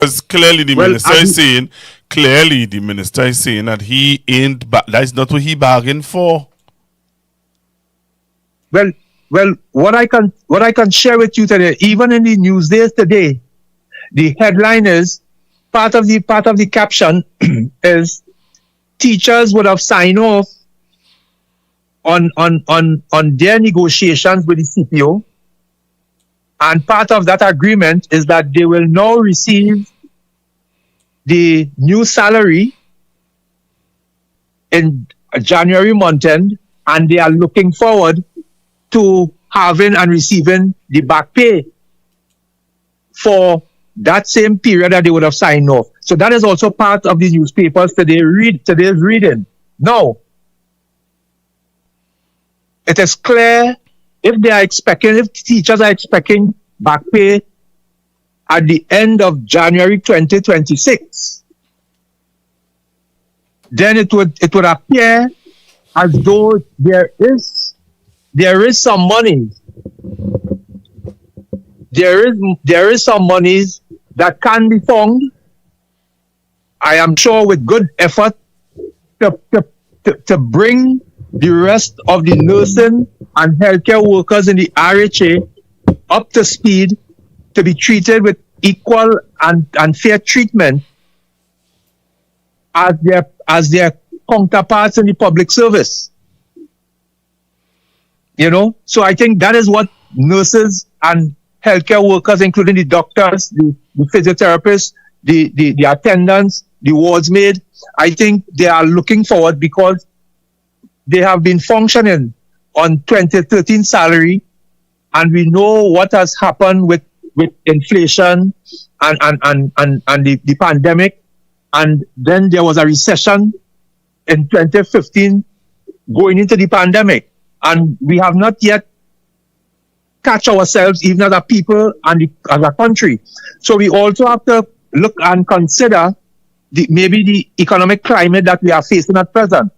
Because clearly the Well, minister is saying, that he ain't, that's not what he bargained for. well, what I can share with you today, even in the newsdays today, the headline is part of the caption is teachers would have signed off on their negotiations with the CPO, and part of that agreement is that they will now receive the new salary in January month end, and they are looking forward to having and receiving the back pay for that same period that they would have signed off. So that is also part of the newspapers today's reading. Now, it is clear if teachers are expecting back pay at the end of January 2026, then it would appear as though there is some money. There is some monies that can be found. I am sure with good effort to bring the rest of the nursing and healthcare workers in the RHA up to speed to be treated with equal and fair treatment as their counterparts in the public service. So I think that is what nurses and healthcare workers, including the doctors, the physiotherapists, the attendants, the wards maid, I think they are looking forward, because they have been functioning on 2013 salary, and we know what has happened with inflation and the pandemic, and then there was a recession in 2015 going into the pandemic, and we have not yet catch ourselves, even as a people and as a country. So we also have to look and consider maybe the economic climate that we are facing at present.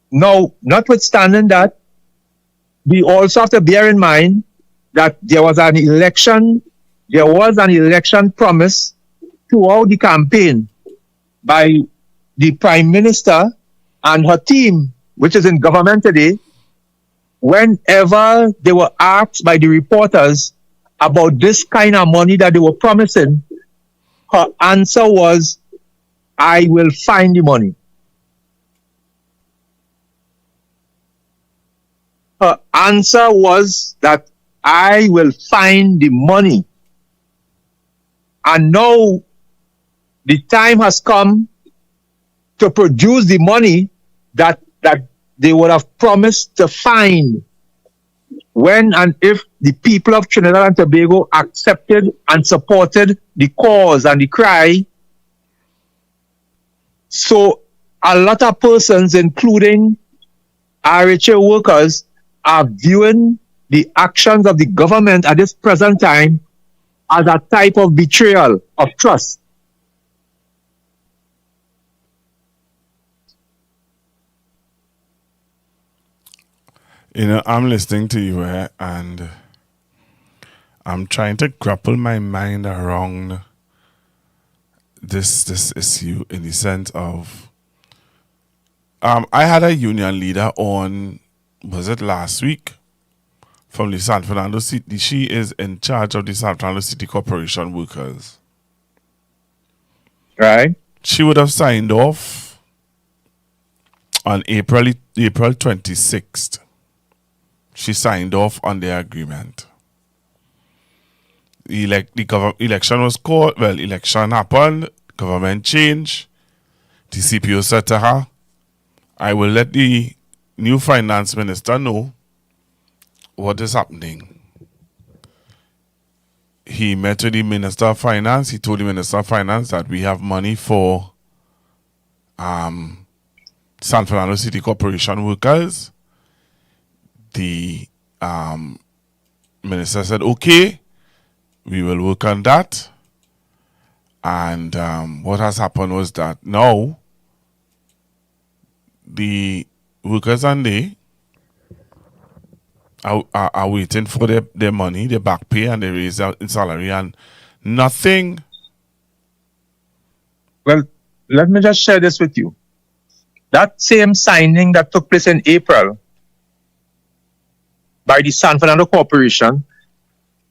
Now, notwithstanding that, we also have to bear in mind that there was an election promise throughout the campaign by the Prime Minister and her team, which is in government today. Whenever they were asked by the reporters about this kind of money that they were promising, her answer was, "I will find the money." Her answer was that, "I will find the money." And now the time has come to produce the money that they would have promised to find when and if the people of Trinidad and Tobago accepted and supported the cause and the cry. So a lot of persons, including RHA workers, are viewing the actions of the government at this present time as a type of betrayal of trust. I'm listening to you, and I'm trying to grapple my mind around this issue, in the sense of, I had a union leader on, was it last week, from the San Fernando City. She is in charge of the San Fernando City Corporation workers. Right? She would have signed off on April 26th. She signed off on the agreement. Election was called. Well, election happened. Government changed. The CPO said to her, "I will let the new finance minister know what is happening." He met with the Minister of Finance. He told the Minister of Finance that we have money for San Fernando City Corporation workers. The minister said, "Okay, we will work on that." And what has happened was that now the workers and they are waiting for their money, their back pay, and they raise their salary, and nothing Well, let me just share this with you. That same signing that took place in April by the San Fernando Corporation,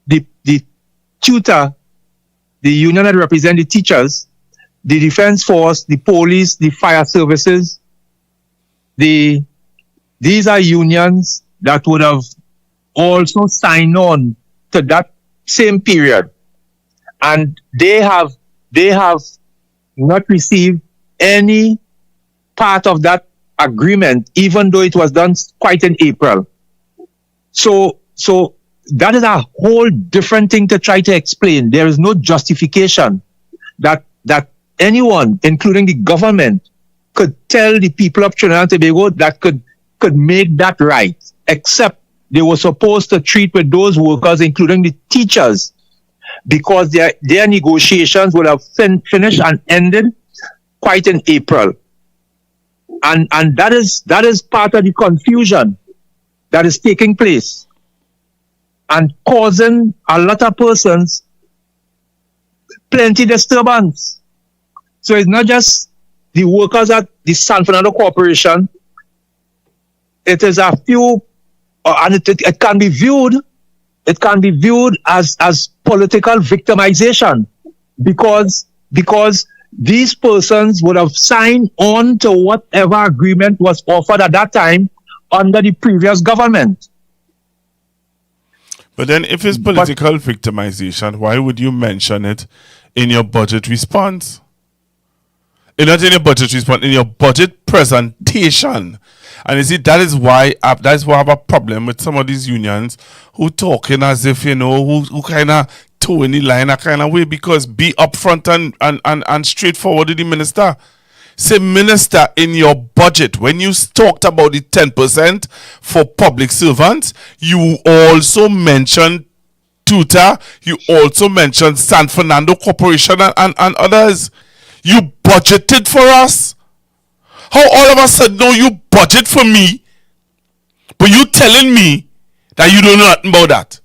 the tutor, the union that represent the teachers, the defense force, the police, the fire services, these are unions that would have also signed on to that same period, and they have not received any part of that agreement, even though it was done quite in April. So that is a whole different thing to try to explain. There is no justification that anyone, including the government, could tell the people of Trinidad and Tobago that could make that right, except they were supposed to treat with those workers, including the teachers, because their negotiations would have finished and ended quite in April. And that is part of the confusion that is taking place and causing a lot of persons plenty disturbance. So it's not just the workers at the San Fernando Corporation. It is a few, and it can be viewed. It can be viewed as political victimization, because these persons would have signed on to whatever agreement was offered at that time under the previous government. But then if it's political victimization, why would you mention it in your budget response? Not in your budget response, in your budget presentation. And you see, that is why I have a problem with some of these unions who talking as if, who kind of towing the line a kind of way, because be upfront and straightforward with the minister. Say, minister, in your budget, when you talked about the 10% for public servants, you also mentioned tutor, you also mentioned San Fernando Corporation and others. You budgeted for us. How all of a sudden now you budget for me, but you telling me that you don't know nothing about that?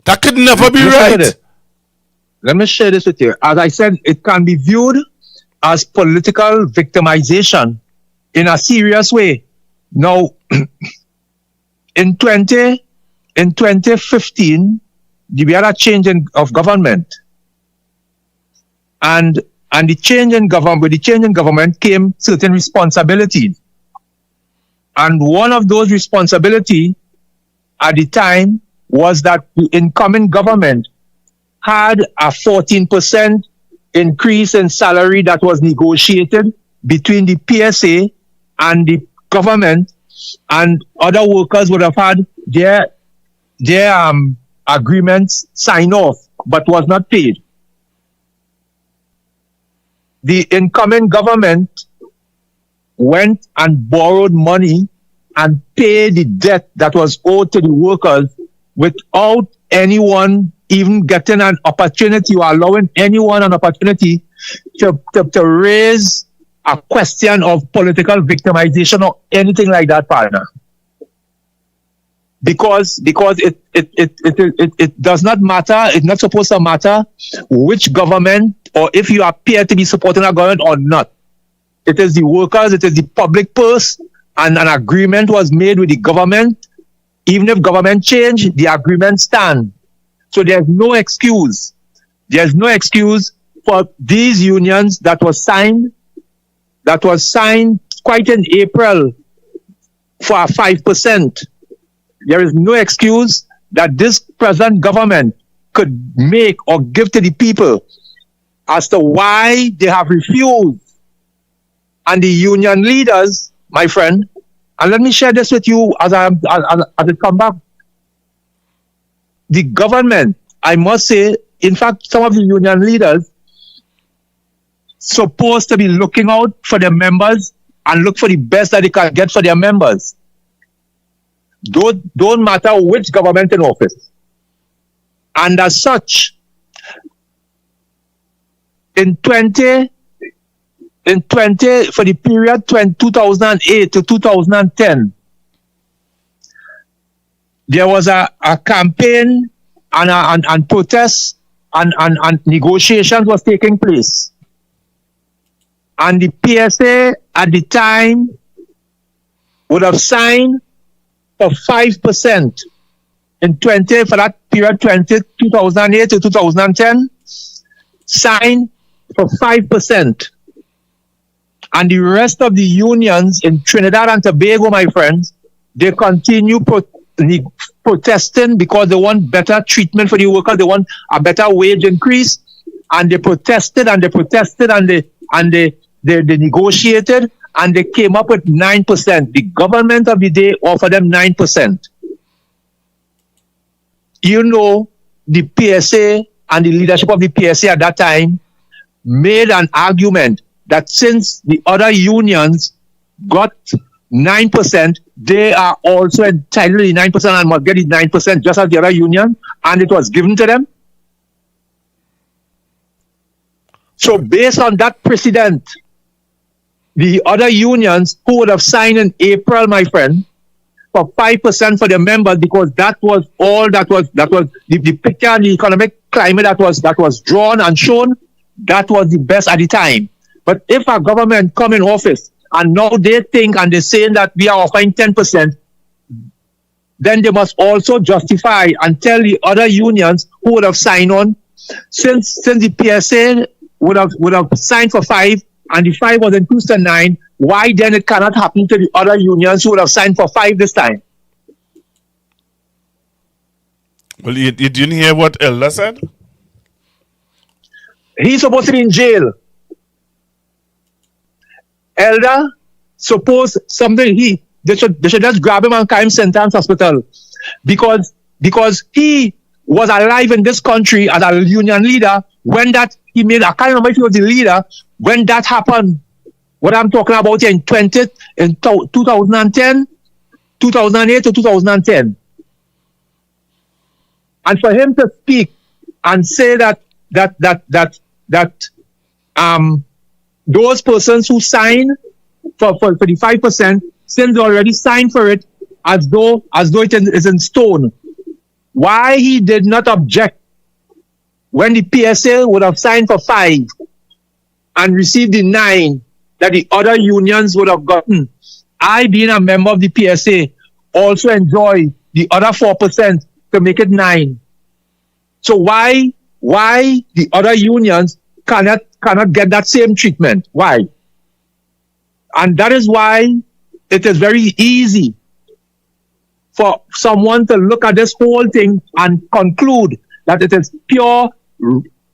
That could never be right. Let me share this with you. As I said, it can be viewed as political victimization in a serious way. Now, in 2015, we had a change of government. And the change in government, with the change in government came certain responsibilities. And one of those responsibilities at the time was that the incoming government had a 14% increase in salary that was negotiated between the PSA and the government, and other workers would have had their agreements signed off, but was not paid. The incoming government went and borrowed money and paid the debt that was owed to the workers without anyone even getting an opportunity or allowing anyone an opportunity to raise a question of political victimization or anything like that, partner. Because it does not matter, it's not supposed to matter which government, or if you appear to be supporting a government or not. It is the workers, it is the public purse, and an agreement was made with the government. Even if government change, the agreement stand. So there's no excuse. There's no excuse for these unions that was signed quite in April for 5%. There is no excuse that this present government could make or give to the people as to why they have refused. And the union leaders, my friend, and let me share this with you as I come back. The government, I must say, in fact, some of the union leaders supposed to be looking out for their members and look for the best that they can get for their members. Don't matter which government in office. And as such, in 20 for the period 2008 to 2010, there was a campaign and protests and negotiations was taking place. And the PSA at the time would have signed for 5% for that period 2008 to 2010, signed for 5%. And the rest of the unions in Trinidad and Tobago, my friends, they continue protesting because they want better treatment for the workers. They want a better wage increase. And they protested and they protested and they negotiated and they came up with 9%. The government of the day offered them 9%. You know, the PSA and the leadership of the PSA at that time made an argument that since the other unions got 9%, they are also entitled to the 9% and must get the 9% just as the other union, and it was given to them. So based on that precedent, the other unions who would have signed in April, my friend, for 5% for their members, because that was all that was the picture and the economic climate that was drawn and shown, that was the best at the time. But if a government come in office and now they think and they're saying that we are offering 10%, then they must also justify and tell the other unions who would have signed on, since the PSA would have signed for 5 and the 5 was increased to 9, why then it cannot happen to the other unions who would have signed for 5 this time? Well, you didn't hear what Elder said? He's supposed to be in jail. Elder, suppose something they should just grab him and carry him sentence hospital, because he was alive in this country as a union leader when that he made. I can't remember if he was the leader when that happened. What I'm talking about in 2010, 2008 to 2010, and for him to speak and say that those persons who sign for the 5%, since they already signed for it, as though it is in stone. Why he did not object when the PSA would have signed for 5 and received the 9 that the other unions would have gotten? I, being a member of the PSA, also enjoy the other 4% to make it 9. So why the other unions cannot get that same treatment? Why? And that is why it is very easy for someone to look at this whole thing and conclude that it is pure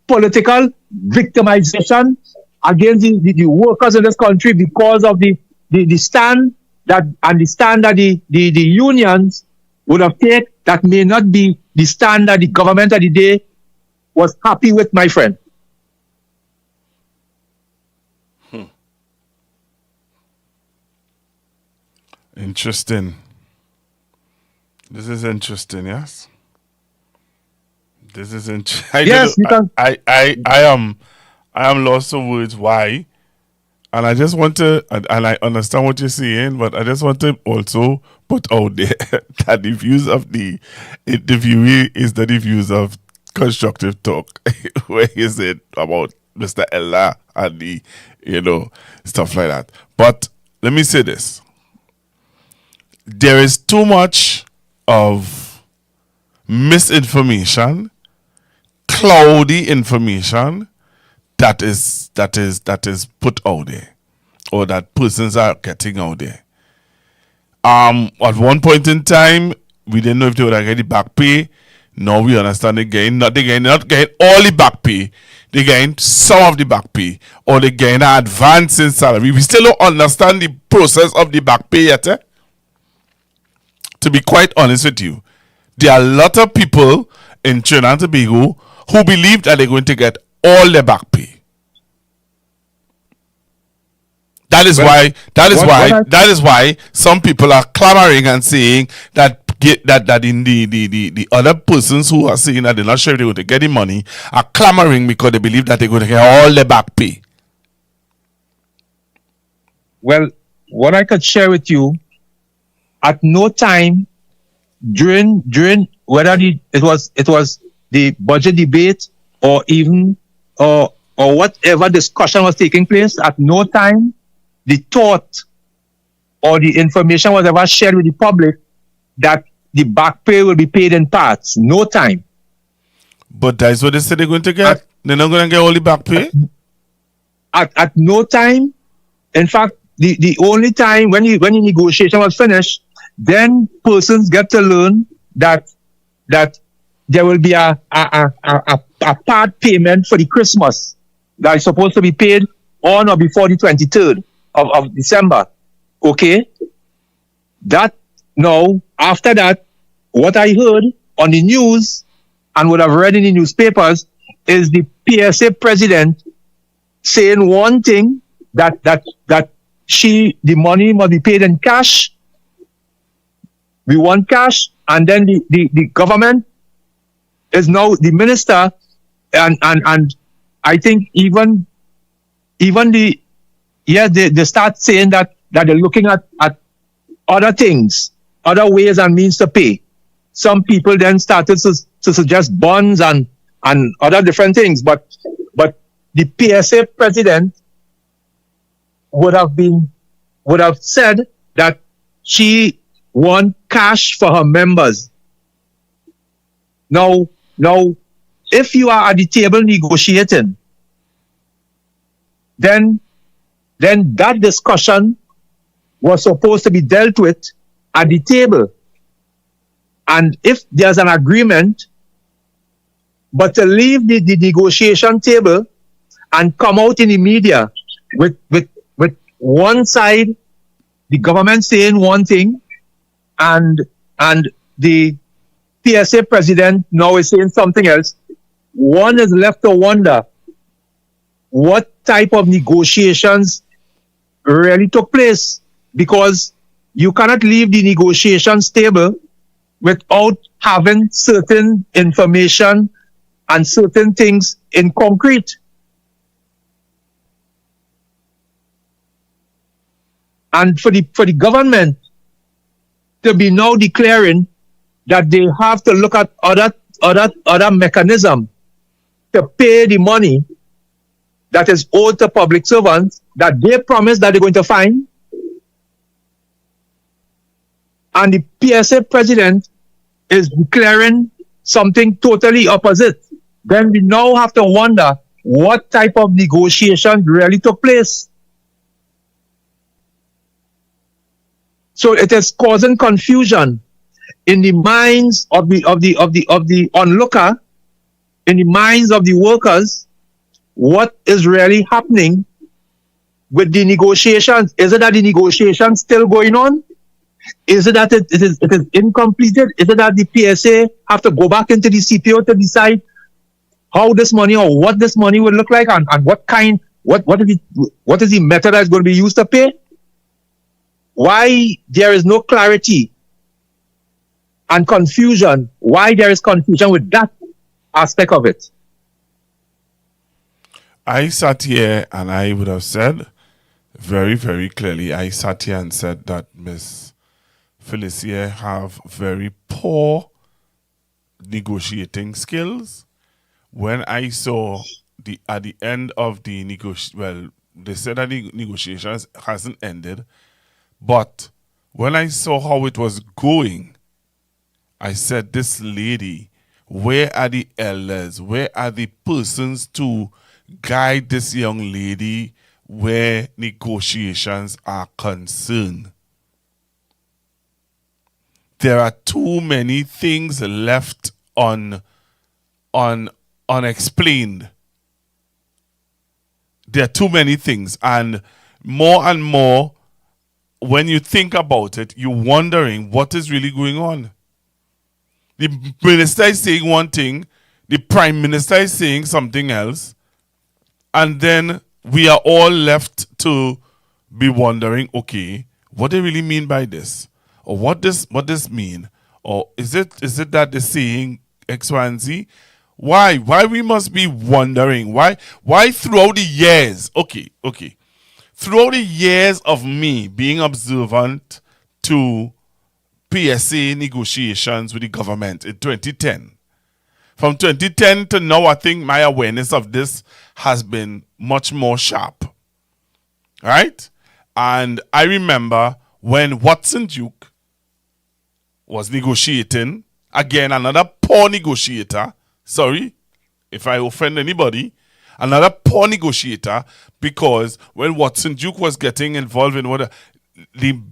political victimization against the workers in this country because of the stand that the unions would have taken that may not be the stand that the government of the day was happy with, my friend. Interesting. This is interesting, yes? This is interesting. Yes, you can. I am lost for words. Why? And I just want to, and I understand what you're saying, but I just want to also put out there that the views of the interviewee is not the views of constructive talk, where he said about Mr. Ella and the, stuff like that. But let me say this. There is too much of misinformation, cloudy information that is put out there, or that persons are getting out there. At one point in time, we didn't know if they would get the back pay. Now we understand again, not getting all the back pay. They gain some of the back pay, or they gain an advance in salary. We still don't understand the process of the back pay yet. To be quite honest with you, there are a lot of people in Trinidad and Tobago who believe that they're going to get all their back pay. That is why some people are clamoring and saying that in the other persons who are saying that they're not sure if they're going to get the money are clamoring because they believe that they're going to get all their back pay. Well, what I could share with you, at no time during whether it was the budget debate or even or whatever discussion was taking place, at no time the thought or the information was ever shared with the public that the back pay will be paid in parts. No time. But that's what they said they're going to get. At, They're not going to get all the back pay. at no time. In fact, the only time when the negotiation was finished, then persons get to learn that there will be a part payment for the Christmas that is supposed to be paid on or before the 23rd of December. Okay? That now, after that, what I heard on the news and would have read in the newspapers is the PSA president saying one thing, that the money must be paid in cash. We want cash, and then the government is now the minister, and I think even they start saying that they're looking at other things, other ways and means to pay. Some people then started to suggest bonds and other different things, but the PSA president would have said that she want cash for her members. Now, if you are at the table negotiating, then that discussion was supposed to be dealt with at the table. And if there's an agreement, but to leave the negotiation table and come out in the media with one side, the government saying one thing, and the PSA president now is saying something else, one is left to wonder what type of negotiations really took place, because you cannot leave the negotiations table without having certain information and certain things in concrete. And for the government to be now declaring that they have to look at other mechanism to pay the money that is owed to public servants that they promised that they're going to find, and the PSA president is declaring something totally opposite, then we now have to wonder what type of negotiation really took place. So it is causing confusion in the minds of the onlooker, in the minds of the workers. What is really happening with the negotiations? Is it that the negotiations still going on? Is it that it is incompleted? Is it that the PSA have to go back into the CPO to decide how this money or what this money will look like, and what is the method that is going to be used to pay? Why there is no clarity and confusion? Why there is confusion with that aspect of it? I sat here and I would have said very, very clearly, I sat here and said that Miss Felicia have very poor negotiating skills. When I saw at the end of the they said that the negotiations hasn't ended, but when I saw how it was going, I said, this lady, where are the elders? Where are the persons to guide this young lady where negotiations are concerned? There are too many things left unexplained. There are too many things, and more, when you think about it, you're wondering what is really going on. The minister is saying one thing, the prime minister is saying something else, and then we are all left to be wondering, okay, what they really mean by this? Or what this mean? Or is it that they're saying X, Y, and Z? Why we must be wondering? Why throughout the years, okay. Throughout the years of me being observant to PSA negotiations with the government in 2010, From 2010 to now, I think my awareness of this has been much more sharp. Right? And I remember when Watson Duke was negotiating, again, another poor negotiator, sorry if I offend anybody, another poor negotiator, because when Watson Duke was getting involved in what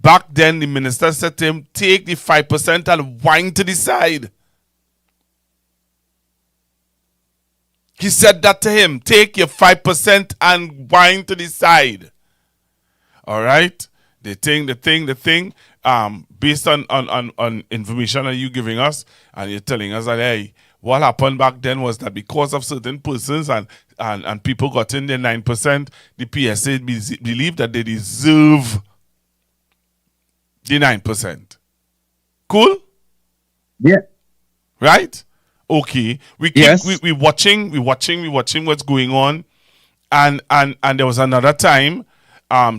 back then the minister said to him, take the 5% and whine to the side. He said that to him, take your 5% and whine to the side. All right? The thing, based on information that you giving us, and you're telling us that, hey, what happened back then was that because of certain persons and people got in their 9%, the PSA believed that they deserve the 9%. Cool? Yeah. Right? Okay. We watching what's going on. And there was another time,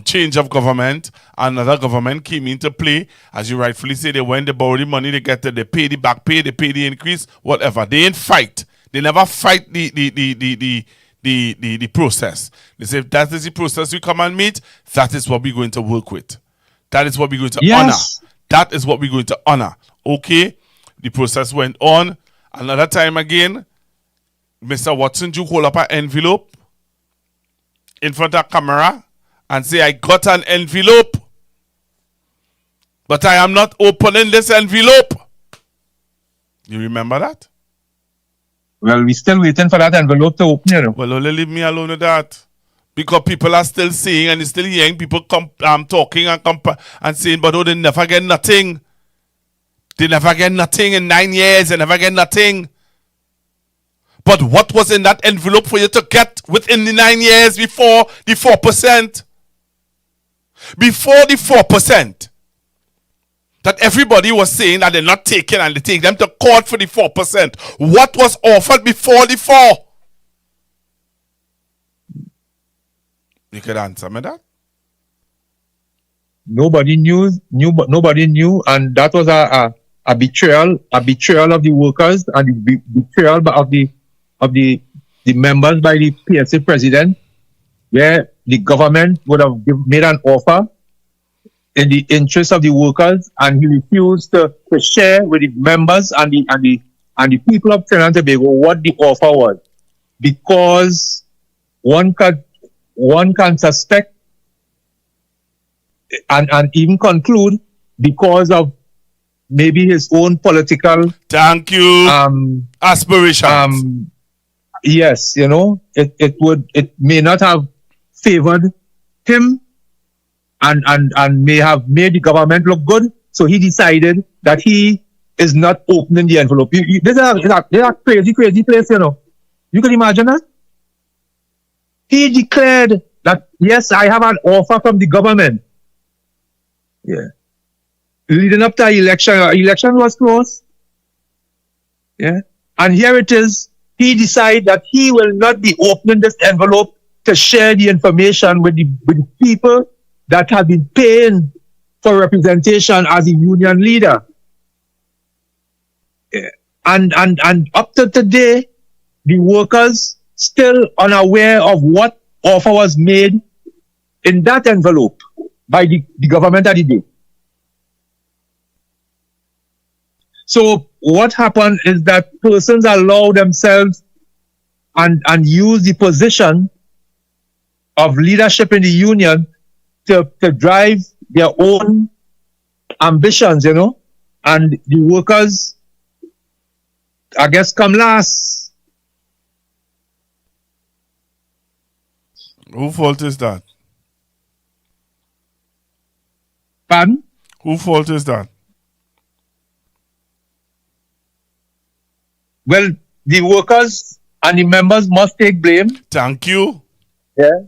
change of government, another government came into play. As you rightfully say, they went, they borrow the money, they get they pay the back pay, they pay the increase, whatever. They ain't fight. They never fight the process. They say, if that is the process we come and meet, that is what we're going to work with. That is what we're going to honor. That is what we're going to honor. Okay? The process went on. Another time again, Mr. Watson Duke hold up an envelope in front of camera and say, I got an envelope, but I am not opening this envelope. You remember that? Well, we're still waiting for that envelope to open, you know. Well, only leave me alone with that. Because people are still saying and still hearing people talking and saying, but they never get nothing. They never get nothing in 9 years. They never get nothing. But what was in that envelope for you to get within the 9 years before the 4%? Before the 4%. That everybody was saying that they're not taking and they take them to court for the 4%. What was offered before the 4%? You could answer me that? Nobody knew, and that was a betrayal of the workers and the betrayal of the members by the PSA president, where the government would have made an offer in the interest of the workers, and he refused to share with the members and the people of Trinidad and Tobago what the offer was, because one can suspect and even conclude because of maybe his own political aspirations. Yes, you know, it may not have favored him and may have made the government look good. So he decided that he is not opening the envelope. This is a crazy place, you know. You can imagine that? He declared that, yes, I have an offer from the government. Yeah. Leading up to the election was close. Yeah. And here it is. He decided that he will not be opening this envelope to share the information with the people that have been paying for representation as a union leader. Yeah. And up to today, the workers still unaware of what offer was made in that envelope by the government of the day. So what happened is that persons allow themselves and use the position of leadership in the union to drive their own ambitions, you know, and the workers, I guess, come last. Whose fault is that? Pardon? Whose fault is that? Well, the workers and the members must take blame. Thank you. Yeah.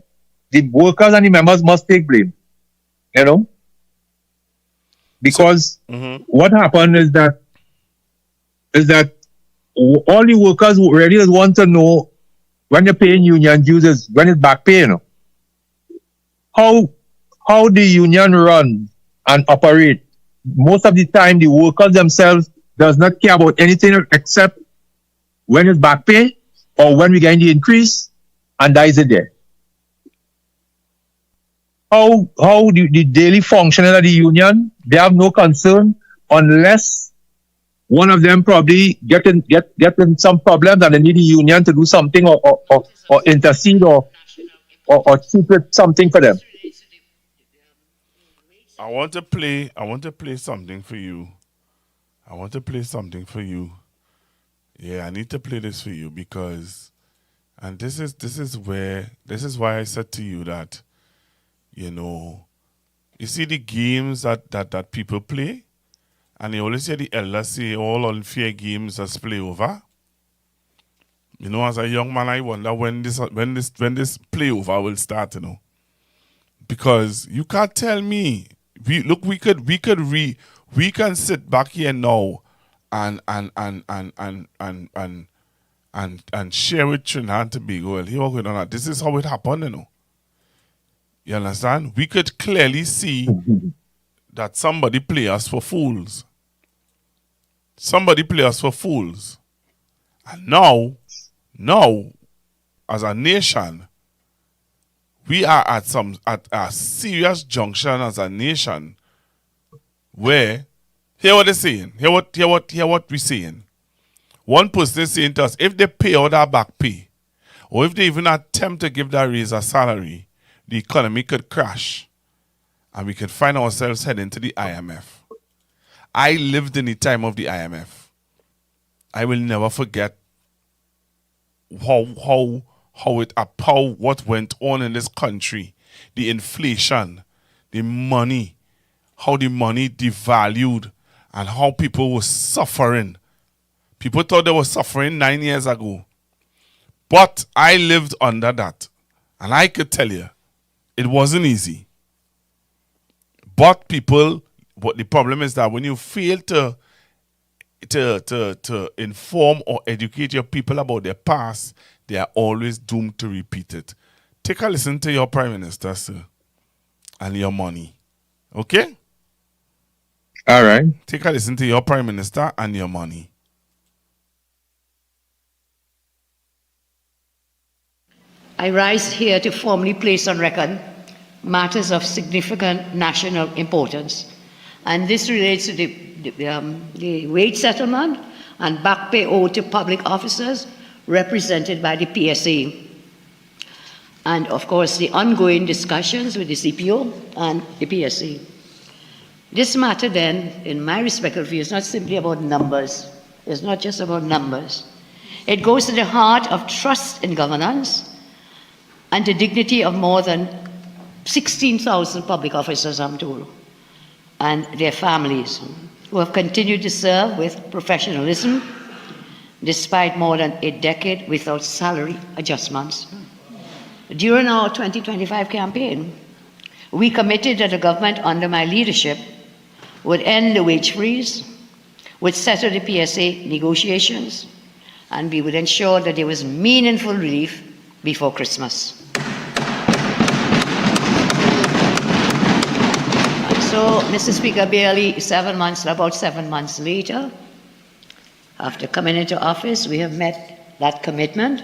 The workers and the members must take blame. You know? Because what happened is that all the workers who really want to know when you're paying union dues is when it's back pay, you know. How the union run and operate. Most of the time the workers themselves does not care about anything except when is back pay, or when we getting the increase, and that is it there. How the daily functioning of the union, they have no concern unless one of them probably get in some problems and they need the union to do something or intercede or secret something for them. I want to play something for you. Yeah, I need to play this for you because, and this is why I said to you that, you know, you see the games that people play, and you always hear the elders say all unfair games just play over. You know, as a young man, I wonder when this play over will start, you know. Because you can't tell me. We can sit back here now and share with Trinidad and Tobago. Well, here we're going on. This is how it happened, you know. You understand? We could clearly see that somebody play us for fools. And now, as a nation, we are at a serious junction as a nation where, hear what they're saying, hear what we're saying. One person is saying to us, if they pay out our back pay, or if they even attempt to give that raise a salary, the economy could crash and we could find ourselves heading to the IMF. I lived in the time of the IMF. I will never forget what went on in this country, the inflation, the money, how the money devalued, and how people were suffering. People thought they were suffering 9 years ago. But I lived under that. And I could tell you, it wasn't easy. But the problem is that when you fail to inform or educate your people about their past, they are always doomed to repeat it. Take a listen to your Prime Minister, sir, and your money. Okay? All right. Take a listen to your Prime Minister and your money. I rise here to formally place on record matters of significant national importance. And this relates to the wage settlement and back pay owed to public officers represented by the PSA. And of course, the ongoing discussions with the CPO and the PSA. This matter then, in my respectful view, is not simply about numbers. It's not just about numbers. It goes to the heart of trust in governance and the dignity of more than 16,000 public officers, I'm told, and their families, who have continued to serve with professionalism despite more than a decade without salary adjustments. During our 2025 campaign, we committed that the government under my leadership would end the wage freeze, would settle the PSA negotiations, and we would ensure that there was meaningful relief before Christmas. So, Mr. Speaker, about 7 months later, after coming into office, we have met that commitment,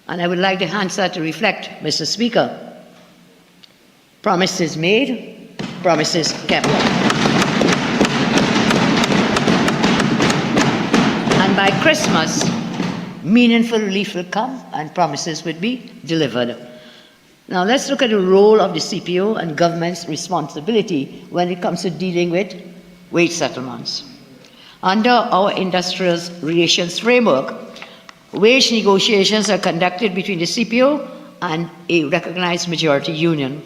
and I would like the answer to reflect, Mr. Speaker. Promises made, promises kept. And by Christmas, meaningful relief will come and promises will be delivered. Now let's look at the role of the CPO and government's responsibility when it comes to dealing with wage settlements. Under our industrial relations framework, wage negotiations are conducted between the CPO and a recognized majority union.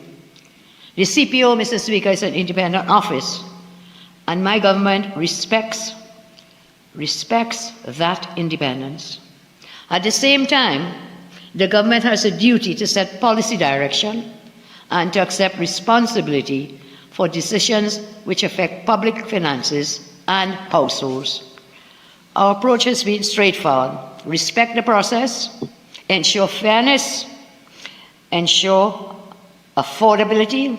The CPO, Mr. Speaker, is an independent office, and my government respects that independence. At the same time, the government has a duty to set policy direction and to accept responsibility for decisions which affect public finances and households. Our approach has been straightforward: respect the process, ensure fairness, ensure affordability,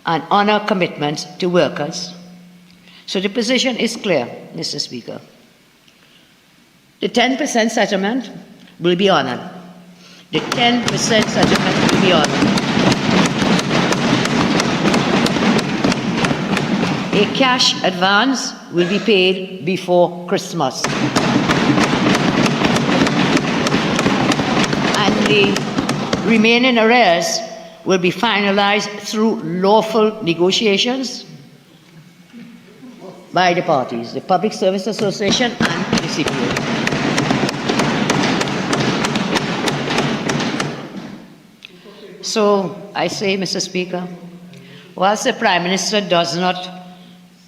and honor commitments to workers. So the position is clear, Mr. Speaker. The 10% settlement will be honored. The 10% settlement will be honored. A cash advance will be paid before Christmas. And the remaining arrears will be finalized through lawful negotiations by the parties, the Public Service Association and the CPO. So I say, Mr. Speaker, whilst the Prime Minister does not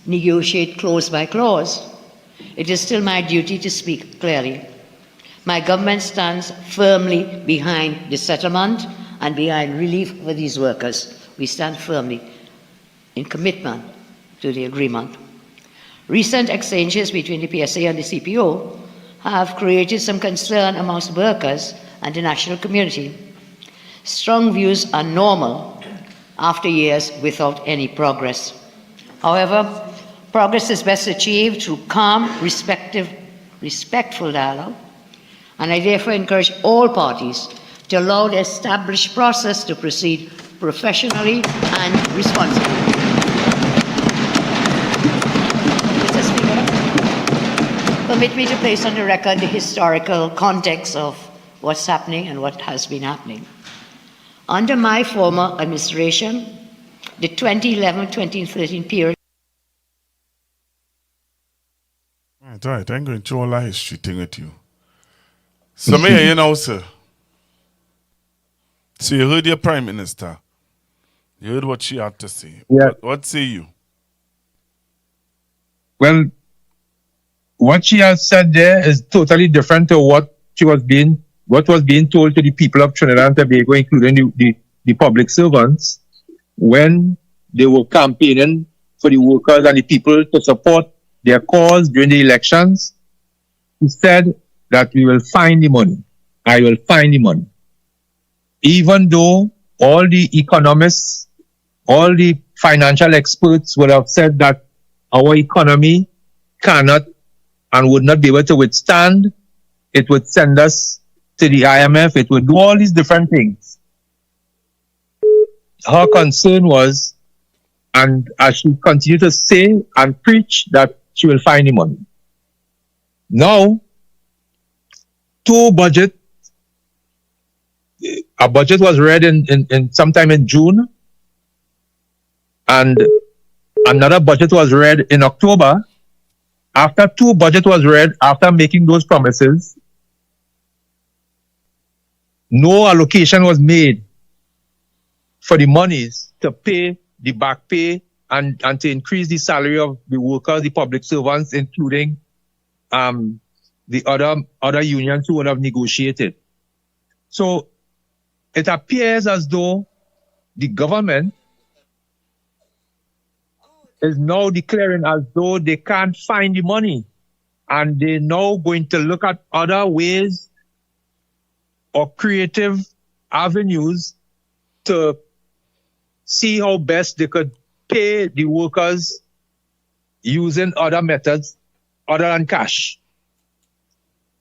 negotiate clause by clause, it is still my duty to speak clearly. My government stands firmly behind the settlement and behind relief for these workers. We stand firmly in commitment to the agreement. Recent exchanges between the PSA and the CPO have created some concern amongst workers and the national community. Strong views are normal after years without any progress. However, progress is best achieved through calm, respectful dialogue, and I therefore encourage all parties to allow the established process to proceed professionally and responsibly. Mr. Speaker, permit me to place on the record the historical context of what's happening and what has been happening. Under my former administration, the 2011-2013 period. All right, I'm going to all that history thing with you. So, Mayor, you know, sir. So, you heard your Prime Minister. You heard what she had to say. Yeah. What say you? Well, what she has said there is totally different to what was being told to the people of Trinidad and Tobago, including the public servants, when they were campaigning for the workers and the people to support their cause during the elections. He said that we will find the money. I will find the money. Even though all the economists, all the financial experts would have said that our economy cannot and would not be able to withstand, it would send us to the IMF, it would do all these different things. Her concern was, and as she continued to say and preach, that she will find the money. Now, a budget was read in sometime in June, and another budget was read in October. After two budget was read, after making those promises, no allocation was made for the monies to pay the back pay and to increase the salary of the workers, the public servants, including the other unions who would have negotiated. So it appears as though the government is now declaring as though they can't find the money, and they're now going to look at other ways or creative avenues to see how best they could pay the workers using other methods other than cash.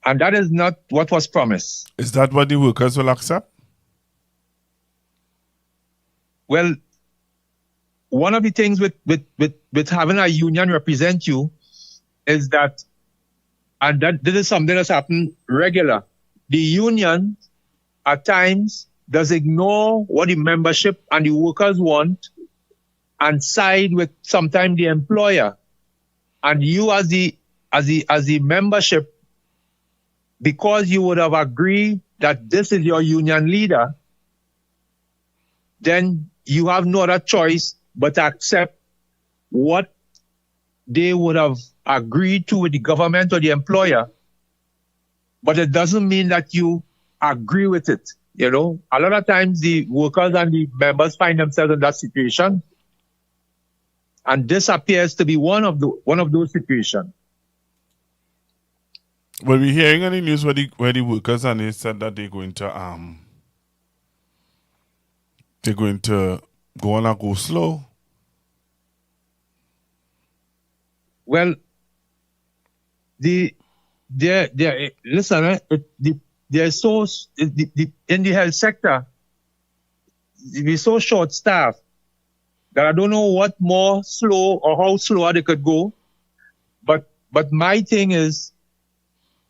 And that is not what was promised. Is that what the workers will accept? Well, one of the things with having a union represent you is that, and that this is something that's happened regular. The union at times does ignore what the membership and the workers want and side with sometimes the employer. And you as the membership, because you would have agreed that this is your union leader, then you have no other choice but to accept what they would have agreed to with the government or the employer. But it doesn't mean that you agree with it. You know, a lot of times the workers and the members find themselves in that situation. And this appears to be one of those situations. Well, we're hearing on the news where the workers and they said that they're going to go on and go slow. Well, the listen, they're so in the health sector, we're so short staffed that I don't know what more slow or how slower they could go. But my thing is,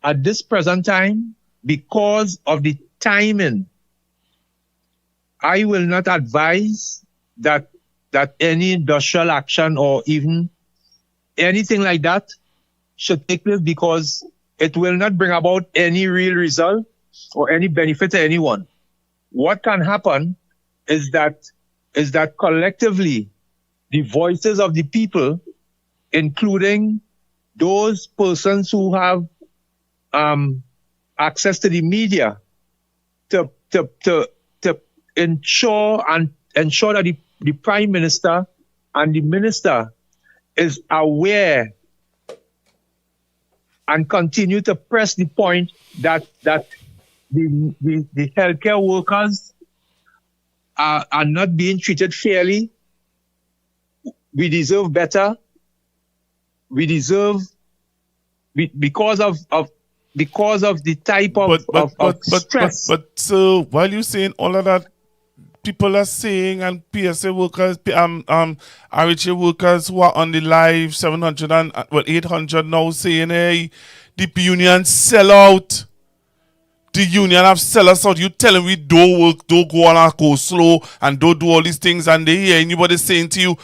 at this present time, because of the timing, I will not advise that any industrial action or even anything like that should take place, because it will not bring about any real result or any benefit to anyone. What can happen is that collectively the voices of the people, including those persons who have access to the media, to ensure that the Prime Minister and the Minister is aware and continue to press the point that the healthcare workers are not being treated fairly. We deserve better. We deserve, because of the type of stress. But so while you're saying all of that, people are saying, and PSA workers, RHA workers who are on the live 700 and 800 now saying, hey, the union sell out. The union have sell us out. You telling we don't work, don't go on and go slow, and don't do all these things, and they hear anybody saying to you,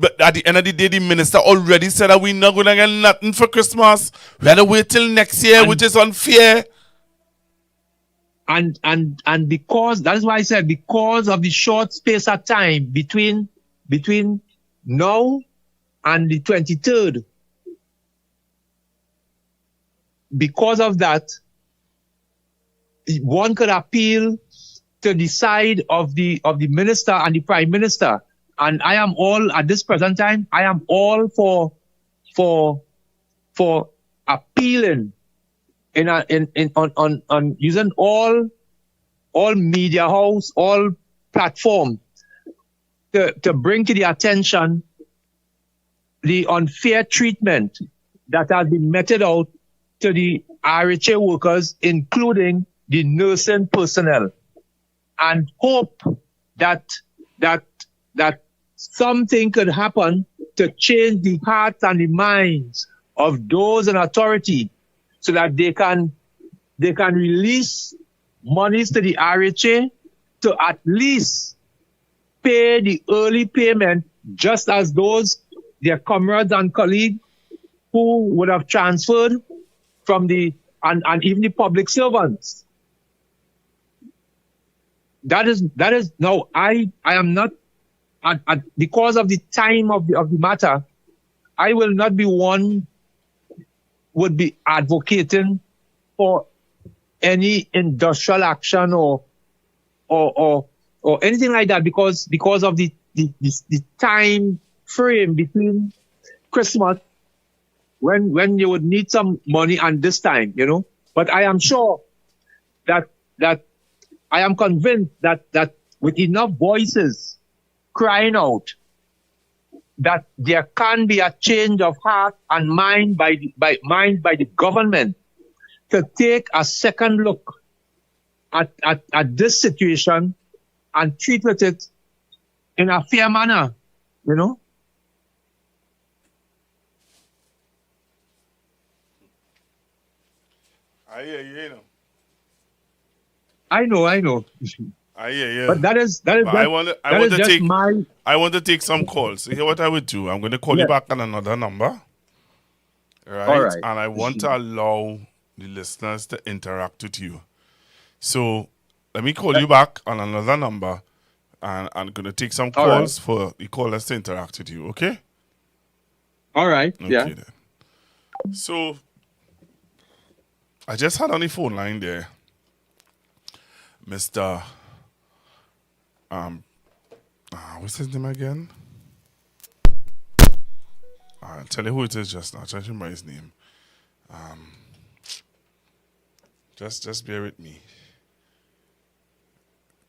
but at the end of the day, the minister already said that we're not going to get nothing for Christmas. We had to wait till next year, which is unfair. And because, that is why I said, because of the short space of time between now and the 23rd, because of that, one could appeal to the side of the minister and the Prime Minister. And I am all, at this present time, I am all for appealing on using all media house, all platform to bring to the attention the unfair treatment that has been meted out to the RHA workers, including the nursing personnel, and hope that something could happen to change the hearts and the minds of those in authority, so that they can release monies to the RHA to at least pay the early payment, just as their comrades and colleagues who would have transferred from and even the public servants. That is now, I am not, because of the time of the matter, I will not be one would be advocating for any industrial action or anything like that, because of the time frame between Christmas, when you would need some money, and this time, But I am sure that I am convinced that with enough voices crying out, that there can be a change of heart and mind by the government to take a second look at this situation and treat with it in a fair manner, I hear you, I know. I hear you. But that is I want to take some calls. So here what I would do. I'm going to call you back on another number. Right? All right. And I want to allow the listeners to interact with you. So let me call you back on another number, and I'm going to take some calls for the callers to interact with you, okay? All right. Okay, Yeah. then. So I just had on the phone line there Mr. What's his name again? I'll tell you who it is just now. I'll try to remember his name. Just bear with me.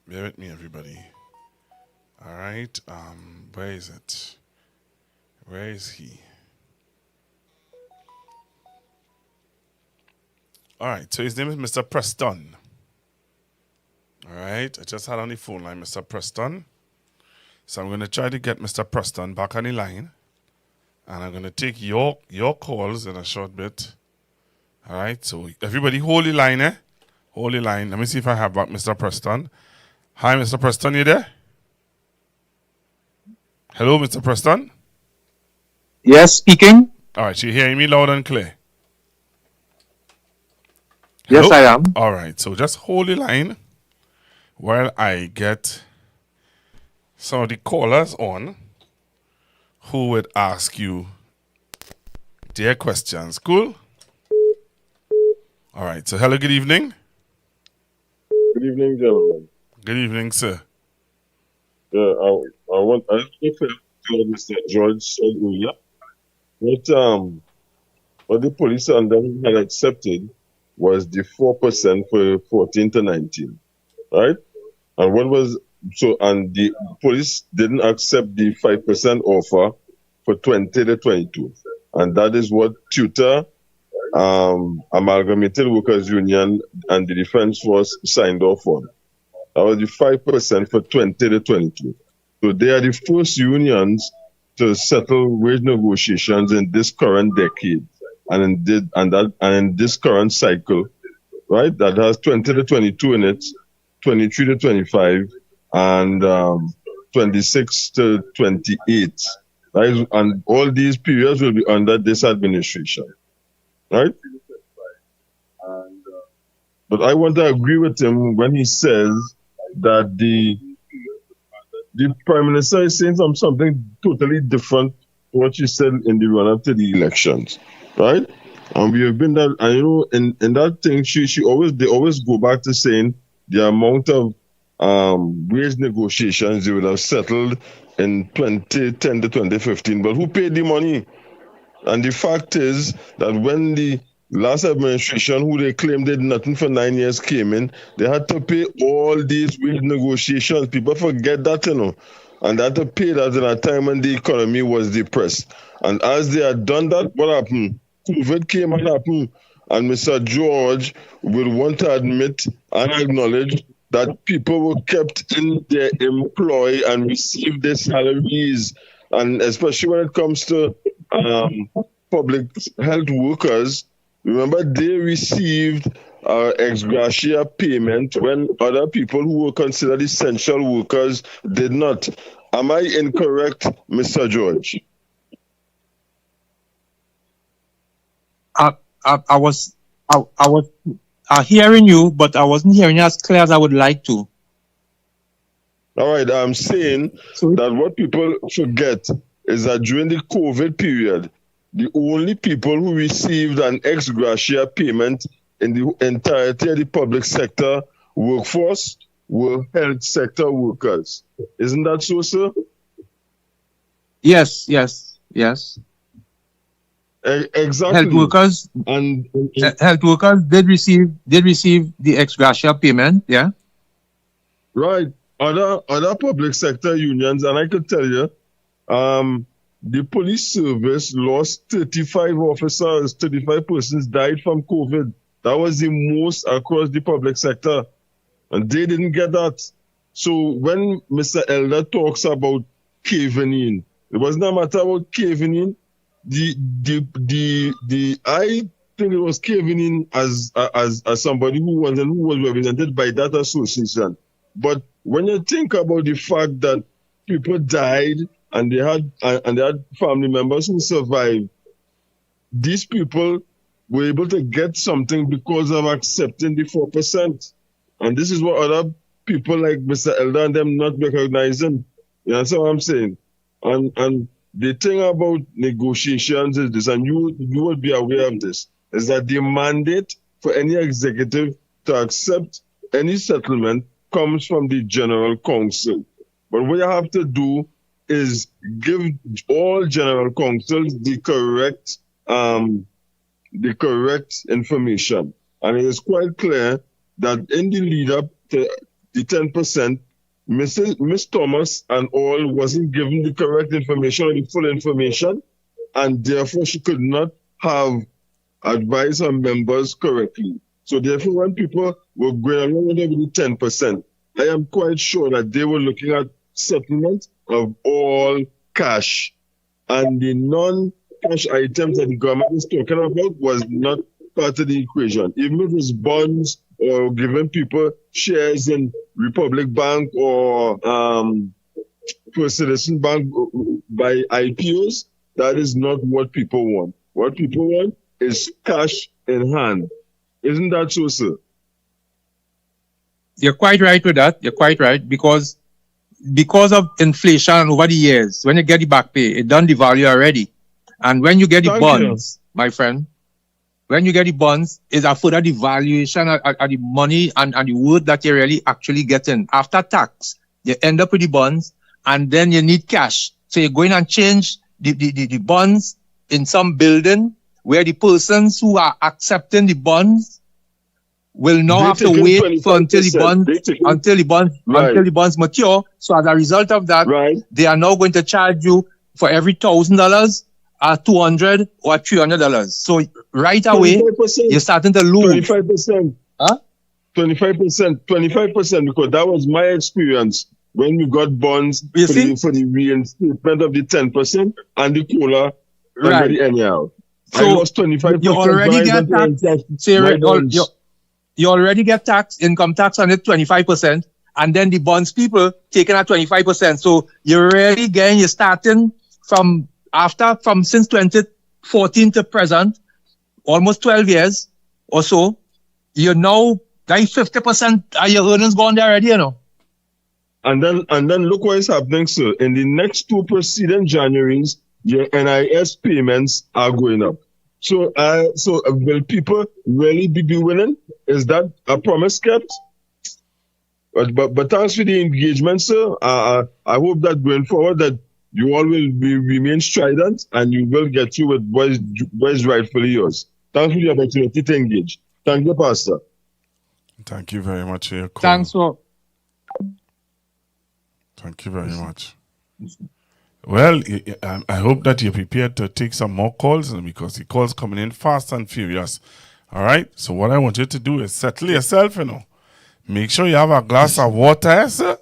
Bear with me, everybody. All right. Where is it? Where is he? All right, so his name is Mr. Preston. All right, I just had on the phone line Mr. Preston. So I'm going to try to get Mr. Preston back on the line. And I'm going to take your calls in a short bit. All right, so everybody hold the line, eh? Hold the line. Let me see if I have back Mr. Preston. Hi, Mr. Preston, you there? Hello, Mr. Preston? Yes, speaking. All right, so you're hearing me loud and clear? Yes, Hello? I am. All right, so just hold the line while I get some of the callers on who would ask you their questions. Cool? All right, so hello, good evening. Good evening, gentlemen. Good evening, sir. I want to tell Mr. George said earlier what the police and them had accepted was the 4% for 14 to 19, right? And and the police didn't accept the 5% offer for 20 to 22, and that is what Tutor, Amalgamated Workers Union, and the Defense Force signed off on. That was the 5% for 20 to 22. So they are the first unions to settle wage negotiations in this current decade and in this current cycle, right? That has 20 to 22 in it, 23 to 25, and 26 to 28, right? And all these periods will be under this administration, right? But I want to agree with him when he says that the Prime Minister is saying something totally different to what she said in the run-up to the elections, right? And we have been that, and in that thing, they always go back to saying the amount of wage negotiations they would have settled in 2010 to 2015. But who paid the money? And the fact is that when the last administration, who they claimed did nothing for 9 years, came in, they had to pay all these wage negotiations. People forget that, and they had to pay that in a time when the economy was depressed. And as they had done that, what happened? COVID came and happened. And Mr. George will want to admit and acknowledge that people were kept in their employ and received their salaries. And especially when it comes to public health workers, remember, they received ex gratia payment when other people who were considered essential workers did not. Am I incorrect, Mr. George? I was hearing you, but I wasn't hearing you as clear as I would like to. All right, I'm saying that what people forget is that during the COVID period, the only people who received an ex gratia payment in the entirety of the public sector workforce were health sector workers. Isn't that so, sir? Yes. Exactly. Health workers did receive the ex gratia payment, yeah. Right. Other public sector unions, and I could tell you, the police service lost 35 officers, 35 persons died from COVID. That was the most across the public sector, and they didn't get that. So when Mr. Elder talks about caving in, it wasn't a matter about caving in. I think it was caving in as somebody who was represented by that association. But when you think about the fact that people died and they had family members who survived, these people were able to get something because of accepting the 4%. And this is what other people like Mr. Elder and them not recognizing. You understand what I'm saying? And the thing about negotiations is this, and you will be aware of this, is that the mandate for any executive to accept any settlement comes from the General Council. But what you have to do is give all General Councils the correct information. And it is quite clear that in the lead up to the 10%, Miss Thomas and all wasn't given the correct information or the full information, and therefore she could not have advised her members correctly. So therefore, when people were going along with the 10%, I am quite sure that they were looking at settlement of all cash. And the non-cash items that the government is talking about was not part of the equation. Even if it's bonds or giving people shares in Republic Bank or First Citizen Bank by IPOs, that is not what people want. What people want is cash in hand. Isn't that so, sir? You're quite right with that. You're quite right because of inflation over the years, when you get the back pay, it done the value already. And when you get the bonds, my friend, when you get the bonds, is a further devaluation of the money and the word that you're really actually getting. After tax, you end up with the bonds, and then you need cash. So you're going and change the bonds in some building where the persons who are accepting the bonds will now have to wait until the bonds mature. So as a result of that, they are now going to charge you for every $1,000 $200 or $300. So right away, 25%. You're starting to lose 25%. Huh? 25%, because that was my experience when we got bonds for the reinstatement of the 10% and the COLA and the NEL. So I lost 25%. You already get taxed. You already get income tax on it 25%, and then the bonds people taking at 25%. So you're really you're starting since 2014 to present, almost 12 years or so. You're now like 50% of your earnings gone there already, you know. And then look what is happening, sir. In the next 2 preceding Januaries, your NIS payments are going up. So will people really be winning? Is that a promise kept? But thanks for the engagement, sir. I hope that going forward that you all will remain strident and you will get you with what is rightfully yours. Thanks for the opportunity to engage. Thank you, Pastor. Thank you very much for your call. Thanks for. Thank you very much. Well, I hope that you're prepared to take some more calls, because the calls coming in fast and furious. All right? So what I want you to do is settle yourself, you know. Make sure you have a glass of water, sir,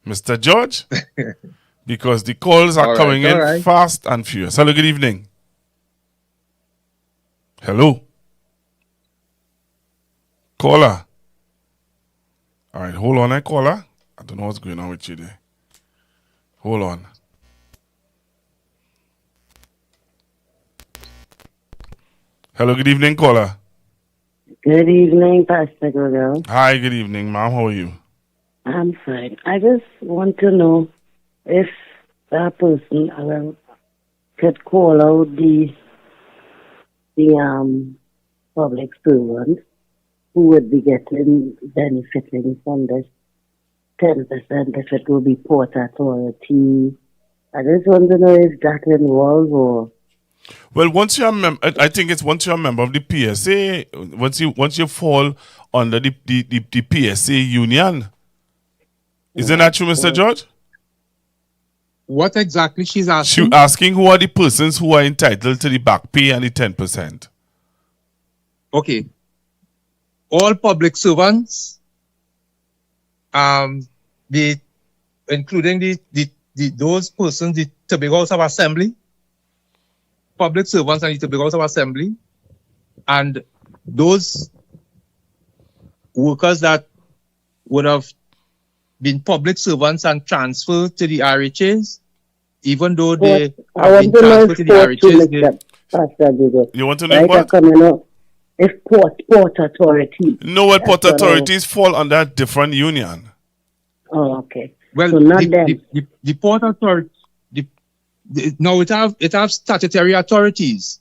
Mr. George, because the calls are coming in fast and furious. Hello, good evening. Hello. Caller. All right, hold on, caller. I don't know what's going on with you there. Hold on. Hello, good evening, caller. Good evening, Pastor Gogo. Hi, good evening, ma'am. How are you? I'm fine. I just want to know if that person could call out the public servant who would be benefiting from this 10% if it will be Port Authority. I just want to know if that involves or. Well, once you're a member, I think it's once you're a member of the PSA, once you fall under the PSA union. Isn't that true, Mr. George? What exactly she's asking? She's asking who are the persons who are entitled to the back pay and the 10%. Okay. All public servants, including those persons, the Tobago House of Assembly, public servants and the Tobago House of Assembly, and those workers that would have been public servants and transferred to the RHAs, even though they have been transferred to the RHAs. You want to know what? If Port Authority. No, well, Port Authorities fall under a different union. Oh, okay. Well, so not the Port Authority, no, it have statutory authorities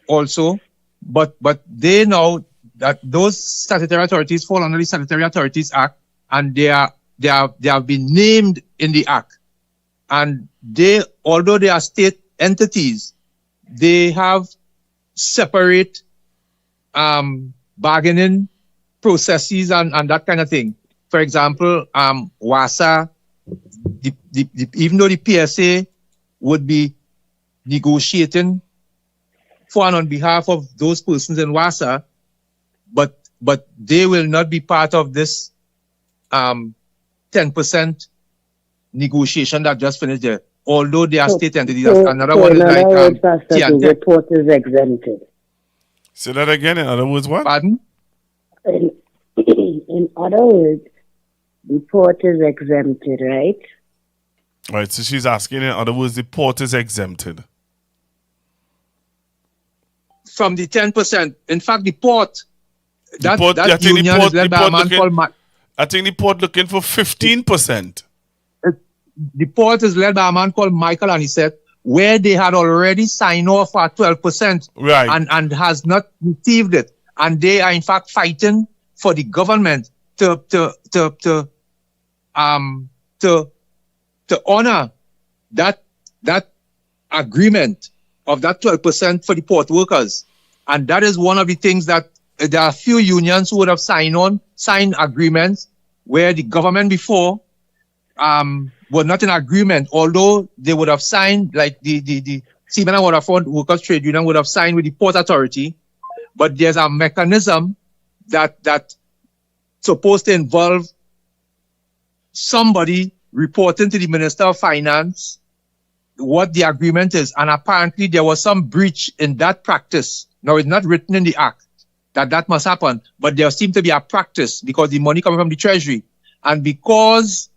also, but they know that those statutory authorities fall under the Statutory Authorities Act, and they have been named in the Act, and although they are state entities, they have separate bargaining processes and that kind of thing. For example, WASA, even though the PSA would be negotiating for and on behalf of those persons in WASA, but they will not be part of this 10% negotiation that just finished there. Although they are state entities, another one is in like other words, Pastor, the Tiantec. report is exempted. Say that again. In other words, what? Pardon? In other words, the port is exempted, right? Right. So she's asking, in other words, the port is exempted From the 10%. In fact, the port, I think that union is led by a man called I think the port looking for 15%. the port is led by a man called Michael, and he said where they had already signed off at 12%, Right. and has not received it, and they are in fact fighting for the government to honor that agreement of that 12% for the port workers. And that is one of the things that there are a few unions who would have signed agreements where the government before were not in agreement, although they would have signed, like the Seamen and Waterfront Workers Trade Union would have signed with the Port Authority, but there's a mechanism that supposed to involve somebody reporting to the Minister of Finance what the agreement is, and apparently there was some breach in that practice. Now, it's not written in the act that must happen, but there seemed to be a practice because the money coming from the Treasury, and because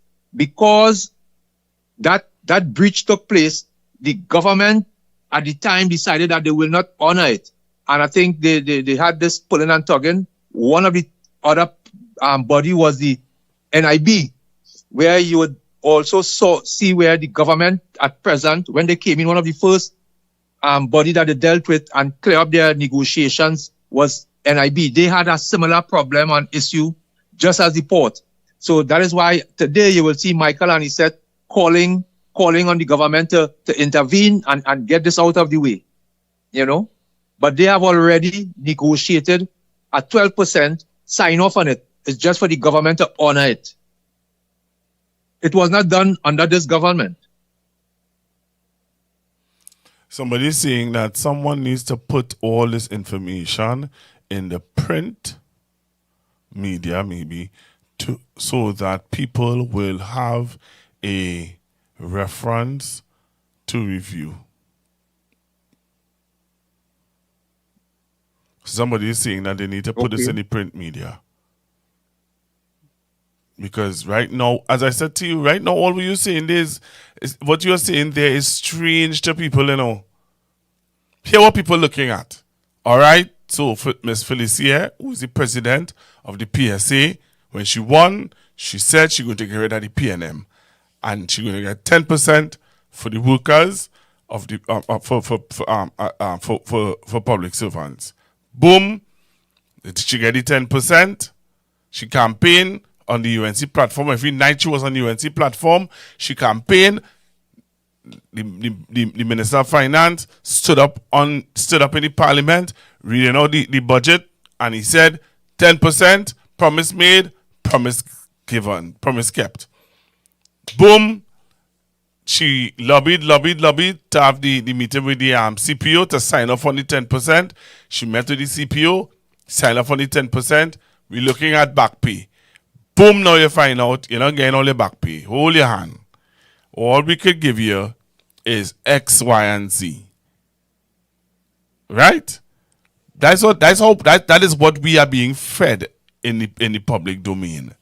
that breach took place, the government at the time decided that they will not honor it, and I think they had this pulling and tugging. One of the other body was the NIB, where you would also see where the government at present, when they came in, one of the first body that they dealt with and clear up their negotiations was NIB. They had a similar problem and issue just as the port. So that is why today you will see Michael and he said calling on the government to intervene and get this out of the way, you know. But they have already negotiated at 12%, sign off on it. It's just for the government to honor it. It was not done under this government. Somebody is saying that someone needs to put all this information in the print media, maybe, so that people will have a reference to review. Somebody is saying that they need to put this in the print media. Because right now, as I said to you, right now, all you're saying is what you're saying there is strange to people, you know. Here what people looking at. All right? So, Miss Felicia, who is the president of the PSA, when she won, she said she's going to get rid of the PNM. And she's going to get 10% for the workers of the for public servants. Boom. She get the 10%. She campaigned on the UNC platform. Every night she was on the UNC platform, she campaigned. The Minister of Finance stood up in the Parliament, reading out the budget, and he said 10%, promise made, promise given, promise kept. Boom. She lobbied to have the meeting with the CPO to sign off on the 10%. She met with the CPO, signed off on the 10%. We're looking at back pay. Boom, now you find out you're not getting all your back pay. Hold your hand. All we could give you is X, Y, and Z. Right? That is what we are being fed in the public domain.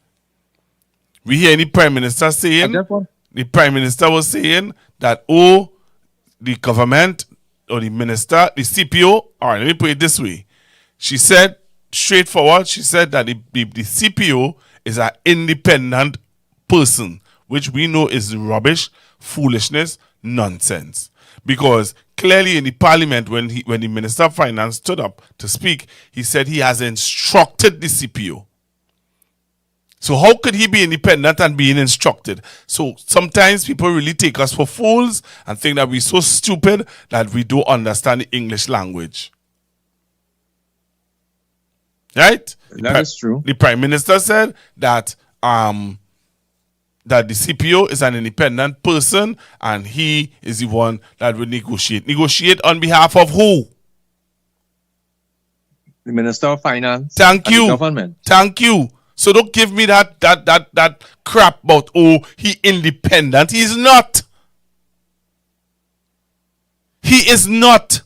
We hear the Prime Minister saying, the Prime Minister was saying that, the government or the minister, the CPO, all right, let me put it this way. She said, straightforward, she said that the CPO is an independent person, which we know is rubbish, foolishness, nonsense. Because clearly in the Parliament, when the Minister of Finance stood up to speak, he said he has instructed the CPO. So how could he be independent and being instructed? So sometimes people really take us for fools and think that we're so stupid that we don't understand the English language. Right? That is true. The Prime Minister said that the CPO is an independent person and he is the one that will negotiate. Negotiate on behalf of who? the Minister of Finance, Thank and you. the government. Thank you. So don't give me that crap about, oh, he independent. He's not. He is not.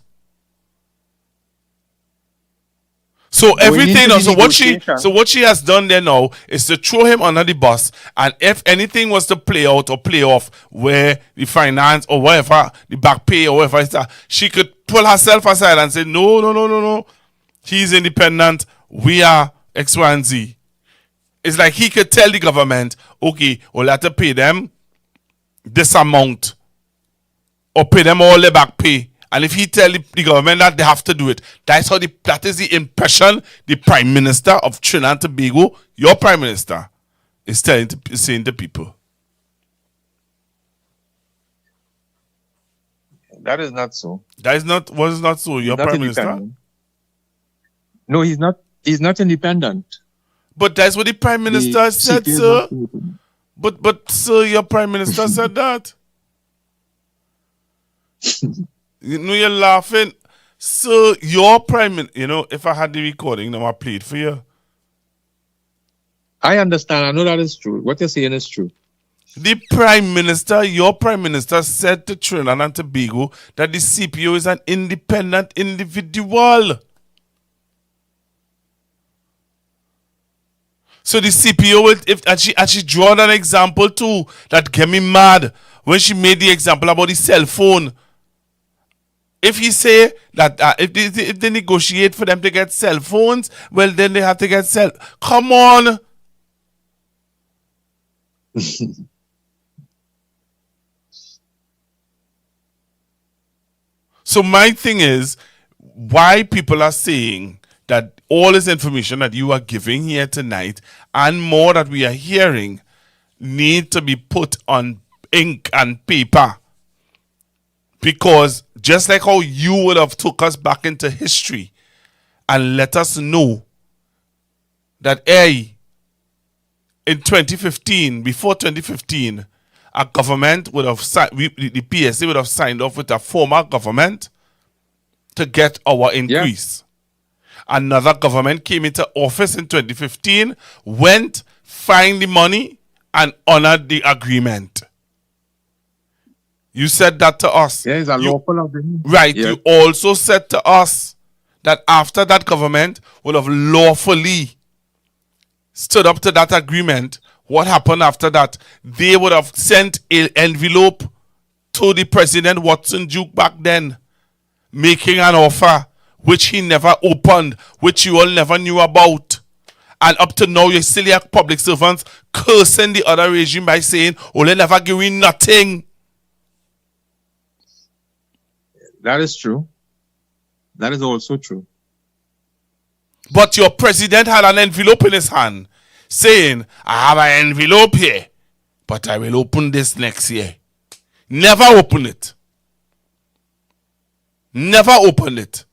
So everything, so what she has done there now is to throw him under the bus, and if anything was to play out or play off where the finance or whatever, the back pay or whatever is that, she could pull herself aside and say, no. He's independent. We are X, Y, and Z. It's like he could tell the government, okay, we'll have to pay them this amount or pay them all their back pay. And if he tell the government that they have to do it, that is the impression the Prime Minister of Trinidad and Tobago, your Prime Minister, is saying to people. That is not so. Was not so. Your Prime Minister? No, he's not. He's not independent. But that's what the Prime Minister said, sir. But sir, your Prime Minister said that. You know, you're laughing. So your Prime Minister, if I had the recording, now I play it for you. I understand. I know that is true. What you're saying is true. The Prime Minister, your Prime Minister, said to Trinidad and Tobago that the CPO is an independent individual. So the CPO, and she drawed an example too that get me mad when she made the example about the cell phone. If he say that if they negotiate for them to get cell phones, well then they have to get Come on. So my thing is, why people are saying that all this information that you are giving here tonight and more that we are hearing need to be put on ink and paper. Because just like how you would have took us back into history and let us know that, in 2015, before 2015, a government would have the PSA would have signed off with a former government to get our increase. Yeah. Another government came into office in 2015, went, find the money, and honored the agreement. You said that to us. Yeah, it's a lawful agreement. Right. Yeah. You also said to us that after that government would have lawfully stood up to that agreement, what happened after that? They would have sent an envelope to the President Watson Duke back then, making an offer which he never opened, which you all never knew about. And up to now, you still have public servants cursing the other regime by saying, oh, they never give me nothing. That is true. That is also true. But your president had an envelope in his hand saying, I have an envelope here, but I will open this next year. Never open it. Never opened it.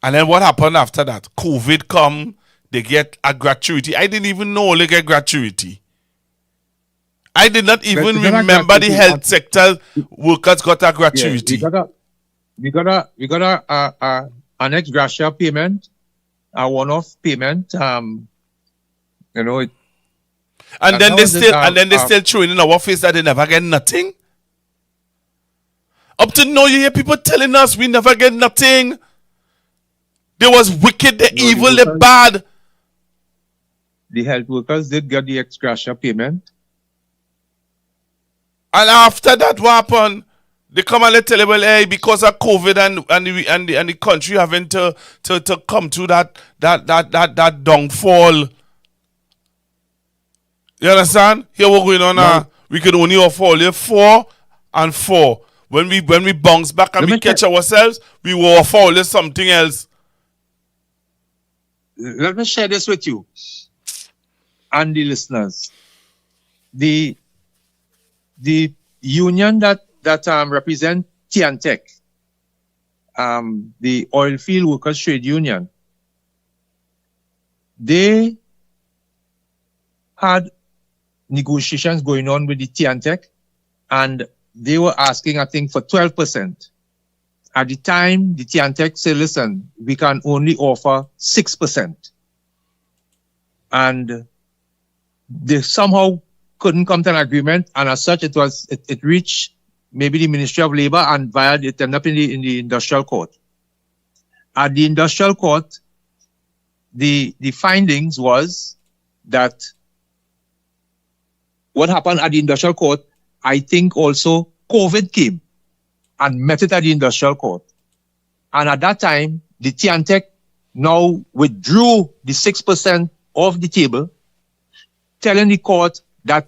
And then what happened after that? COVID come, they get a gratuity. I didn't even know they get gratuity. I did not even remember the health sector workers got a gratuity. Yeah, we got an ex gratia payment, a one-off payment. And then they still throwing in our face that they never get nothing. Up to now, you hear people telling us we never get nothing. They was wicked, they evil, they bad. The health workers did get the ex gratia payment. And after that, what happened? They come and they tell you, well, hey, because of COVID and the country having to come through that downfall. You understand? Here we're going on now. We could only offer only 4 and 4. When we bounce back and we catch ourselves, we will offer only something else. Let me share this with you and the listeners. The union that represent TNTEC, the Oilfield Workers Trade Union, they had negotiations going on with the TNTEC, and they were asking, I think, for 12%. At the time, the Tiantec said, listen, we can only offer 6%. And they somehow couldn't come to an agreement, and as such, it reached maybe the Ministry of Labor, and it ended up in the industrial court. At the industrial court, the findings was that what happened at the industrial court, I think also COVID came and met it at the industrial court. And at that time, the Tiantec now withdrew the 6% off the table, telling the court that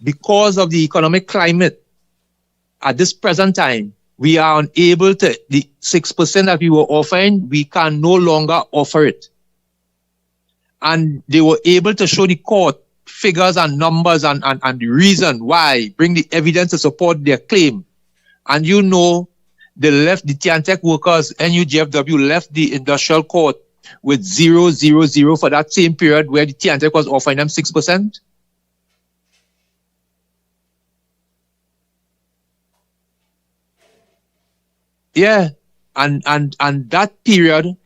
because of the economic climate at this present time, we are unable to, the 6% that we were offering, we can no longer offer it. And they were able to show the court figures and numbers and the reason why, bring the evidence to support their claim. And you know, the Tiantec workers, NUGFW, left the industrial court with 0, 0, 0 for that same period where the Tiantec was offering them 6%. Yeah, and that period,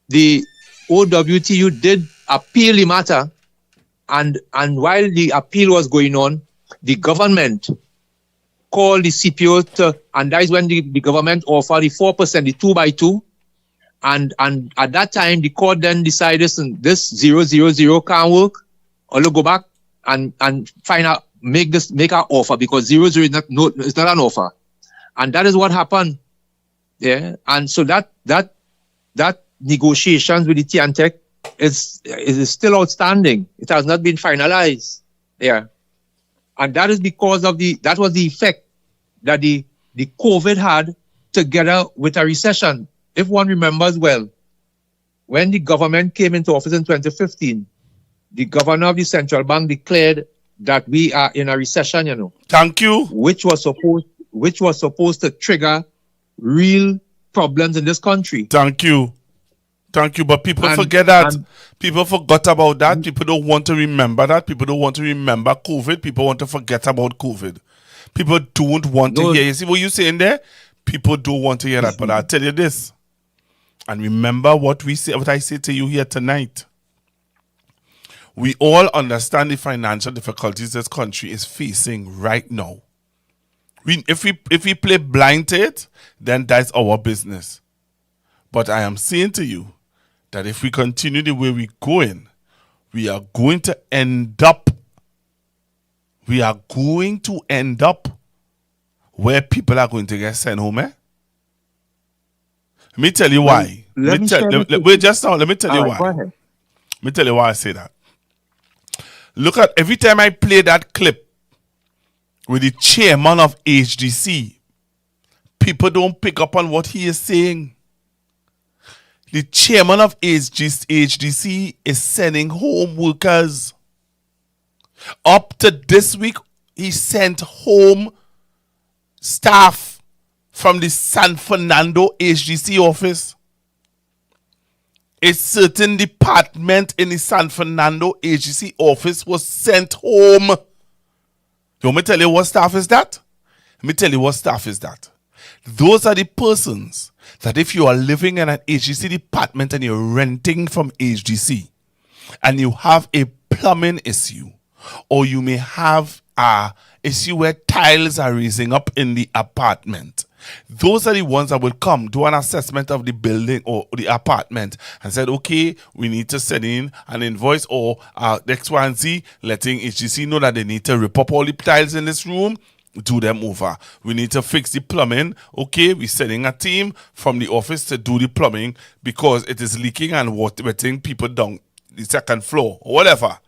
the OWTU did appeal the matter, and while the appeal was going on, the government called the CPO and that is when the government offered the 4%, the 2x2, and at that time the court then decided, listen, this 0, 0, 0 can't work, or go back and find out, make our offer, because 0, 0 is not an offer, and that is what happened. Yeah, and so that negotiations with the Tiantec is still outstanding. It has not been finalized. Yeah, and that is because of that was the effect that the COVID had together with a recession. If one remembers well, when the government came into office in 2015, the governor of the central bank declared that we are in a recession. You know, thank you, which was supposed to trigger real problems in this country. Thank you. But people forget that. People forgot about that. People don't want to remember that. People don't want to remember COVID. People want to forget about COVID. People don't want to hear. You see what you're saying there? People don't want to hear that. But I'll tell you this. And remember what I say to you here tonight. We all understand the financial difficulties this country is facing right now. If we play blind to it, then that's our business. But I am saying to you that if we continue the way we're going, we are going to end up where people are going to get sent home. Let me tell you why. Let me tell you why. Let me tell you why I say that. Look at every time I play that clip with the chairman of HDC, people don't pick up on what he is saying. The chairman of HDC is sending home workers. Up to this week, he sent home staff from the San Fernando HDC office. A certain department in the San Fernando HDC office was sent home. You want me to tell you what staff is that? Let me tell you what staff is that. Those are the persons that if you are living in an HDC department and you're renting from HDC and you have a plumbing issue, or you may have an issue where tiles are raising up in the apartment, those are the ones that will come, do an assessment of the building or the apartment and said, okay, we need to send in an invoice or X, Y, and Z, letting HDC know that they need to rip up all the tiles in this room, do them over. We need to fix the plumbing. Okay, we're sending a team from the office to do the plumbing because it is leaking and wetting people down the second floor or whatever.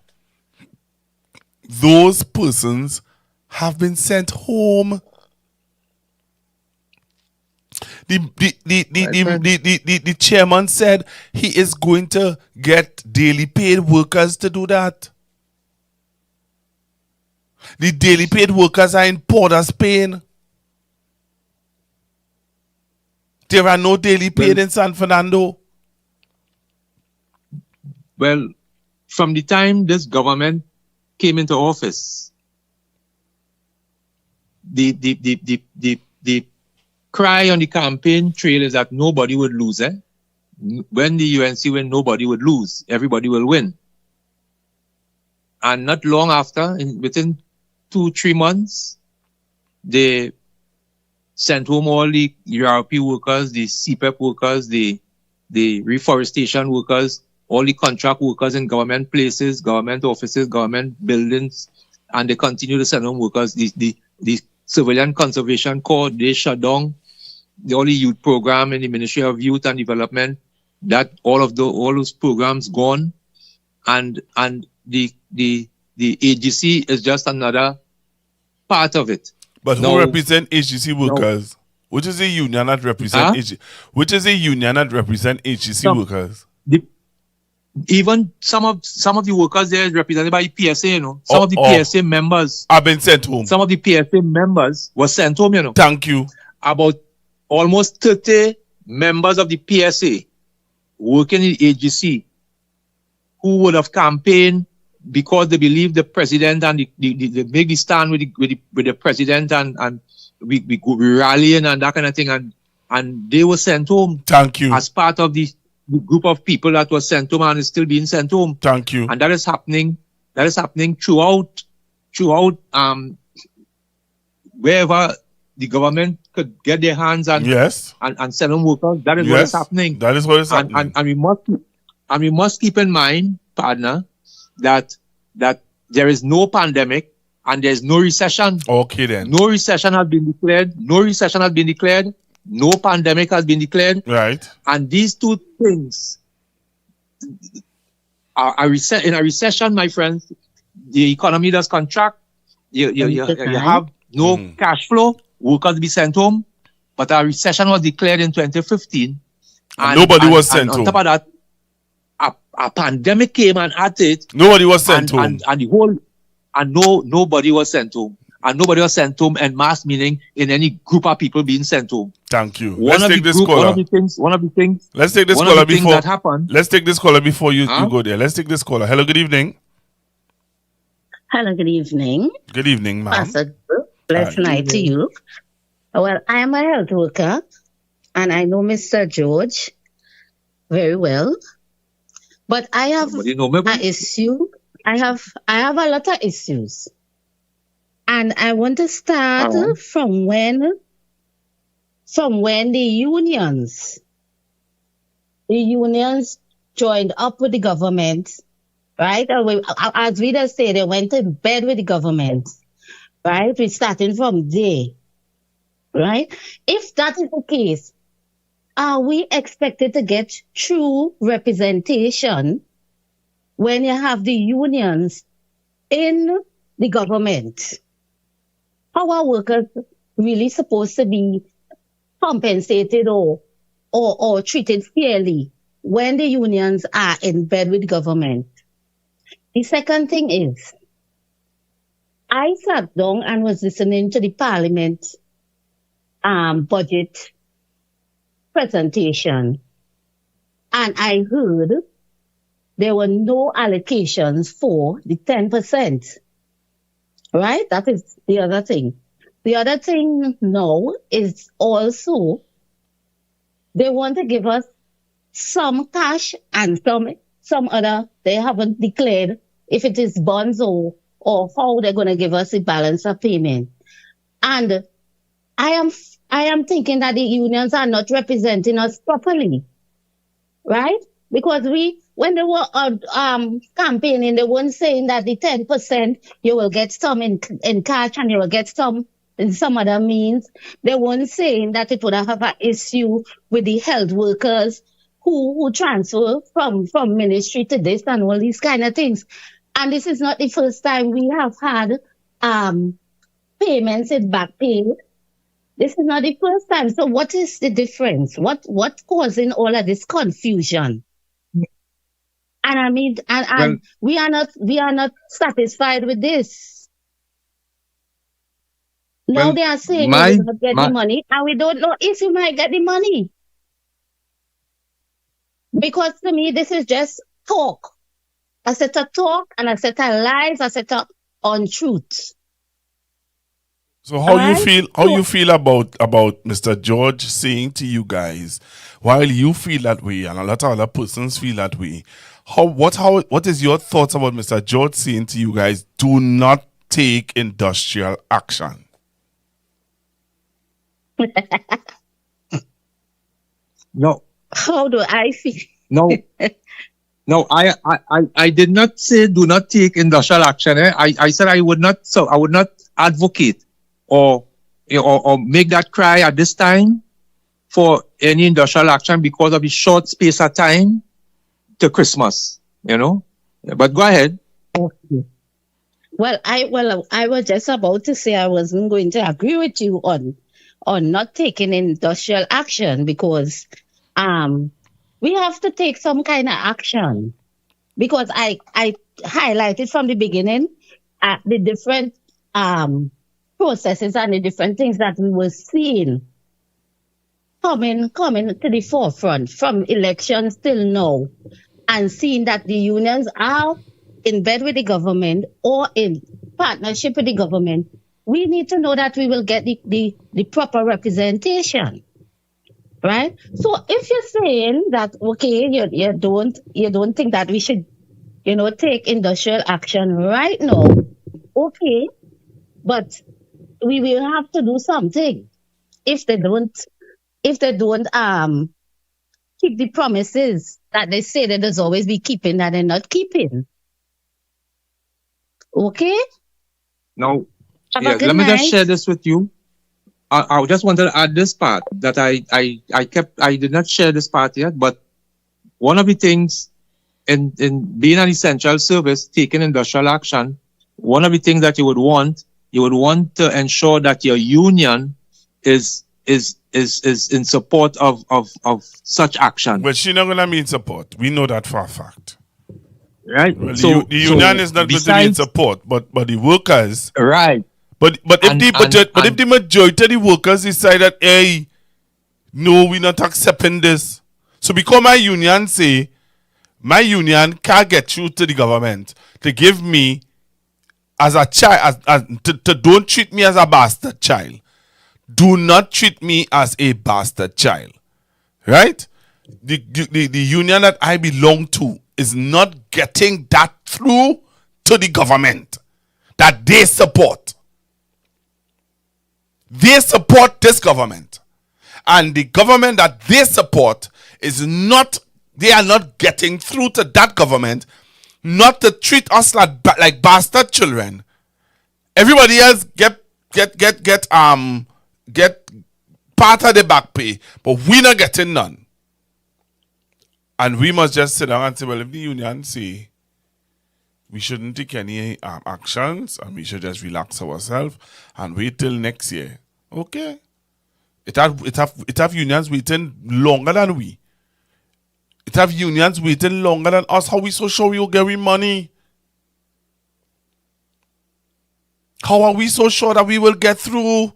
Those persons have been sent home. The chairman said he is going to get daily paid workers to do that. The daily paid workers are in Port of Spain. There are no daily paid in San Fernando. Well, from the time this government came into office, the cry on the campaign trail is that nobody would lose. When the UNC win, nobody would lose. Everybody will win. And not long after, within 2-3 months, they sent home all the URP workers, the CPEP workers, the reforestation workers, all the contract workers in government places, government offices, government buildings, and they continue to send home workers. The Civilian Conservation Corps, they shut down the only youth program in the Ministry of Youth and Development. That all those programs gone, and the AGC is just another part of it. But who represent AGC workers? Which is a union that represent Which is a union that represent AGC workers? Even some of the workers there is represented by PSA, you know. Some of the PSA members have been sent home. Some of the PSA members were sent home, you know. Thank you. About almost 30 members of the PSA working in AGC who would have campaigned because they believe the president and they make the stand with the president and we rallying and that kind of thing, and they were sent home. Thank you. As part of the group of people that was sent home and is still being sent home. Thank you. And that is happening throughout wherever the government could get their hands and send home workers. That is what is happening. That is what is happening. And we must keep in mind, partner, that there is no pandemic and there is no recession. Okay then. No recession has been declared. No pandemic has been declared. Right. And these two things are in a recession, my friends. The economy does contract. You have no cash flow. Workers be sent home. But a recession was declared in 2015. And nobody was sent home. On top of that, a pandemic came and at it. Nobody was sent home. Nobody was sent home. And nobody was sent home en masse, meaning in any group of people being sent home. Thank you. Let's take this caller. One of the things. Let's take this caller before that happened. Let's take this caller before you go there. Let's take this caller. Hello, good evening. Hello, good evening. Good evening, ma'am. Blessed night to you. Well, I am a health worker, and I know Mr. George very well. But I have an issue. I have a lot of issues. And I want to start from when the unions joined up with the government, right? As we just say, they went in bed with the government, right? We're starting from there, right? If that is the case, are we expected to get true representation when you have the unions in the government? How are workers really supposed to be compensated or treated fairly when the unions are in bed with government? The second thing is, I sat down and was listening to the Parliament budget presentation, and I heard there were no allocations for the 10%. Right? That is the other thing. The other thing now is also they want to give us some cash and some other. They haven't declared if it is bonds or how they're going to give us the balance of payment. And I am thinking that the unions are not representing us properly, right? Because when they were campaigning, they weren't saying that the 10% you will get some in cash and you will get some in some other means. They weren't saying that it would have an issue with the health workers who transfer from ministry to this and all these kind of things. And this is not the first time we have had payments in back pay. This is not the first time. So what is the difference? What's causing all of this confusion? And I mean, we are not satisfied with this. Now they are saying we will get the money, and we don't know if you might get the money. Because to me, this is just talk. A set of talk and a set of lies, a set of untruth. So how you Alright? feel? How you feel about Mr. George saying to you guys, while you feel that way and a lot of other persons feel that way? What is your thoughts about Mr. George saying to you guys, do not take industrial action? No, How do I feel? no, no. I did not say do not take industrial action. I said I would not. So I would not advocate or make that cry at this time for any industrial action because of the short space of time to Christmas. But go ahead. Okay. Well, I was just about to say I wasn't going to agree with you on not taking industrial action because we have to take some kind of action because I highlighted from the beginning the different processes and the different things that we were seeing coming to the forefront from elections till now, and seeing that the unions are in bed with the government or in partnership with the government. We need to know that we will get the proper representation, right? So if you're saying that okay, you don't think that we should take industrial action right now, okay, but we will have to do something if they don't keep the promises that they say that there's always be keeping that they're not keeping. Okay? Now, Have a yes, good let me just night. share this with you. I just wanted to add this part that I did not share this part yet, but one of the things in being an essential service, taking industrial action, one of the things that you would want to ensure that your union is in support of such action. But she's not gonna be in support. We know that for a fact. Right? Well, the union is not going to be in support, but the workers. Right. But if the majority of the workers decide that, hey, no, we're not accepting this. So because my union say, my union can't get through to the government to give me as a child, to don't treat me as a bastard child. Do not treat me as a bastard child. Right? The union that I belong to is not getting that through to the government that they support. They support this government. And the government that they support they are not getting through to that government not to treat us like bastard children. Everybody else get part of the back pay, but we not getting none. And we must just sit down and say, well, if the union say we shouldn't take any actions and we should just relax ourselves and wait till next year, okay. It have unions waiting longer than we. It have unions waiting longer than us. How we so sure we will get we money? How are we so sure that we will get through?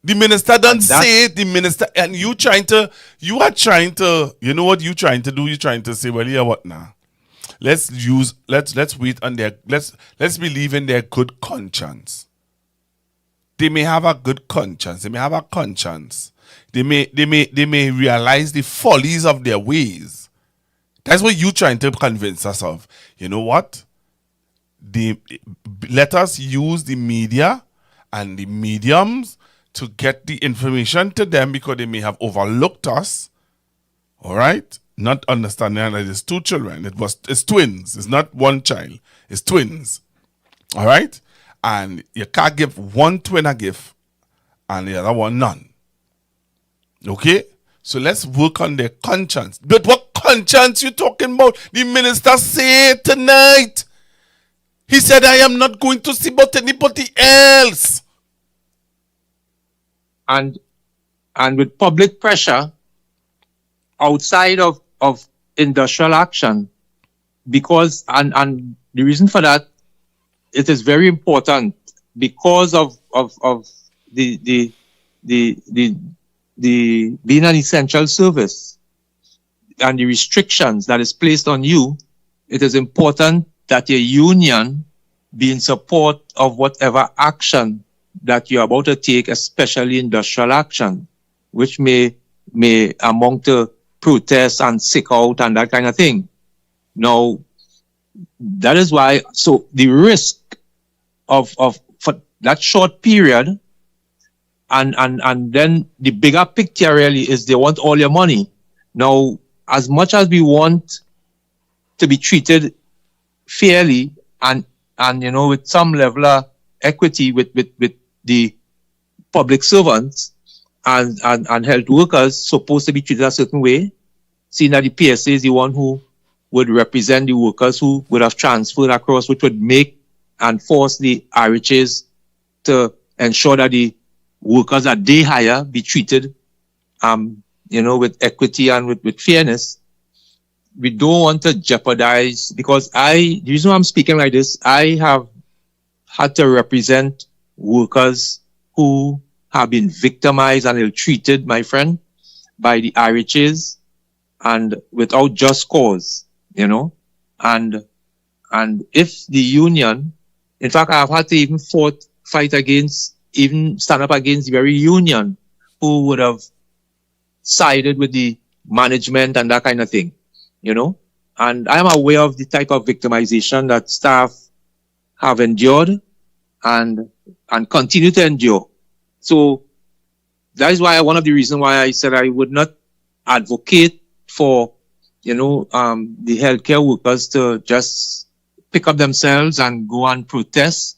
The minister doesn't say it, the minister, and you are trying to, you know what you trying to do? You're trying to say, well, yeah, what now? Let's wait on let's believe in their good conscience. They may have a good conscience. They may have a conscience. They may realize the follies of their ways. That's what you're trying to convince us of. You know what? Let us use the media and the mediums to get the information to them because they may have overlooked us. All right? Not understanding that it's two children. It's twins. It's not one child. It's twins. All right? And you can't give one twin a gift and the other one none. Okay? So let's work on their conscience. But what conscience you talking about? The minister said tonight. He said, I am not going to see about anybody else. And with public pressure outside of industrial action, because and the reason for that, it is very important because of the being an essential service and the restrictions that is placed on you. It is important that your union be in support of whatever action that you're about to take, especially industrial action, which may amount to protests and sick out and that kind of thing. Now, that is why, so the risk of for that short period, and then the bigger picture really is they want all your money. Now, as much as we want to be treated fairly and with some level of equity with the public servants and health workers supposed to be treated a certain way, seeing that the PSA is the one who would represent the workers who would have transferred across, which would make and force the RHAs to ensure that the workers that they hire be treated, with equity and with fairness. We don't want to jeopardize, because the reason why I'm speaking like this, I have had to represent workers who have been victimized and ill-treated, my friend, by the RHAs and without just cause, and if the union, in fact, I've had to even stand up against the very union who would have sided with the management and that kind of thing, and I'm aware of the type of victimization that staff have endured and continue to endure. So that is why one of the reasons why I said I would not advocate for, the healthcare workers to just pick up themselves and go and protest.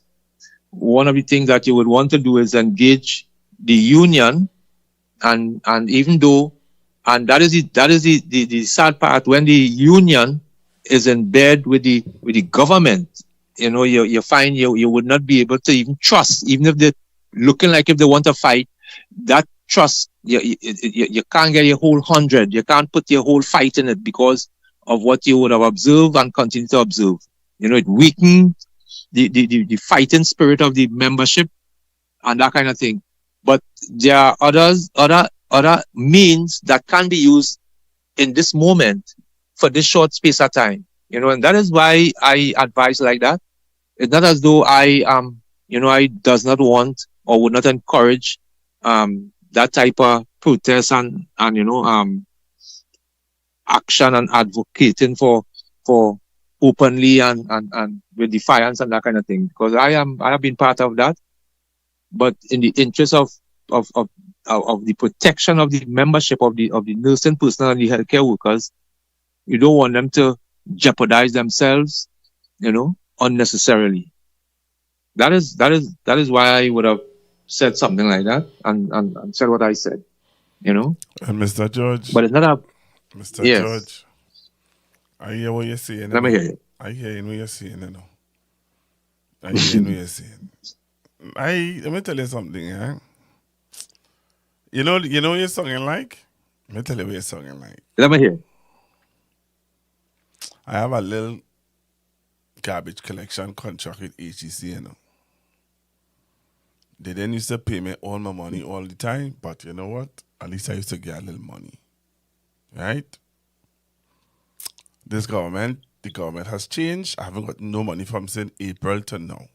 One of the things that you would want to do is engage the union, and even though, and that is the sad part, when the union is in bed with the government, you find you would not be able to even trust, even if they're looking like if they want to fight, that trust, you can't get your whole 100, you can't put your whole fight in it because of what you would have observed and continue to observe. It weakened the fighting spirit of the membership and that kind of thing. But there are other means that can be used in this moment for this short space of time, and that is why I advise like that. It's not as though I does not want or would not encourage that type of protest and action and advocating for openly and with defiance and that kind of thing, because I have been part of that. But in the interest of the protection of the membership of the nursing personnel and the healthcare workers, you don't want them to jeopardize themselves, unnecessarily. That is why I would have said something like that and said what I said, And Mr. George. But it's not a Mr. Yes. George, I hear what you're saying. Let me hear you. I hear what you're saying, I hear what you're saying. Let me tell you something, eh? You know what you're singing like? Let me tell you what you're singing like. Let me hear. I have a little garbage collection contract with HEC, They didn't used to pay me all my money all the time, but you know what? At least I used to get a little money. Right? The government has changed. I haven't got no money from since April to now.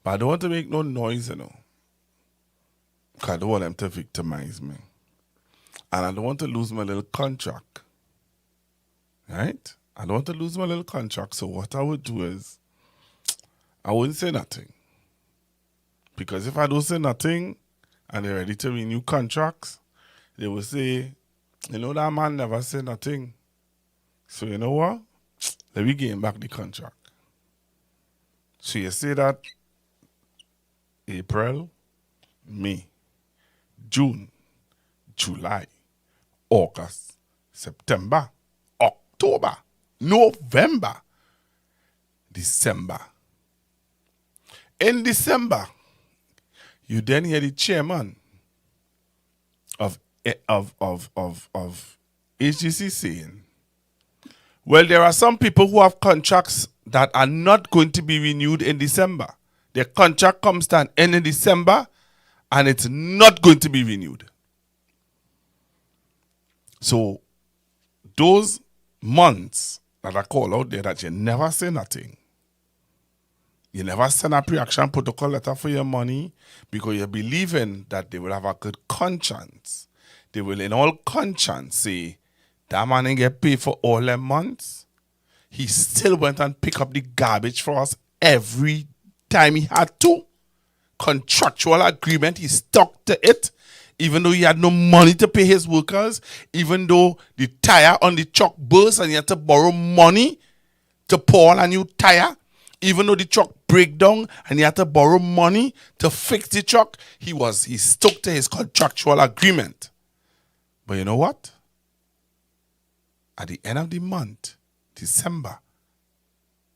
But I don't want to make no noise, because I don't want them to victimize me. And I don't want to lose my little contract. Right? I don't want to lose my little contract. So what I would do is, I wouldn't say nothing. Because if I don't say nothing, and they're ready to renew contracts, they will say, that man never said nothing. So you know what? Let me gain back the contract. So you say that April, May, June, July, August, September, October, November, December. In December, you then hear the chairman of HGC saying, well, there are some people who have contracts that are not going to be renewed in December. Their contract comes to an end in December and it's not going to be renewed. So those months that I call out there that you never say nothing, You never send a pre-action protocol letter for your money because you're believing that they will have a good conscience. They will, in all conscience, say, that man ain't get paid for all them months. He still went and picked up the garbage for us every time he had to. Contractual agreement, he stuck to it. Even though he had no money to pay his workers, even though the tire on the truck burst and he had to borrow money to pour on a new tire, even though the truck break down and he had to borrow money to fix the truck, he stuck to his contractual agreement. But you know what? At the end of the month, December,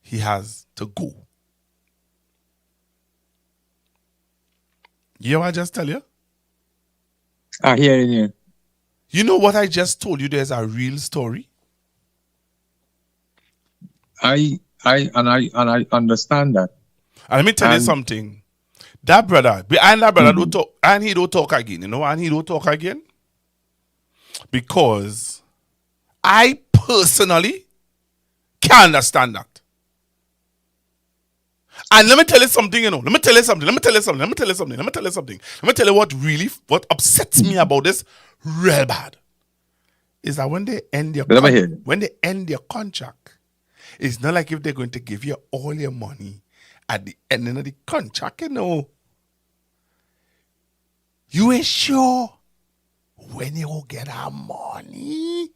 he has to go. You hear what I just tell you? I hear you. You know what I just told you? There's a real story. I understand that. And let me tell you something. That brother, behind that brother, don't talk, and he don't talk again. You know, and he don't talk again because I personally can't understand that. And let me tell you something, Let me tell you something what upsets me about this real bad is that when they end their contract, it's not like if they're going to give you all your money at the end of the contract, You ain't sure when you will get our money.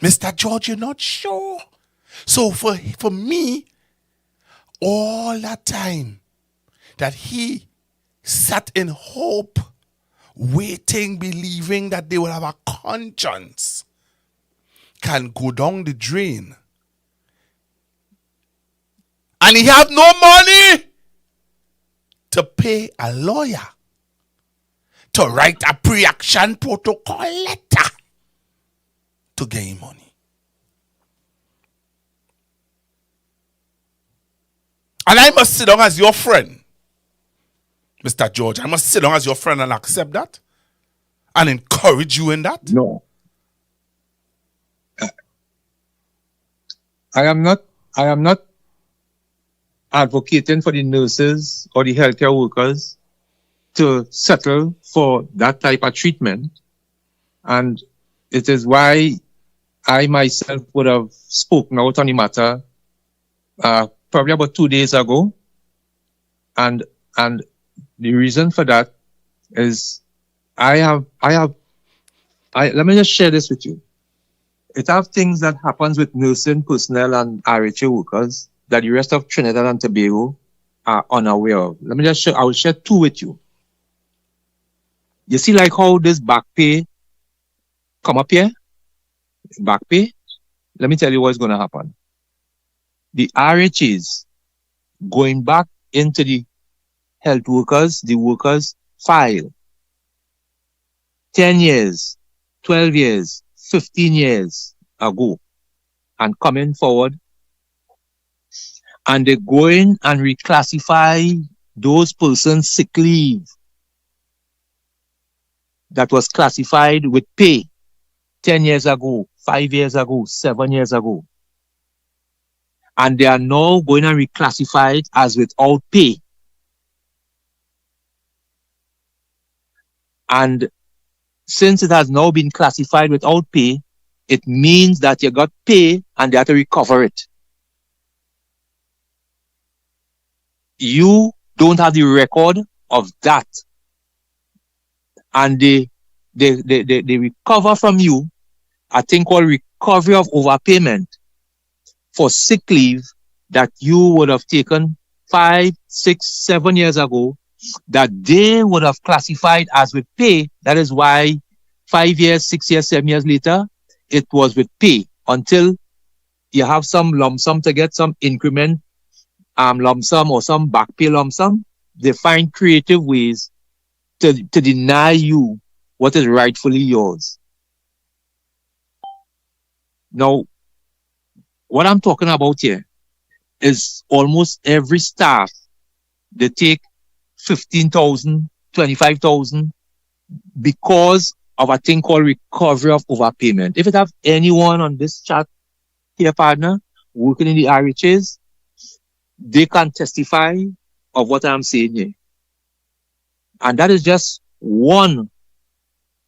Mr. George, you're not sure. So for me, all that time that he sat in hope, waiting, believing that they will have a conscience, can go down the drain. And he have no money to pay a lawyer to write a pre-action protocol letter to gain money. And I must sit down as your friend, Mr. George. I must sit down as your friend and accept that and encourage you in that. No. I am not advocating for the nurses or the healthcare workers to settle for that type of treatment. And it is why I myself would have spoken out on the matter probably about 2 days ago. And the reason for that is let me just share this with you. It have things that happens with nursing personnel and RHA workers that the rest of Trinidad and Tobago are unaware of. I will share two with you. You see like how this back pay come up here? Back pay? Let me tell you what's going to happen. The RHAs going back into the health workers, the workers file 10 years, 12 years, 15 years ago and coming forward, and they go in and reclassify those persons' sick leave that was classified with pay 10 years ago, 5 years ago, 7 years ago. And they are now going and reclassify it as without pay. And since it has now been classified without pay, it means that you got pay and they have to recover it. You don't have the record of that. And they recover from you a thing called recovery of overpayment for sick leave that you would have taken 5, 6, 7 years ago that they would have classified as with pay. That is why 5 years, 6 years, 7 years later, it was with pay until you have some lump sum to get some increment lump sum or some back pay lump sum. They find creative ways to deny you what is rightfully yours. Now, what I'm talking about here is almost every staff, they take 15,000, 25,000 because of a thing called recovery of overpayment. If it have anyone on this chat care partner working in the RHAs, they can testify of what I'm saying here. And that is just one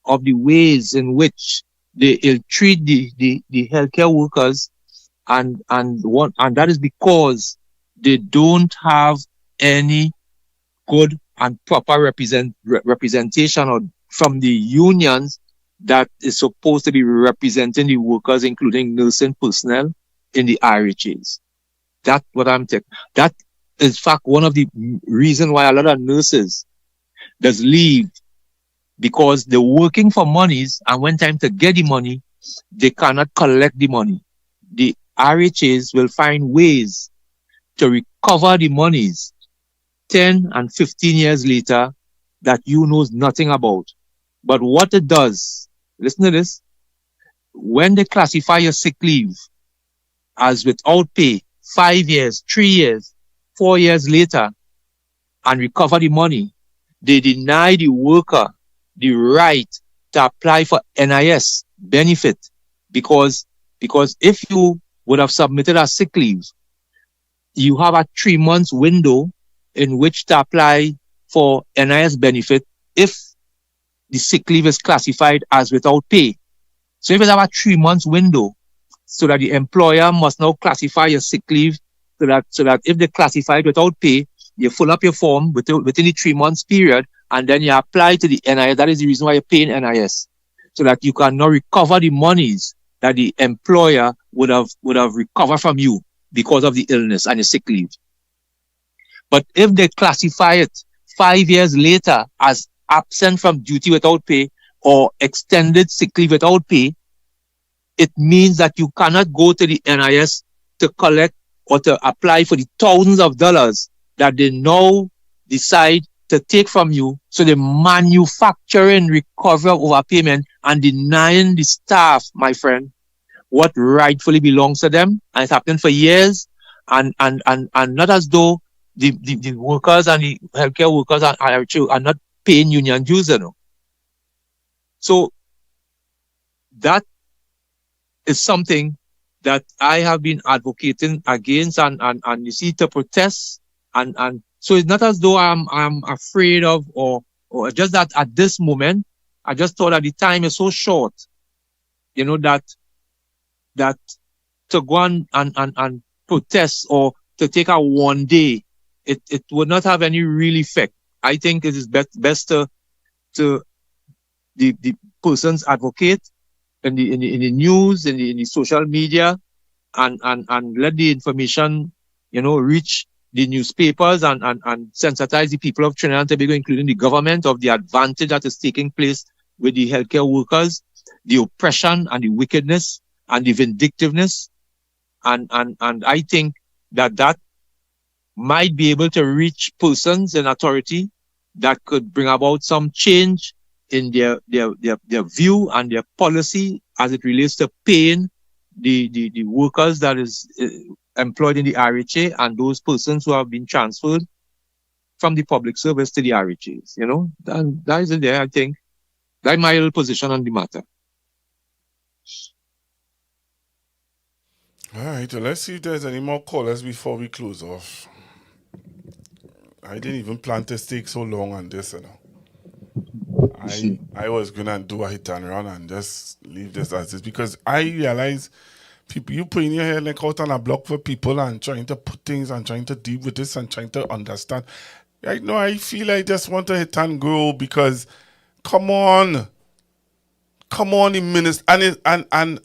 of the ways in which they ill-treat the healthcare workers, and that is because they don't have any good and proper representation from the unions that is supposed to be representing the workers, including nursing personnel in the RHAs. That's what I'm taking. That is, in fact, one of the reasons why a lot of nurses does leave, because they're working for monies, and when time to get the money, they cannot collect the money. The RHAs will find ways to recover the monies 10 and 15 years later that you knows nothing about. But what it does, listen to this, when they classify your sick leave as without pay 5 years, 3 years, 4 years later, and recover the money, they deny the worker the right to apply for NIS benefit, because if you would have submitted a sick leave, you have a 3 months window in which to apply for NIS benefit if the sick leave is classified as without pay. So if you have a 3 months window, so that the employer must now classify your sick leave, so that if they classify it without pay, you fill up your form within the 3 months period, and then you apply to the NIS. That is the reason why you're paying NIS, so that you can now recover the monies that the employer would have recovered from you because of the illness and the sick leave. But if they classify it 5 years later as absent from duty without pay or extended sick leave without pay, it means that you cannot go to the NIS to collect or to apply for the thousands of dollars that they now decide to take from you. So they're manufacturing recovery of overpayment and denying the staff, my friend, what rightfully belongs to them. And it's happening for years, and not as though the workers and the healthcare workers are not paying union dues, you know. So that is something that I have been advocating against, and you see, to protest, and so it's not as though I'm afraid of, or just that at this moment, I just thought that the time is so short, you know, that to go and protest or to take a one day, it would not have any real effect. I think it is best to the persons advocate in the news, in the social media, and let the information, you know, reach the newspapers and sensitize the people of Trinidad and Tobago, including the government, of the advantage that is taking place with the healthcare workers, the oppression and the wickedness and the vindictiveness. And I think that might be able to reach persons in authority that could bring about some change in their view and their policy as it relates to paying the workers that is employed in the RHA and those persons who have been transferred from the public service to the RHAs. You know, that is it there, I think. That's my little position on the matter. All right, well, let's see if there's any more callers before we close off. I didn't even plan to stay so long on this, you know. I was gonna do a hit and run and just leave this as this, because I realize people, you putting your head like out on a block for people and trying to put things and trying to deal with this and trying to understand. Right now, I feel I just want to hit and go, because come on, the minister, and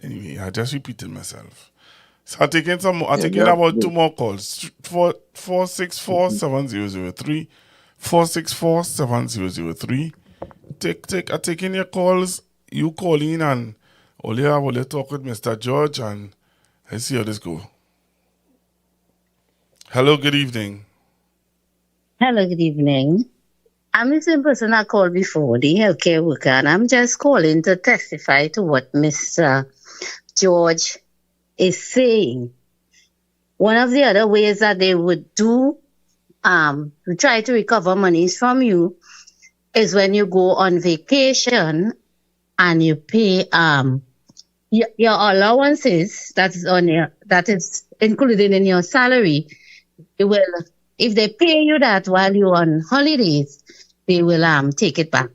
anyway, I just repeated myself. So I'm taking about 2 more calls. 464-7003. 464-7003. I'm taking your calls. You call in and we'll talk with Mr. George, and let's see how this goes. Hello, good evening. Hello, good evening. I'm the same person I called before, the healthcare worker, and I'm just calling to testify to what Mr. George is saying. One of the other ways that they would do to try to recover monies from you is when you go on vacation and you pay Your allowances that is included in your salary, they will, if they pay you that while you're on holidays, they will take it back.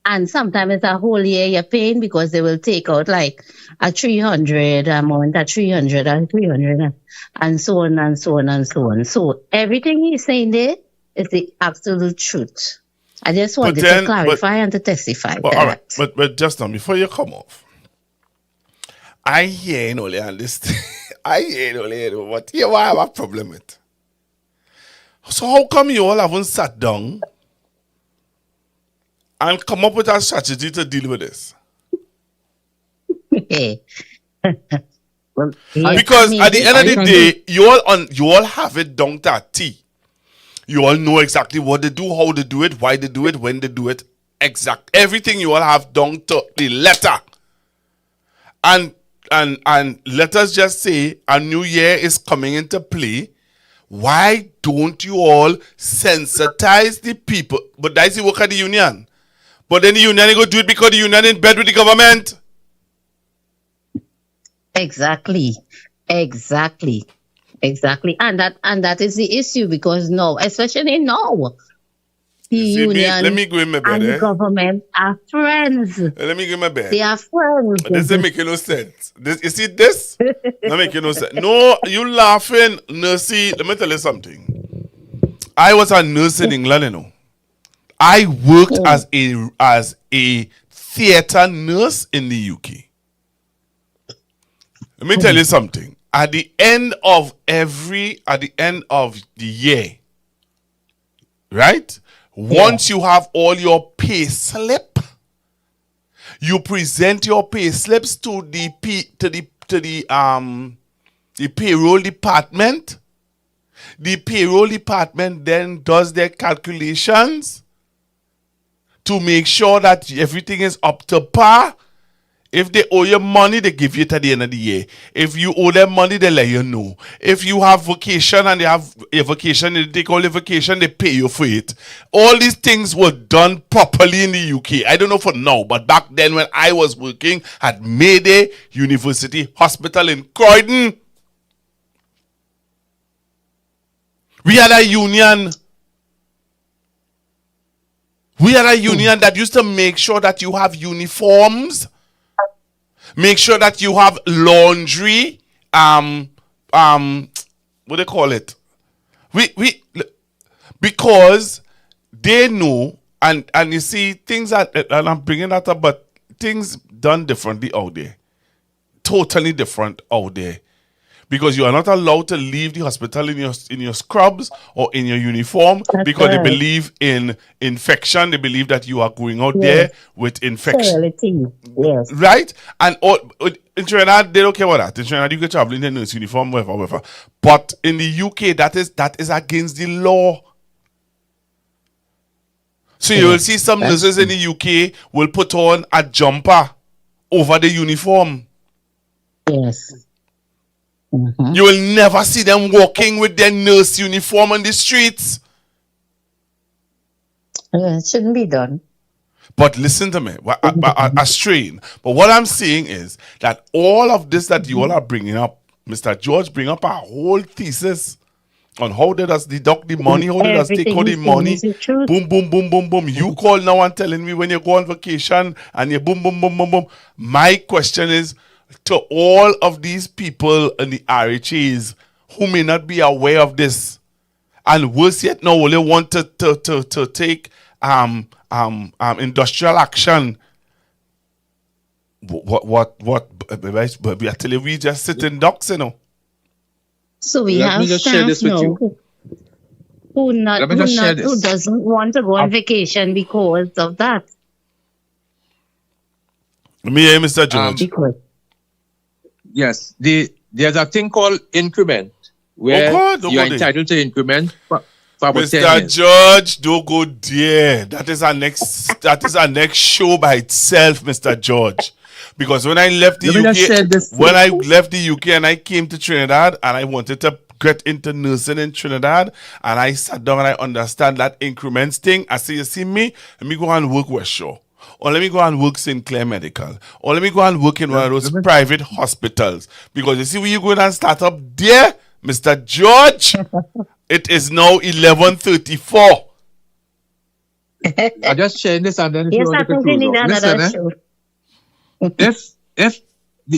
And sometimes it's a whole year you're paying because they will take out like a 300 amount, a 300 and 300 and so on and so on and so on. So everything he's saying there is the absolute truth. I just wanted to clarify and to testify. All right, but just now, before you come off, I hear in only understand. I hear in only, but here I have a problem with. So how come you all haven't sat down and come up with a strategy to deal with this? Well, because at the end of the day, you all have it down to a T. You all know exactly what they do, how they do it, why they do it, when they do it. Exact everything you all have down to the letter. And let us just say a new year is coming into play. Why don't you all sensitize the people? But that's the work of the union. But then the union go do it because the union in bed with the government. Exactly. And that is the issue because now, especially now, the union let me go in my bed, and the government are friends. Let me go in my bed. They are friends. This doesn't make no sense. You see this? Not making no sense. No, you laughing, nursey. Let me tell you something. I was a nurse in England, you know. I worked as a theatre nurse in the UK. Let me tell you something. At the end of the year, right? Once you have all your pay slip, you present your pay slips to the payroll department. The payroll department then does their calculations to make sure that everything is up to par. If they owe you money, they give you it at the end of the year. If you owe them money, they let you know. If you have vacation and they have a vacation, they take all your vacation, they pay you for it. All these things were done properly in the UK. I don't know for now, but back then when I was working at Mayday University Hospital in Croydon, we had a union. We had a union that used to make sure that you have uniforms. Make sure that you have laundry. What they call it? We because they know, and you see things that, and I'm bringing that up, but things done differently out there, totally different out there. Because you are not allowed to leave the hospital in your scrubs or in your uniform. That's because they believe in infection. They believe that you are going out there with infection. Yes. Right? And in Trinidad, they don't care about that. In Trinidad, you can travel in a nurse uniform, whatever. But in the UK, that is against the law. So you will see some nurses in the UK will put on a jumper over the uniform. Yes. You will never see them walking with their nurse uniform on the streets. It shouldn't be done. But listen to me, a strain. But what I'm saying is that all of this that you all are bringing up, Mr. George bring up a whole thesis on how they does deduct the money, how they does take out the money. Boom, boom, boom, boom, boom. You call now and telling me when you go on vacation and you boom, boom, boom, boom, boom. My question is, to all of these people in the RHAs who may not be aware of this, and worse yet, now only want to take industrial action. What? I tell you, we just sitting ducks, you know. So we have staff now who doesn't want to go on vacation because of that. Let me hear Mr. George. Yes, there's a thing called increment where you're entitled to increment for about 10 Mr. years. George, don't go there. That is our next show by itself, Mr. George. Because when I left the UK, and I came to Trinidad and I wanted to get into nursing in Trinidad, and I sat down and I understand that increments thing. I say, you see me, let me go and work West Shore. or let me go and work Sinclair Medical, or let me go and work in one of those private hospitals. Because you see, when you go and start up there, Mr. George, it is now 11:34. I'm just sharing this, and then if you Yes, want I to think we need conclude. another Listen, show. if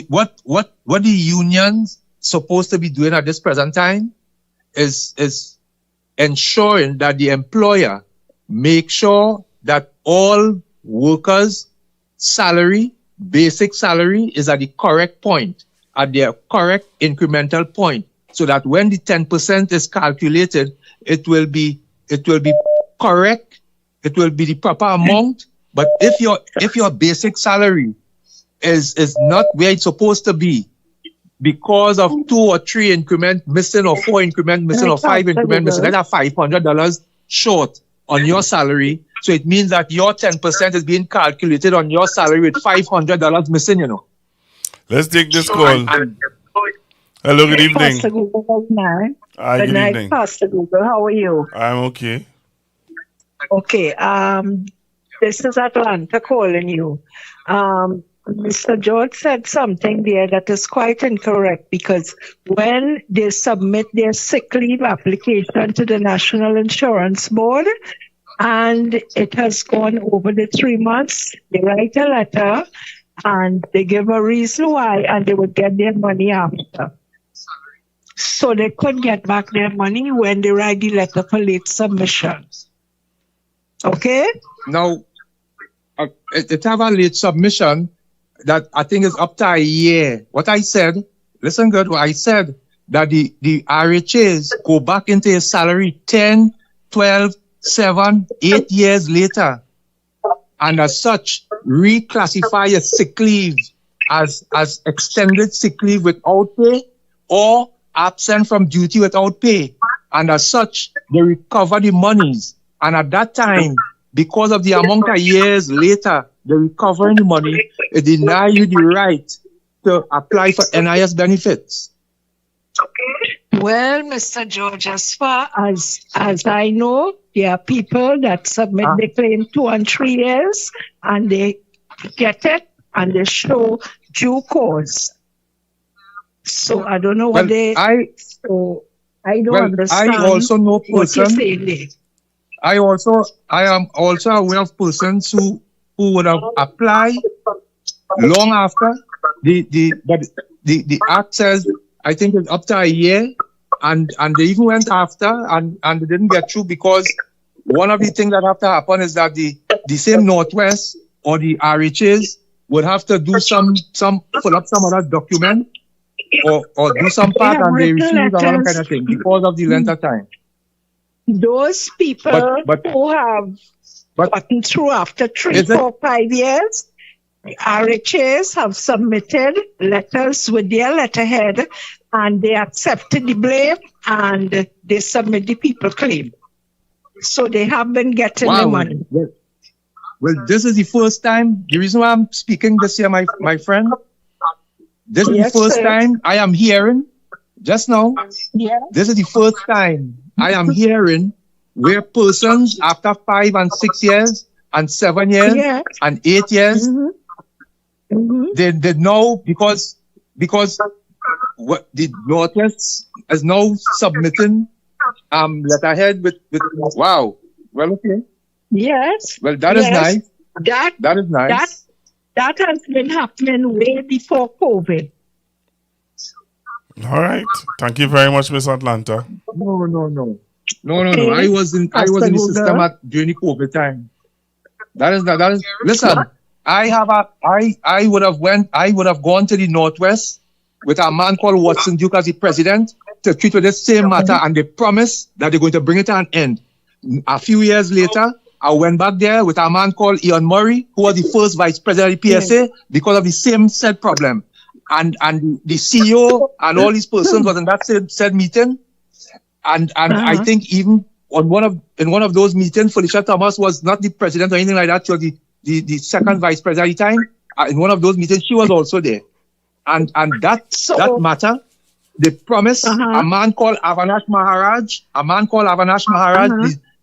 what the unions supposed to be doing at this present time is ensuring that the employer make sure that all workers' salary, basic salary, is at the correct point, at their correct incremental point, so that when the 10% is calculated, it will be correct, it will be the proper amount. But if your basic salary is not where it's supposed to be, because of 2 or 3 increment missing, or 4 increment missing, or 5 increment missing, that's $500 short on your salary. So it means that your 10% is being calculated on your salary with $500 missing, Let's take this call. Hello, good evening. Pastor Google, good night. Hi, Good good night, evening. Pastor Google. How are you? I'm okay. Okay. This is Atlanta calling you. Mr. George said something there that is quite incorrect, because when they submit their sick leave application to the National Insurance Board and it has gone over the 3 months, they write a letter and they give a reason why, and they would get their money after. So they could get back their money when they write the letter for late submission. Okay? Now, it have a late submission that I think is up to a year. What I said, listen good, what I said, that the RHAs go back into his salary 10, 12, 7, 8 years later, and as such, reclassify a sick leave as extended sick leave without pay, or absent from duty without pay. And as such, they recover the monies. And at that time, because of the amount of years later, they recovering the money, it deny you the right to apply for NIS benefits. Well, Mr. George, as far as I know, there are people that submit their claim 2 and 3 years, and they get it, and they show due cause. So I don't know what I don't understand. I also know what you're persons. saying there. I am also aware of persons who would have applied long after the act says, I think it's up to a year, and they even went after and they didn't get through, because one of the things that have to happen is that the same Northwest or the RHAs would have to do some pull up some other document or do some part, and they refuse and all that kind of thing because of the length of time. Those people who have gotten through after 3, 4, 5 years, RHAs have submitted letters with their letterhead, and they accepted the blame, and they submit the people claim. So they have been getting the money. Well, this is the first time. The reason why I'm speaking this year, my friend, this is the first time I am hearing, just now, this is the first time I am hearing where persons after 5 and 6 years and 7 years and 8 years, they know because what the Northwest is now submitting letterhead with wow. Well, okay. Yes. Well, that is nice. That is nice. That has been happening way before COVID. All right. Thank you very much, Miss Atlanta. No. I was in the system during the COVID time. That is. Listen, I would have gone to the Northwest with a man called Watson Duke as the president to treat with this same matter, and they promised that they're going to bring it to an end. A few years later, I went back there with a man called Ian Murray, who was the first vice president of the PSA, because of the same said problem. And the CEO and all these persons was in that said meeting. And I think even in one of those meetings, Felicia Thomas was not the president or anything like that. She was the second vice president at the time. In one of those meetings, she was also there. And that matter, they promised a man called Avanash Maharaj,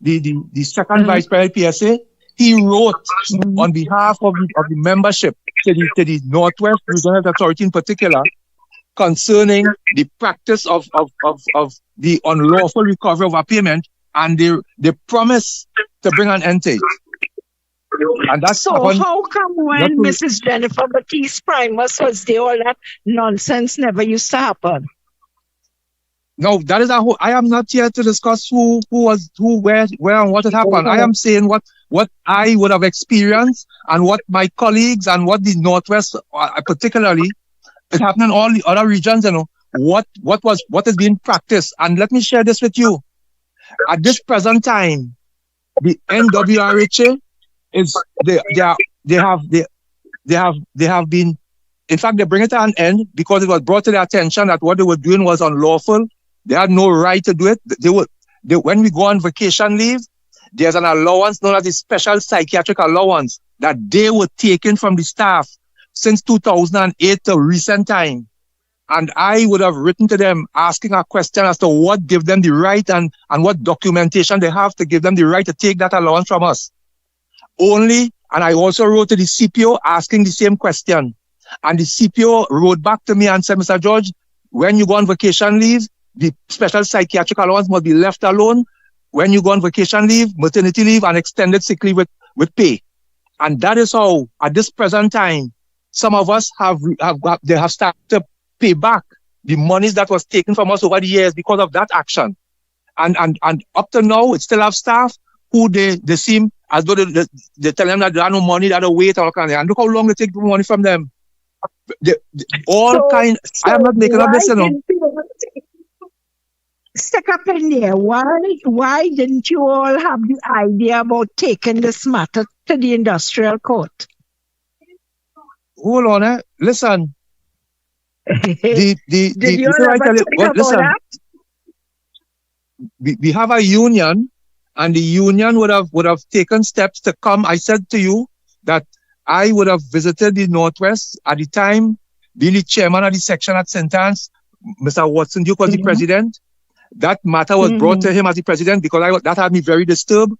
the second vice president PSA, He wrote on behalf of the membership to the Northwest Regional Health Authority in particular concerning the practice of the unlawful recovery of a payment, and they promise to bring an end to it. And that's So how come when Mrs. Jennifer Baptiste Primus was there, all that nonsense never used to happen? No, that is I am not here to discuss who, where, and what had happened. I am saying what I would have experienced and what my colleagues and what the Northwest, particularly, it happened in all the other regions. You know what is being practiced. And let me share this with you. At this present time, the NWRHA is they have been. In fact, they bring it to an end because it was brought to their attention that what they were doing was unlawful. They had no right to do it. When we go on vacation leave, there's an allowance known as the special psychiatric allowance that they were taking from the staff since 2008 to recent time. And I would have written to them asking a question as to what gave them the right and what documentation they have to give them the right to take that allowance from us. And I also wrote to the CPO asking the same question. And the CPO wrote back to me and said, Mr. George, when you go on vacation leave, the special psychiatric allowance must be left alone. When you go on vacation leave, maternity leave, and extended sick leave with pay. And that is how, at this present time, some of us have started to pay back the monies that was taken from us over the years because of that action. And up to now, it still have staff who they seem as though they tell them that there are no money, that they wait, all kind of, and look how long they take the money from them. I am not making up this, you know. Stick up in there. Why didn't you all have the idea about taking this matter to the industrial court? Hold on, listen. Did you ever think about that? We have a union, and the union would have taken steps to come. I said to you that I would have visited the Northwest at the time, being the chairman of the section at St. Anne's. Mr. Watson Duke was the president. That matter was brought to him as the president because that had me very disturbed.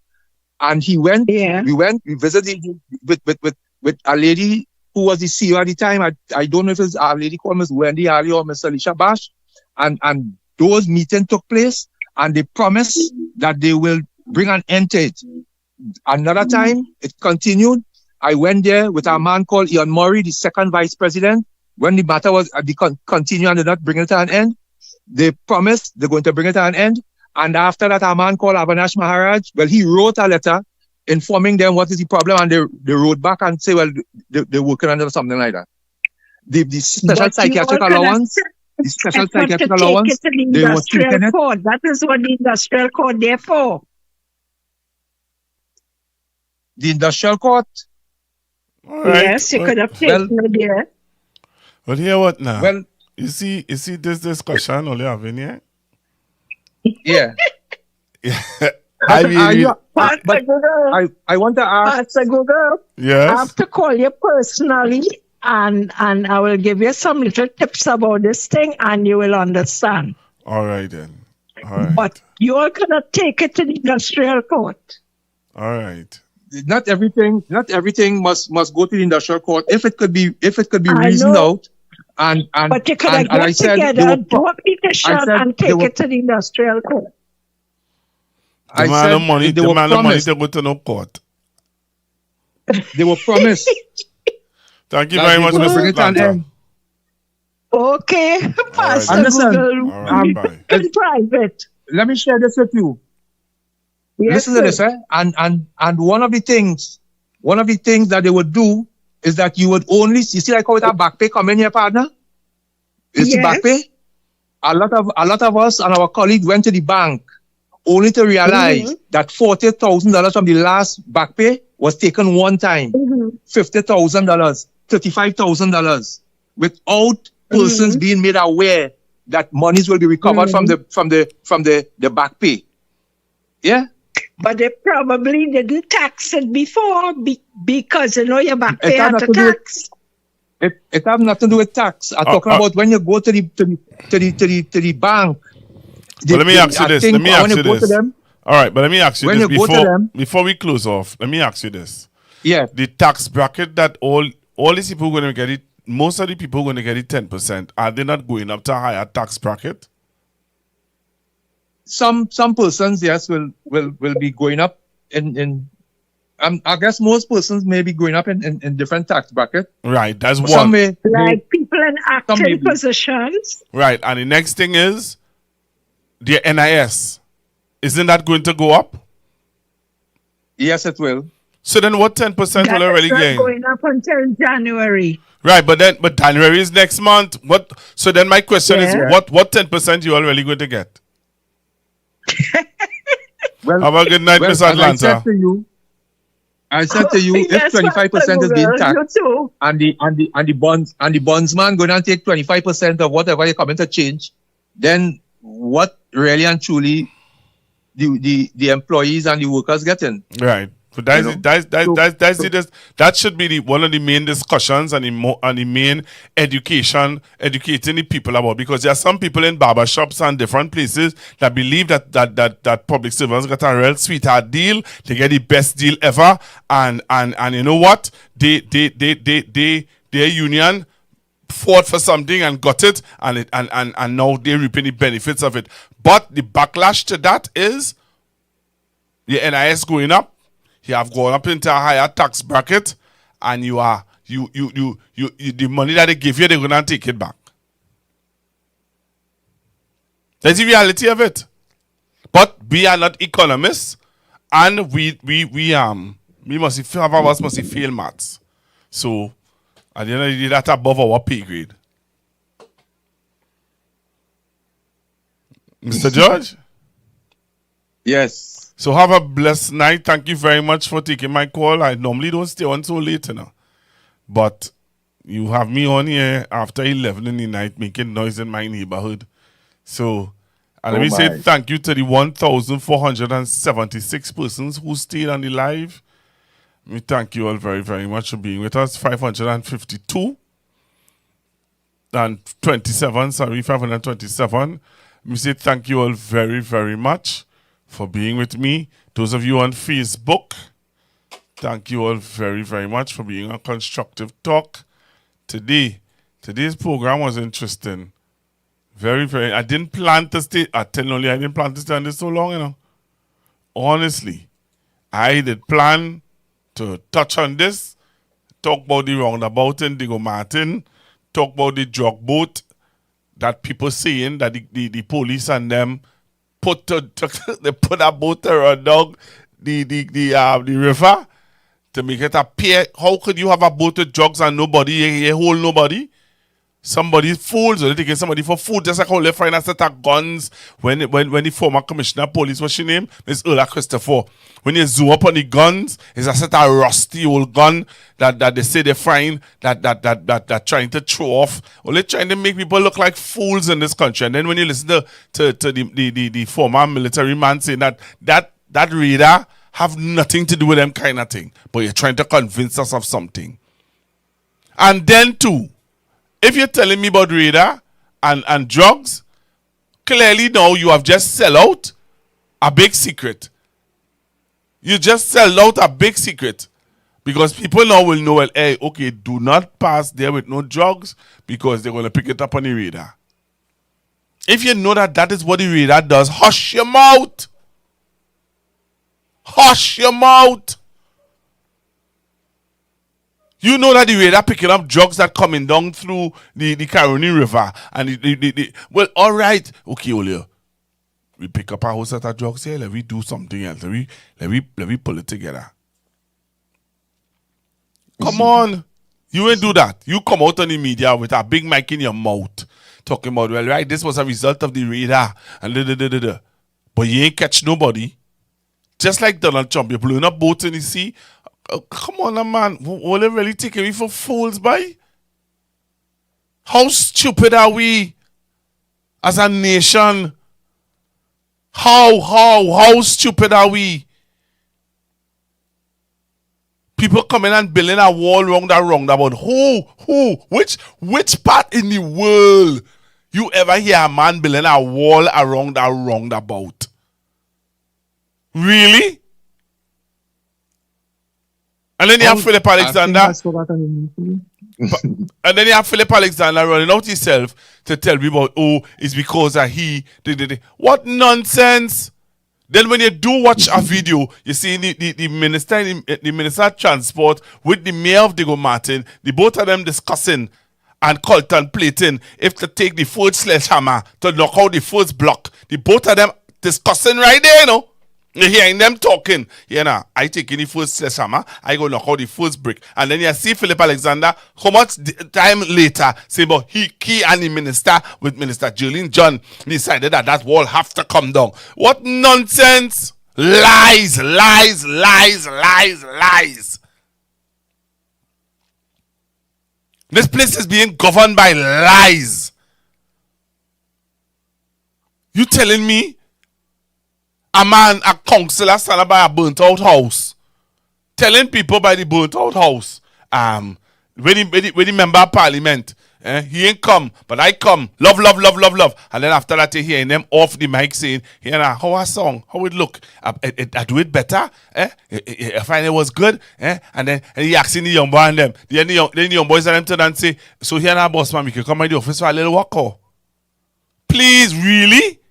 And he went. Yeah. We visited with a lady who was the CEO at the time. I don't know if it's a lady called Ms. Wendy Ali or Ms. Alicia Bash. And those meetings took place, and they promised that they will bring an end to it. Another time, it continued. I went there with a man called Ian Murray, the second vice president. When the matter was continue and did not bring it to an end, they promised they're going to bring it to an end. And after that, a man called Avinash Maharaj, he wrote a letter informing them what is the problem, and they wrote back and say, they're working on it or something like that. The special psychiatric allowance, they were taking it. Court. That is what the industrial court there for. The industrial court? Right. Yes, you could have taken it there. But hear what now? Well, you see this discussion only having here? Yeah. I want to ask. Pastor Google. Yes. I have to call you personally, and I will give you some little tips about this thing, and you will understand. All right then. All right. But you all cannot take it to the industrial court. All right. Not everything must go to the industrial court. If it could be reasoned out. But you could have got together and do a petition and take it to the industrial court. The man of money to go to no court. They were promised. Thank you very much, Mr. Atlanta. Okay, Pastor Google. Bye. In private. Let me share this with you. Yes, listen to this, and one of the things that they would do is that you would only see like how that back pay come in here, partner. It's back pay. A lot of us and our colleagues went to the bank only to realize that $40,000 from the last back pay was taken one time. $50,000, $35,000, without persons being made aware that monies will be recovered from the back pay. Yeah. But they probably didn't tax it before because your back pay had to tax. It have nothing to do with tax. I'm talking about when you go to the bank. Let me ask you this. All right, but let me ask you When this you go to them, before we close off. Let me ask you this: yeah, the tax bracket that all these people are going to get it. Most of the people are going to get it 10%. Are they not going up to a higher tax bracket? some persons, yes, will be going up in I guess most persons may be going up in different tax bracket. Right, that's Some one. may Like people in some may active be. positions. Right, and the next thing is the NIS. Isn't that going to go up? Yes, it will. So then, what 10% will That I is really not gain? going up until January. Right, but January is next month. What? So then, my question is, Yeah. what 10% you all really going to get? Well, Have a good night, well, Miss as Atlanta. I said to you, if Yes, 25% is being Pastor taxed, Google, and the bondsman going to take 25% of whatever you come in to change, then what really and truly the employees and the workers getting? Right. So You know? that should be one of the main discussions and the main educating the people about, because there are some people in barber shops and different places that believe that public servants get a real sweetheart deal. They get the best deal ever, and you know what? Their union fought for something and got it, and now they're reaping the benefits of it. But the backlash to that is the NIS going up. You have gone up into a higher tax bracket, and the money that they give you, they're gonna take it back. That's the reality of it. But we are not economists, and we must have us must fail maths. So at the end of the day, that's above our pay grade. Mr. George? Yes. So have a blessed night. Thank you very much for taking my call. I normally don't stay on so late, but you have me on here after 11 in the night making noise in my neighborhood. So, and let me say thank you to the 1,476 persons who stayed on the live. We thank you all very, very much for being with us. 552 and 27, 527. Let me say thank you all very, very much for being with me. Those of you on Facebook, thank you all very, very much for being on Constructive Talk. Today's program was interesting. Very, very. I didn't plan to stay. I didn't plan to stay on this so long, Honestly, I did plan to touch on this, talk about the roundabout in Diego Martin, talk about the drug boat that people saying that the police and them they put a boat around down the river to make it appear. How could you have a boat with drugs and nobody, you hold nobody? Somebody's fools, or they taking somebody for food, just like how they find a set of guns when the former commissioner of police, what's your name? Miss Ulla Christopher. When you zoom up on the guns, it's a set of rusty old gun that they say they find that trying to throw off, or they're trying to make people look like fools in this country. And then when you listen to the former military man saying that radar have nothing to do with them kind of thing, but you're trying to convince us of something. And then too, if you're telling me about radar and drugs, clearly now you have just sell out a big secret. You just sell out a big secret. Because people now will know, well, hey, okay, do not pass there with no drugs because they're going to pick it up on the radar. If you know that is what the radar does, hush your mouth. Hush your mouth. You know that the radar picking up drugs that coming down through the Caroni River. And well, all right. Okay, Olio. We pick up a whole set of drugs here. Let me do something else. Let me pull it together. Come on. You ain't do that. You come out on the media with a big mic in your mouth talking about, well, right, this was a result of the radar. And But you ain't catch nobody. Just like Donald Trump, you're blowing up boats in the sea. Oh, come on, man. Will they really take me for fools, boy? How stupid are we as a nation? How stupid are we? People coming and building a wall around that roundabout. Who? Which part in the world you ever hear a man building a wall around that roundabout? Really? And then you have Philip Alexander. And then you have Philip Alexander running out himself to tell me about, oh, it's because of he. What nonsense! Then when you do watch a video, you see the minister of transport with the mayor of Diego Martin, the both of them discussing and contemplating if to take the first sledgehammer to knock out the first block. The both of them discussing right there, you know. You're hearing them talking. I taking the first sledgehammer, I go knock out the first brick. And then you see Philip Alexander, how much time later, say about he and the minister with Minister Julian John decided that wall have to come down. What nonsense! Lies, lies, lies, lies, lies. This place is being governed by lies. You telling me a councillor standing by a burnt out house, telling people by the burnt out house, when the member of parliament, he ain't come, but I come, love, love, love, love, love. And then after that, you hearing them off the mic saying, how a song, how it look, I do it better, I find it was good, and then he asking the young boy and them, then the young boys and them turn and say, so here now, boss man, you can come by the office for a little walk, or please, really?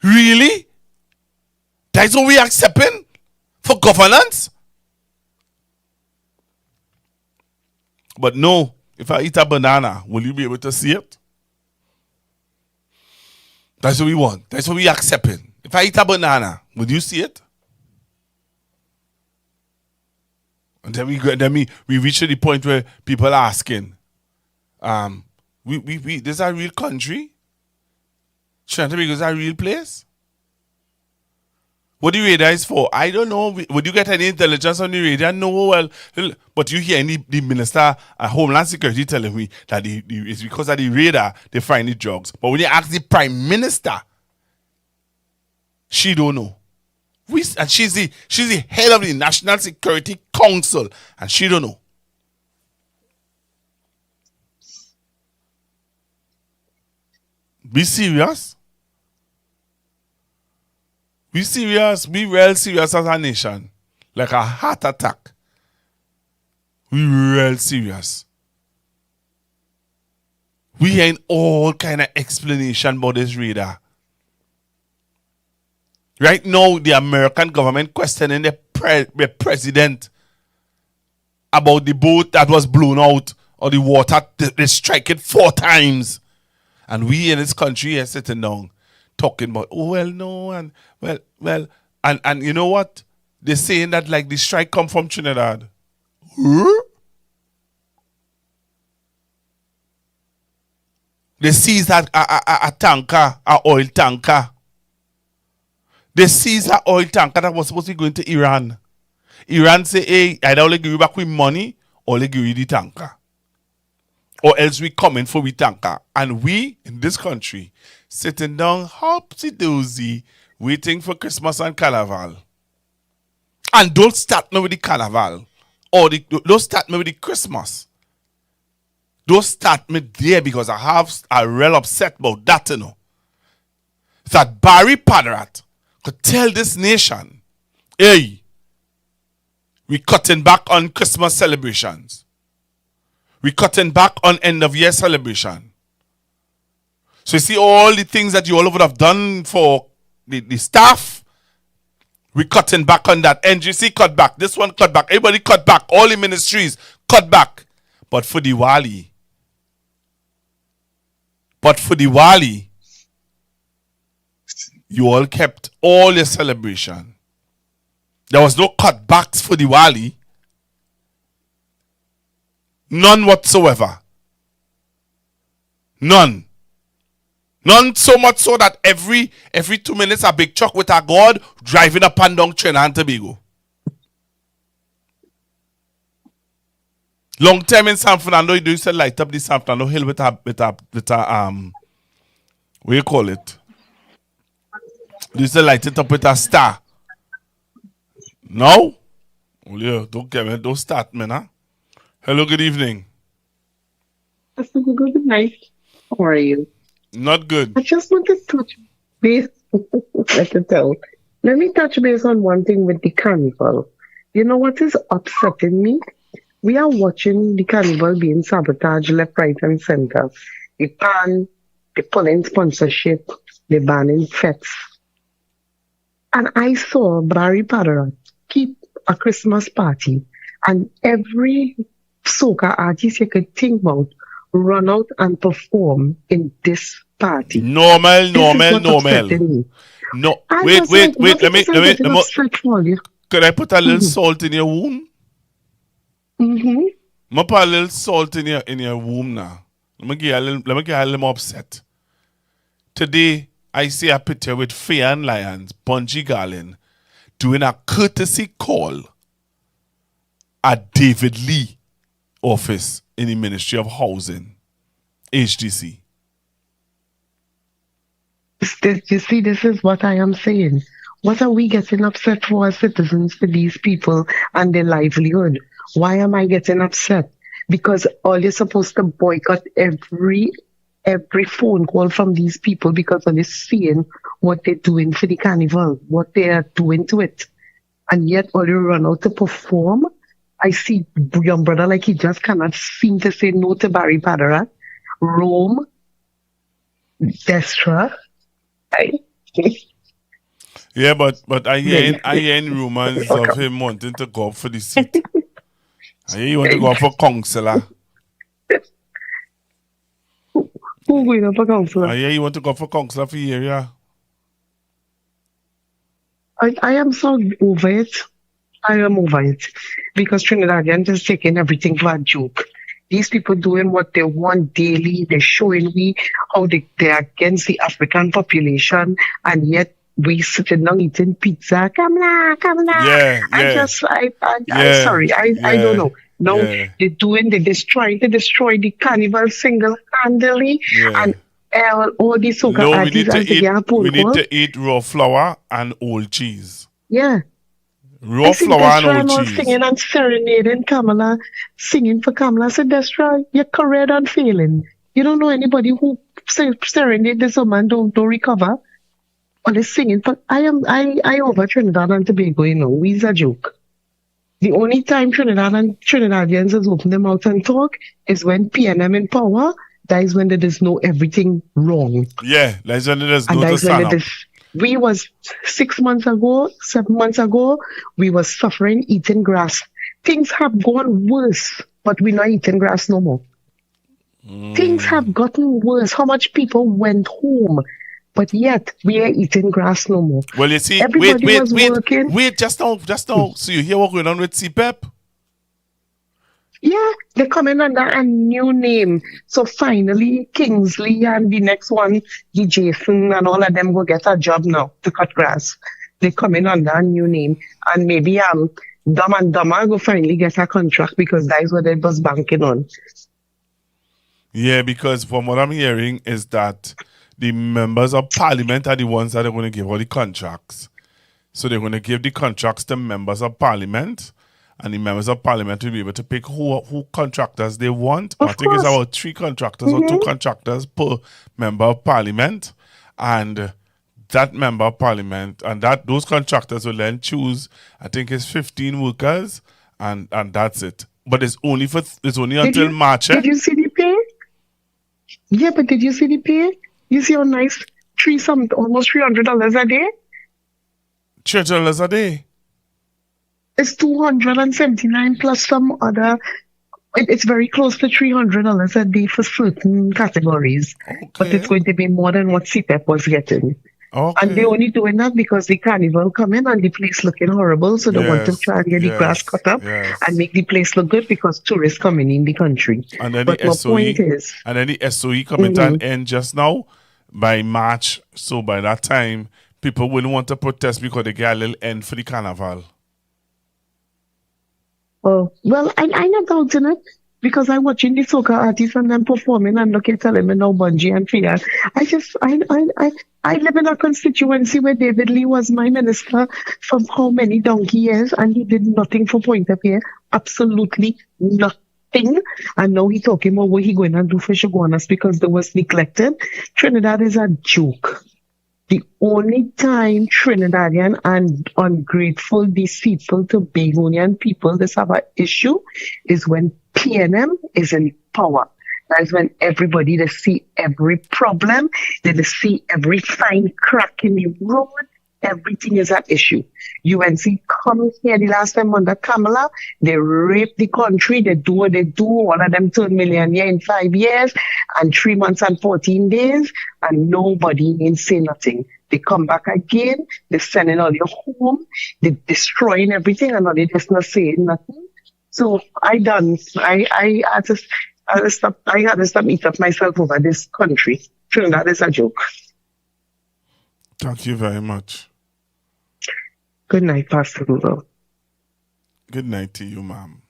Really? That's what we accepting for governance? But no, if I eat a banana, will you be able to see it? That's what we want. That's what we accepting. If I eat a banana, will you see it? And then we reach to the point where people are asking, this is a real country? Trinidad is a real place? What the radar is for? I don't know. Would you get any intelligence on the radar? No, well, but you hear the minister of Homeland Security telling me that it's because of the radar they find the drugs. But when you ask the Prime Minister, she don't know. And she's the head of the National Security Council, and she don't know. Be serious. We serious. We real serious as a nation. Like a heart attack. We real serious. We hearing all kind of explanation about this radar. Right now, the American government questioning the president about the boat that was blown out or the water. They strike it 4 times. And we in this country are sitting down talking about, oh, well, no, and well, and you know what? They're saying that like the strike come from Trinidad. Huh? They seized a tanker, a oil tanker. They seized an oil tanker that was supposed to be going to Iran. Iran say, hey, either only give you back with money or they give you the tanker. Or else we coming for we tanker. And we, in this country, sitting down, hopsy-dozy, waiting for Christmas and Carnival. And don't start me with the Carnival. Or don't start me with the Christmas. Don't start me there because I have a real upset about that, you know. That Barry Padrat could tell this nation, hey, we cutting back on Christmas celebrations. We cutting back on end of year celebration. So you see all the things that you all would have done for the staff, we cutting back on that. NGC cut back, this one cut back, everybody cut back, all the ministries cut back. But for Diwali, you all kept all your celebration. There was no cutbacks for Diwali. None whatsoever. None. None so much so that every 2 minutes a big truck with a god driving up and down Trinidad and Tobago. Long time in San Fernando, you used to light up the San Fernando Hill with a what do you call it? You used to light it up with a star. No? Oh yeah, don't get me, don't start me, nah. Hello, good evening. Good night. How are you? Not good. I just want to touch base Let it tell. Let me touch base on one thing with the carnival. You know what is upsetting me? We are watching the carnival being sabotaged left, right, and center. They ban, they pull in sponsorship, they banning fets. And I saw Barry Padara keep a Christmas party, and every soca artist you could think about run out and perform in this party. Normal. Upsetting me. No, I wait. was like, what Let me. is getting upset for you? Could I put a little salt in your wound? Mm-hmm. I put a little salt in your womb now. Let me get a little more upset. Today, I see a picture with Fair and Lions, Bungie Garland, doing a courtesy call at David Lee office in the Ministry of Housing, HDC. You see, this is what I am saying. What are we getting upset for as citizens for these people and their livelihood? Why am I getting upset? Because all you're supposed to boycott every phone call from these people because of this seeing what they're doing for the carnival, what they are doing to it. And yet all you run out to perform. I see young brother like he just cannot seem to say no to Barry Padara, Rome, Destra. Yeah, but I hear rumors of him wanting to go up for the seat. I hear you want to go up for councillor. Who going up for councillor? I hear you want to go for councillor for the area. I am so over it. I am over it. Because Trinidadians is taking everything for a joke. These people doing what they want daily. They're showing me how they're against the African population, and yet we sitting down eating pizza. Come la. Yeah. I'm sorry. I don't know. Now they're trying to destroy the carnival single-handedly, and all these soca artists we need to eat raw flour and old cheese. Yeah. Raw flour and old cheese. Singing and serenading Kamala, singing for Kamala. I said, Destra, your career done failing. You don't know anybody who serenade this woman don't recover. Or they singing. But I over Trinidad and Tobago, we's a joke. The only time Trinidad and Trinidadians has opened their mouth and talk is when PNM in power. That is when they just know everything wrong. Yeah, that's when there's no to stand up. We was 7 months ago, we was suffering eating grass. Things have gone worse, but we're not eating grass no more. Things have gotten worse. How much people went home, but yet we are eating grass no more. Well, you see, wait, just now. So you hear what going on with CPEP? Yeah, they're coming under a new name. So finally, Kingsley and the next one, the Jason and all of them will get a job now to cut grass. They're coming under a new name. And maybe Dumb and Dumber will finally get a contract because that is what they was banking on. Yeah, because from what I'm hearing is that the members of parliament are the ones that are going to give all the contracts. So they're going to give the contracts to members of parliament. And the members of parliament will be able to pick who contractors they want. I think it's about 3 contractors or 2 contractors per member of parliament. And that member of parliament and those contractors will then choose, I think it's 15 workers, and that's it. But it's only until March. Did you see the pay? Yeah, but did you see the pay? You see how nice almost $300 a day? $300 a day. It's 279 plus some other. It's very close to $300 a day for certain categories. Okay. But it's going to be more than what CPEP was getting. Okay. And they're only doing that because the carnival come in and the place looking horrible. So they want to try and get the grass cut up and make the place look good because tourists coming in the country. And then but the SOE, point is, and then the SOE coming to an end just now by March. So by that time, people wouldn't want to protest because they get a little end for the carnival. Oh, well, I'm not doubting it because I'm watching the soca artists and them performing and look at telling me now Bungie and Fia. I live in a constituency where David Lee was my minister for how many donkey years and he did nothing for Point of View. Absolutely nothing. And now he's talking about what he's going to do for Shoguanas because they was neglected. Trinidad is a joke. The only time Trinidadian and ungrateful, deceitful to Begonian people this have an issue is when PNM is in power. That's when everybody they see every problem, they see every fine crack in the road, everything is an issue. UNC come here the last time under Kamala, they rape the country, they do what they do, one of them turned millionaire in 5 years and 3 months and 14 days, and nobody ain't say nothing. They come back again, they're sending all your home, they're destroying everything, and now they just not saying nothing. So I had to stop eating up myself over this country. Trinidad is a joke. Thank you very much. Good night, Pastor Google. Good night to you, ma'am.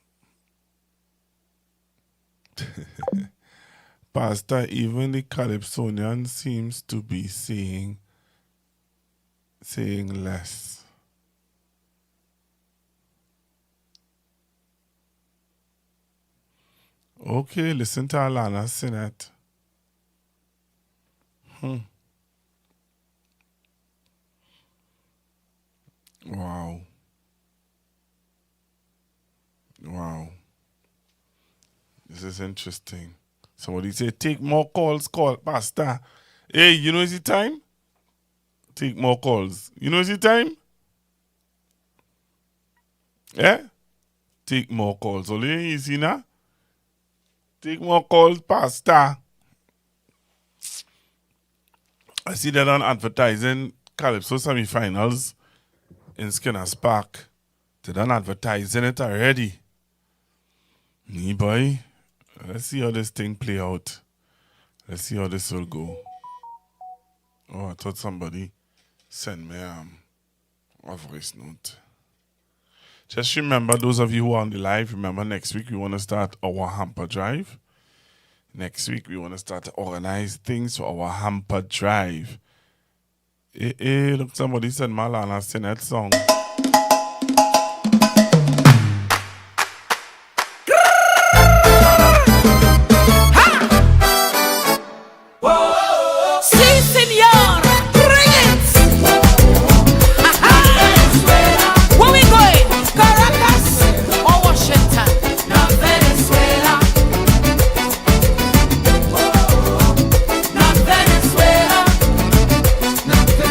Pastor, even the Calypsonian seems to be saying less. Okay, listen to Alana Sinnett. Wow. This is interesting. Somebody say, take more calls, call Pastor. Hey, you know it's the time? Take more calls. You know it's the time? Yeah? Take more calls. Only easy now. Take more calls, Pastor. I see that on advertising Calypso semi-finals in Skinner's Park. They done advertising it already. Me boy, let's see how this thing play out. Let's see how this will go. Oh, I thought somebody sent me a voice note. Just remember, those of you who are on the live, remember next week we want to start our hamper drive. Next week we want to start to organize things for our hamper drive. Look, somebody said Malana Sinnett song. Sí, señor, bring it. Where we going? Caracas or Washington? Not Venezuela. Not Venezuela.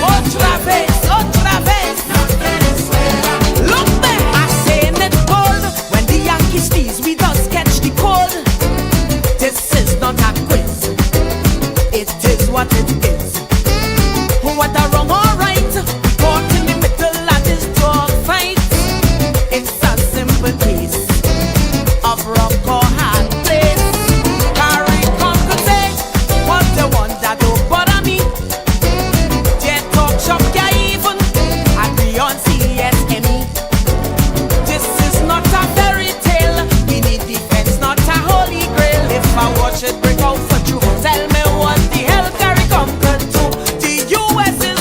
Otra vez, otra vez. Not Venezuela. Look back, I saying it cold. When the Yankees sneeze, we just catch the cold. This is not a quiz. It is what it is. Whether wrong or right, caught in the middle of this dog fight. It's a simple case of rock or hard place. Carry come to say what they want that don't bother me. Jet talk shop can't even agree on CSME. This is not a fairy tale. We need defense, not a holy grail. If I watch it break out for you, tell me what the hell carry come to. The US is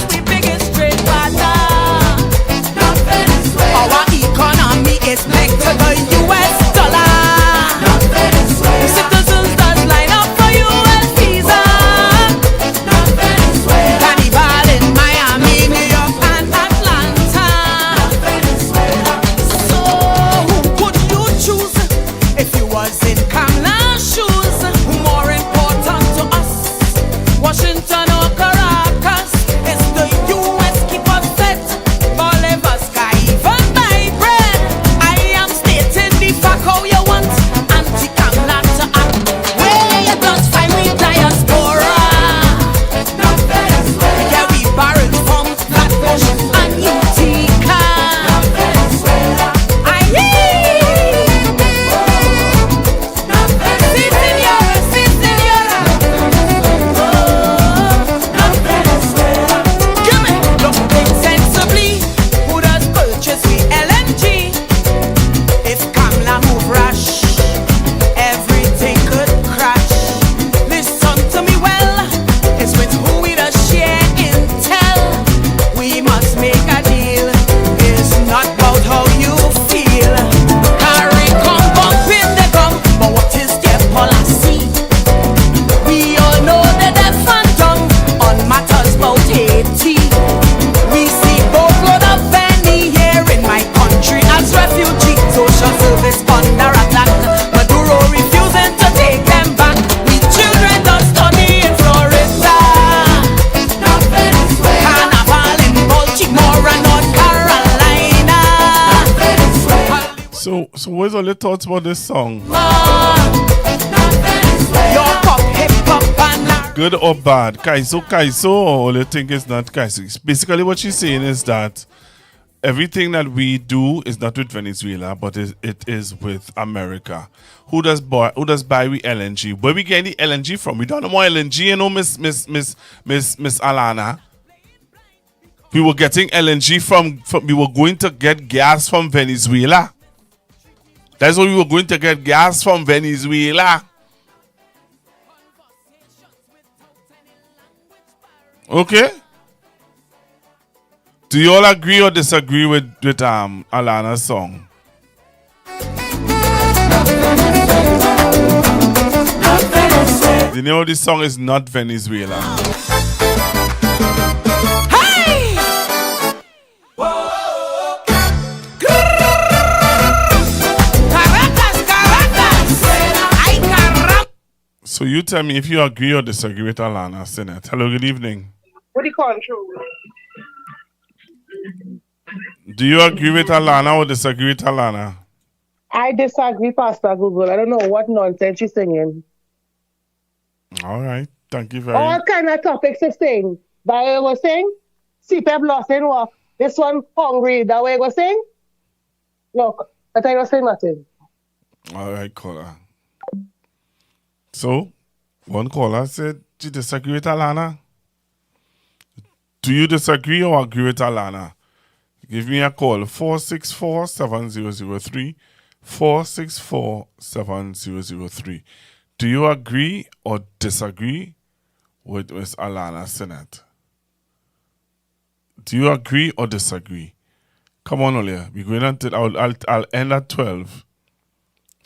So what's all your thoughts about this song? Good or bad? Kaiso, or you think it's not Kaiso? Basically what she's saying is that everything that we do is not with Venezuela, but it is with America. Who does buy we LNG? Where we getting the LNG from? We don't know more LNG, you know, Miss Alana. We were getting LNG from we were going to get gas from Venezuela. That's what we were going to get gas from Venezuela. Okay? Do you all agree or disagree with Alana's song? The name of this song is Not Venezuela. Hey! So you tell me if you agree or disagree with Alana, Senate. Hello, good evening. What do you call true? Do you agree with Alana or disagree with Alana? I disagree, Pastor Google. I don't know what nonsense she's singing. All right. Thank you very All much. kind of topics to sing. That way I was saying, CPO lost in work. This one hungry. That way I was saying, look, I thought you were saying nothing. All right, caller. So, one caller said she disagree with Alana. Do you disagree or agree with Alana? Give me a call, 464-7003, 464-7003. Do you agree or disagree with Miss Alana Sinnott? Do you agree or disagree? Come on, Olia. We're going until I'll end at 12.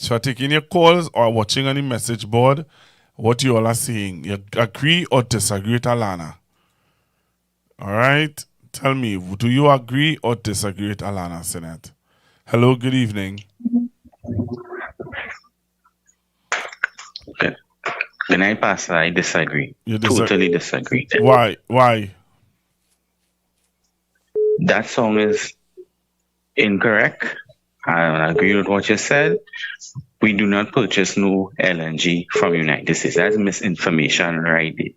So I'm taking your calls or watching on the message board what you all are saying. You agree or disagree with Alana? All right. Tell me, do you agree or disagree with Alana Sinnott? Hello, good evening. Good night, Pastor. I disagree. Totally disagree. Why? Why? That song is incorrect. I agree with what you said. We do not purchase no LNG from United States. That's misinformation right there.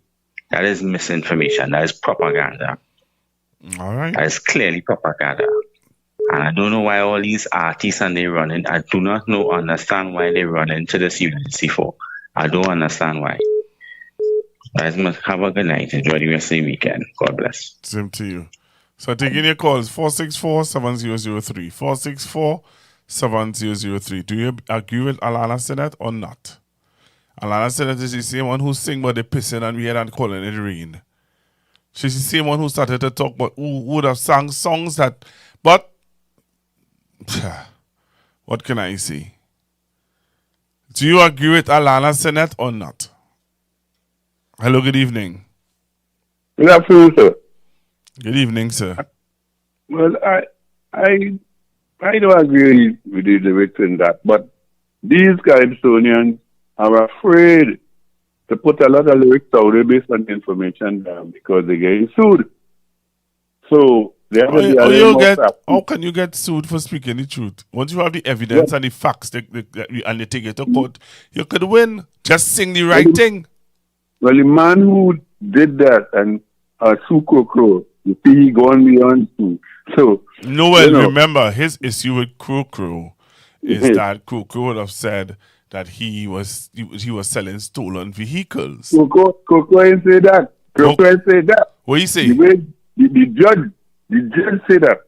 That is misinformation. That is propaganda. All right. That is clearly propaganda. And I don't know why all these artists and they running. I do not understand why they run into this university for. I don't understand why. Guys, must have a good night. Enjoy the rest of the weekend. God bless. Same to you. So taking your calls, 464-7003, 464-7003. Do you agree with Alana Sinnott or not? Alana Sinnott is the same one who sing about the pissing and we had and calling it rain. She's the same one who started to talk about who would have sung songs that, but what can I say? Do you agree with Alana Sinnott or not? Hello, good evening. Good afternoon, sir. Good evening, sir. Well, I don't agree with the lyrics in that, but these Caribbeanians are afraid to put a lot of lyrics out there based on information because they're getting sued. So they have to be a little more crafty. How can you get sued for speaking the truth? Once you have the evidence and the facts and they take it to court, you could win. Just sing the right thing. Well, the man who did that and Sue Crow, you see, he gone beyond Sue. So, remember, his issue with Crow is that Crow would have said that he was selling stolen vehicles. Crow ain't say that. Crow ain't say that. What you say? The judge said that.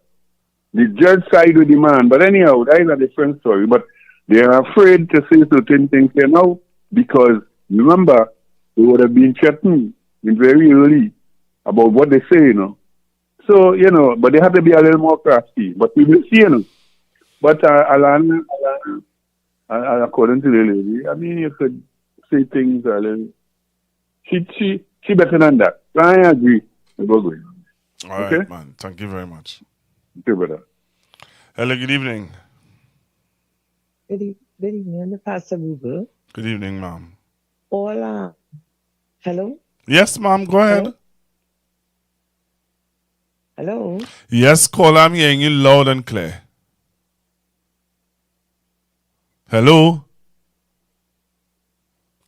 The judge sided with the man. But anyhow, that is a different story. But they are afraid to say certain things here now because, remember, they would have been threatened very early about what they say, So, but they have to be a little more crafty. But we will see, But Alana, according to the lady, I mean, you could say things a little. She better than that. I agree. All right, man. Thank you very much. Thank you, brother. Hello, good evening. Good evening, Pastor Google. Good evening, ma'am. Hola. Hello? Yes, ma'am. Go ahead. Hello? Yes, caller. I'm hearing you loud and clear. Hello?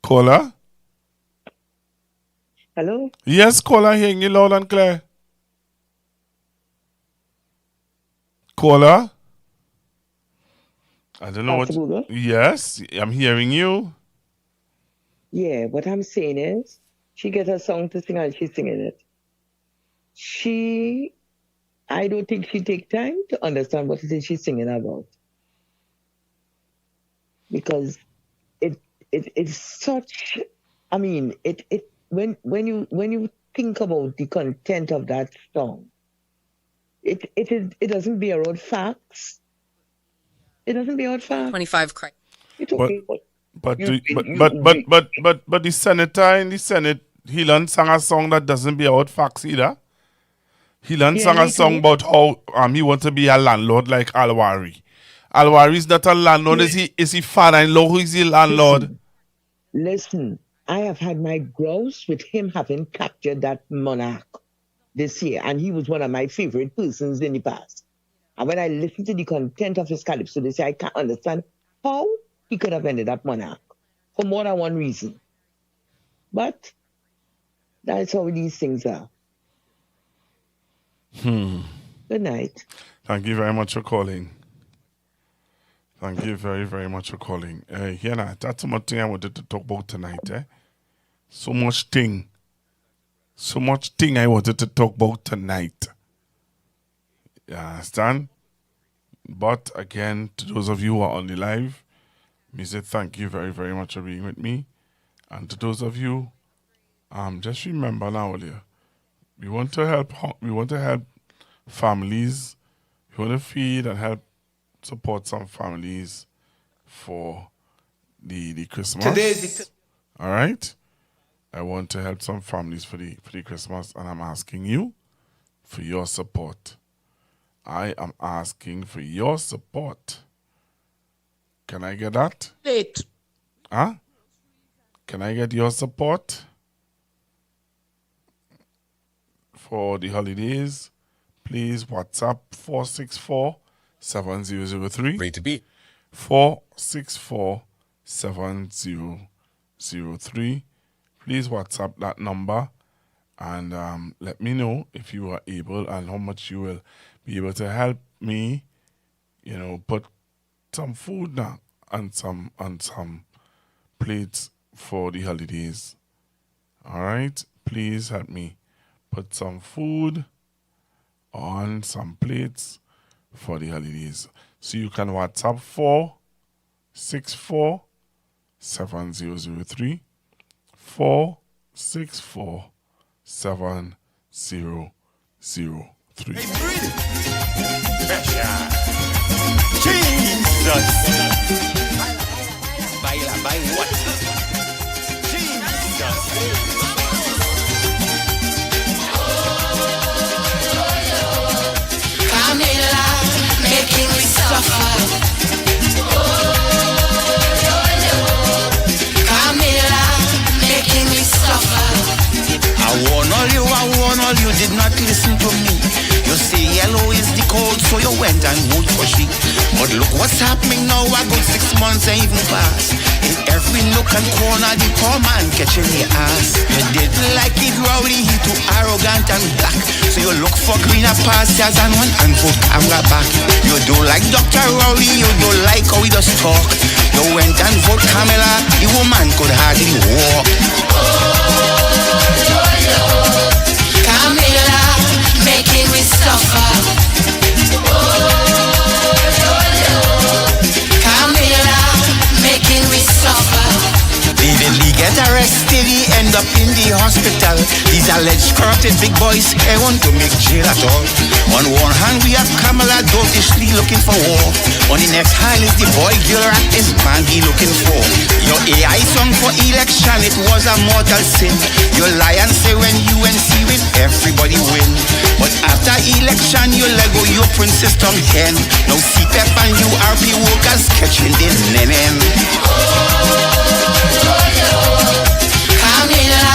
Caller? Hello? Yes, caller, hearing you loud and clear. Caller? I don't know Pastor Google? Yes, I'm hearing you. Yeah, what I'm saying is, she gets a song to sing and she's singing it. I don't think she take time to understand what it is she's singing about. Because it's such, I mean, when you think about the content of that song, it doesn't bear out facts. It doesn't bear out facts. 25 cry. It's okay. But the senator in the Senate, he learned sang a song that doesn't bear out facts either. He learned sang a song about how he wants to be a landlord like Alwari. Alwari is not a landlord. Is he father-in-law who is the landlord? Listen, I have had my grouse with him having captured that monarch this year, and he was one of my favorite persons in the past. And when I listen to the content of his calypso this year, I can't understand how he could have ended up monarch for more than one reason. But that's how these things are. Good night. Thank you very much for calling. Thank you very, very much for calling. That's so much thing I wanted to talk about tonight. So much thing I wanted to talk about tonight. You understand? But again, to those of you who are on the live, me say thank you very, very much for being with me. And to those of you, just remember now, we want to help families. We want to feed and help support some families for the Christmas. All right? I want to help some families for the Christmas, and I'm asking you for your support. I am asking for your support. Can I get that? Huh? Can I get your support for the holidays? Please WhatsApp 464-7003. Ready to be. 464-7003. Please WhatsApp that number and let me know if you are able and how much you will be able to help me, put some food now and some plates for the holidays. All right? Please help me put some food on some plates for the holidays. So you can WhatsApp 464-7003. 464-7003. Jesus. By what? Jesus. Camilla making me suffer. Camilla making me suffer. I warn all you did not listen to me. You say yellow is the code, so you went and voted for she. But look what's happening now, a good 6 months ain't even past. In every nook and corner, the poor man catching the ass. You didn't like it rowdy, he too arrogant and black. So you look for greener pastures and one and put camera back. You don't like Dr. Rowdy, you don't like how he does talk. You went and vote Camilla, the woman could hardly walk. Camilla, making me suffer. Camilla, making me suffer. Vividly get arrested, he end up in the hospital. These alleged corrupted big boys, they want to make jail at all. On one hand we have Kamala doggishly looking for war. On the next hand is the boy girl rat is Mandy looking for. Your AI song for election, it was a mortal sin. You lie and say when UNC win, everybody win. But after election, you Lego your print system 10. Now CPEP and URP workers catching the linen. Camilla,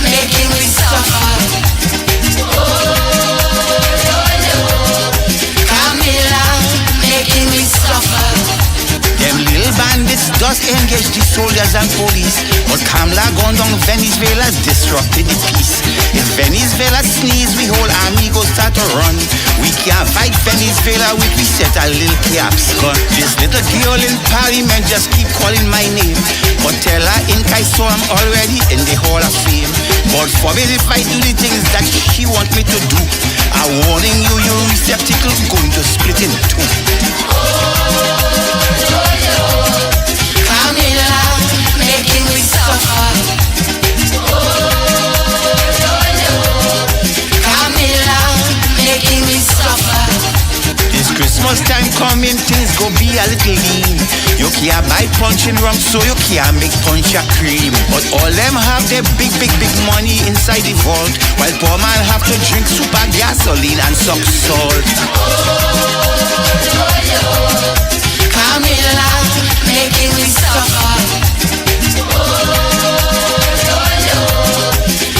making me suffer. Camilla, making me suffer. Them little band does engage the soldiers and police, but Kamla gone down Venezuela disrupted the peace. If Venezuela sneeze, we whole army go start to run. We can't fight Venezuela with we set a little caps gun. This little girl in parliament just keep calling my name, but tell her in I saw I'm already in the Hall of Fame. God forbid if I do the things that she want me to do. I'm warning you, your receptacle's going to split in two. Camilla, making me suffer. Camilla, making me suffer. This Christmas time coming, things go be a little lean. You can't buy punch and rum, so you can't make punch a cream. But all them have their big money inside the vault, while poor man have to drink super gasoline and suck salt. Camilla, making me suffer.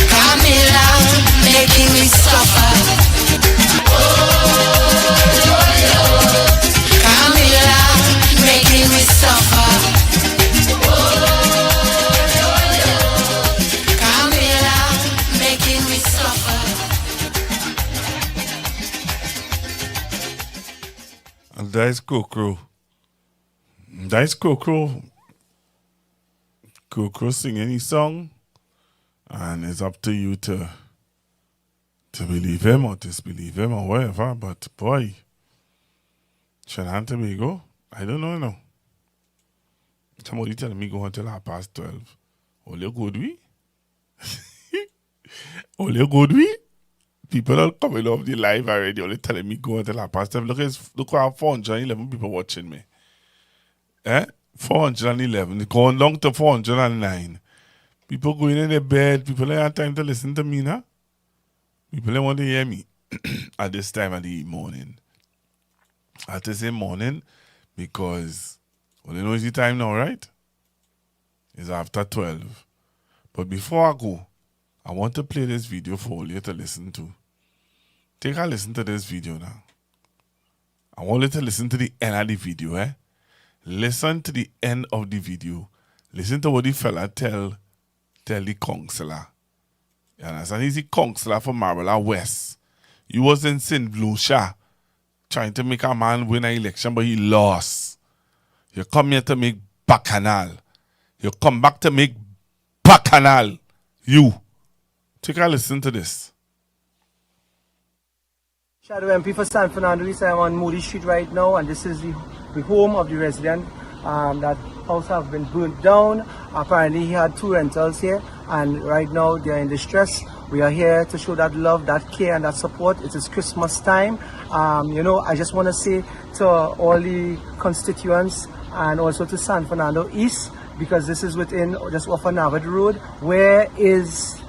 Camilla, making me suffer. Camilla, making me suffer. Camilla, making me suffer. And that's Kokro. That's Kokro. Kokro sing any song, and it's up to you to believe him or disbelieve him or whatever. But boy, Trinidad and Tobago, I don't know now. Somebody telling me go until 12:30. All you good we? All you good we? People are coming off the live already. Only telling me go until 12:30. Look at 411 people watching me. 411. It's going down to 409. People going in their bed. People don't have time to listen to me now. People don't want to hear me at this time of the morning. I have to say morning because well, you know it's the time now, right? It's after 12. But before I go, I want to play this video for all you to listen to. Take a listen to this video now. I want you to listen to the end of the video, Listen to the end of the video. Listen to what the fella tell the counselor. You understand? He's the counselor for Marilla West. He was in St. Lucia trying to make a man win an election, but he lost. You come here to make bacchanal. You come back to make bacchanal. You. Take a listen to this. Shadow MP for San Fernando East. I'm on Moody Street right now, and this is the home of the resident. That house have been burnt down. Apparently he had 2 rentals here, and right now they are in distress. We are here to show that love, that care, and that support. It is Christmas time. I just want to say to all the constituents and also to San Fernando East, because this is within just off of Harvard Road, where is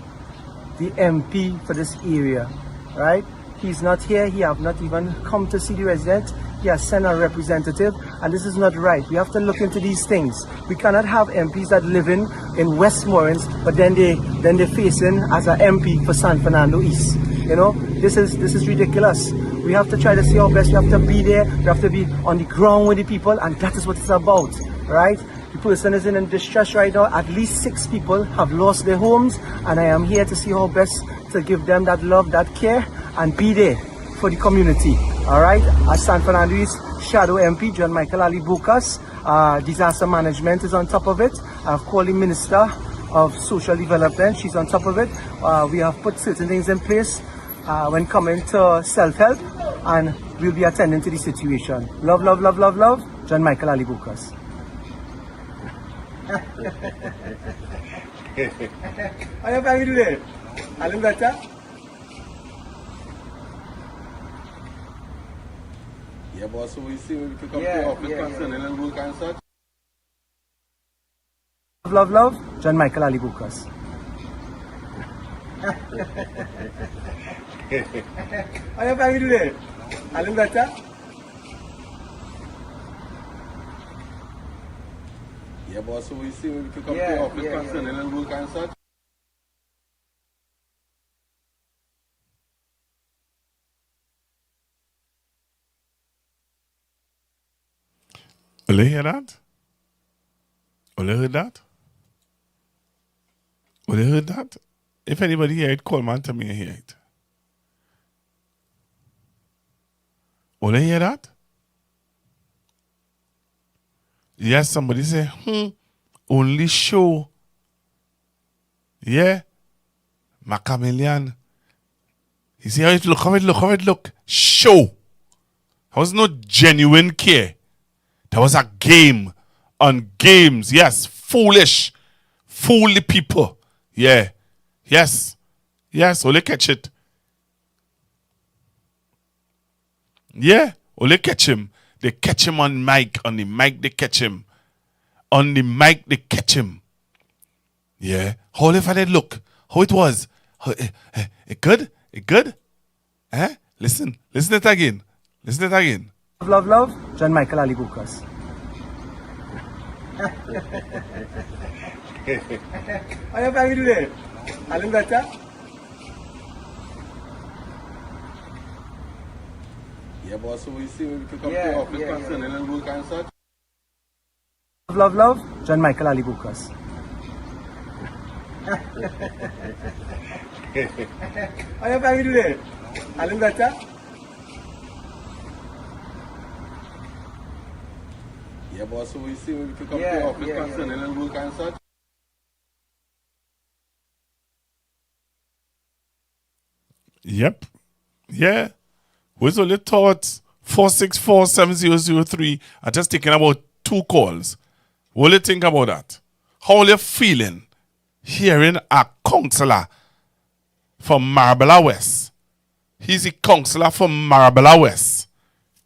the MP for this area, right? He's not here. He have not even come to see the resident. He has sent a representative, and this is not right. We have to look into these things. We cannot have MPs that live in Westmoreland, but then they're facing as an MP for San Fernando East. This is ridiculous. We have to try to see our best. We have to be there. We have to be on the ground with the people, and that is what it's about, right? The person is in distress right now. At least 6 people have lost their homes, and I am here to see how best to give them that love, that care, and be there for the community. All right, as San Fernando East Shadow MP, John Michael Ali Bukas, disaster management is on top of it. I've called the Minister of Social Development, she's on top of it. We have put certain things in place when coming to self-help, and we'll be attending to the situation. Love, love, love, love, love, John Michael Ali Bukas. How are you doing? A little better? Yeah, boss, so we see when we pick up the office concerning and work and such. Love, love, John Michael Ali Bukas. How are you doing? A little better? Yeah, boss, so we see when we pick up the office concerning and work and such. Will you hear that? Oh, you heard that? Oh, you heard that? If anybody hear it, call man, tell me you hear it. Oh, you hear that? Yes, somebody say, only show. Yeah. Macamelian. He say, how it look. Show. That was no genuine care. That was a game on games. Yes, foolish. Fool the people. Yeah. Yes. Yes, only catch it. Yeah, only catch him. They catch him on mic. On the mic, they catch him. On the mic, they catch him. Yeah. How if I did look? How it was? It good? It good? Eh? Listen it again. Listen it again. Love, John Michael Ali Bukas. How you family today? Alan better? Yeah, boss, so we see when we pick up the office concerning and work and such. Love, John Michael Ali Bukas. How you family today? Alan better? Yeah, boss, so we see when we pick up the office concerning and work and such. Yep. Yeah. Where's all your thoughts? 464-7003. I just taking about 2 calls. What do you think about that? How are you feeling hearing a counselor from Marbella West? He's the counselor from Marbella West.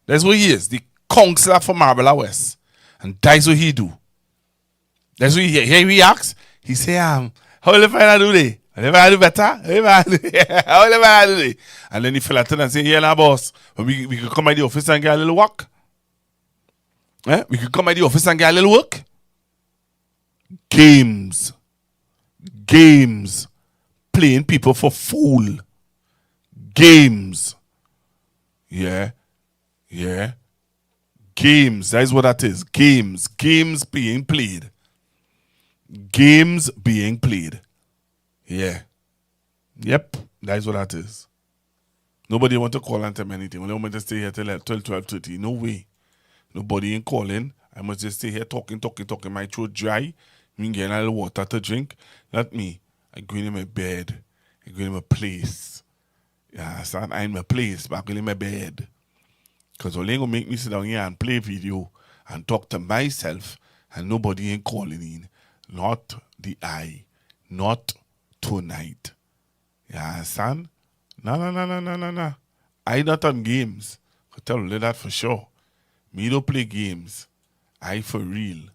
That's what he is, the counselor from Marbella West. And that's what he do. That's what he reacts. He say, how will I do that? How will I do better? How will I do that? And then he fell out and say, yeah, now boss, we could come by the office and get a little work. Eh? We could come by the office and get a little work. Games. Playing people for fool. Games. Yeah. Games. That is what that is. Games being played. Yeah. Yep. That is what that is. Nobody want to call and tell me anything. Only want to stay here till 12:30. No way. Nobody ain't calling. I must just stay here talking. My throat dry. Me getting a little water to drink. Not me. I go in my bed. I go in my place. Yeah, son, I'm in my place, but I go in my bed. Because all ain't gonna make me sit down here and play video and talk to myself and nobody ain't calling in. Not the eye. Not tonight. Yeah, son? No. I not on games. I tell you that for sure. Me don't play games. I for real.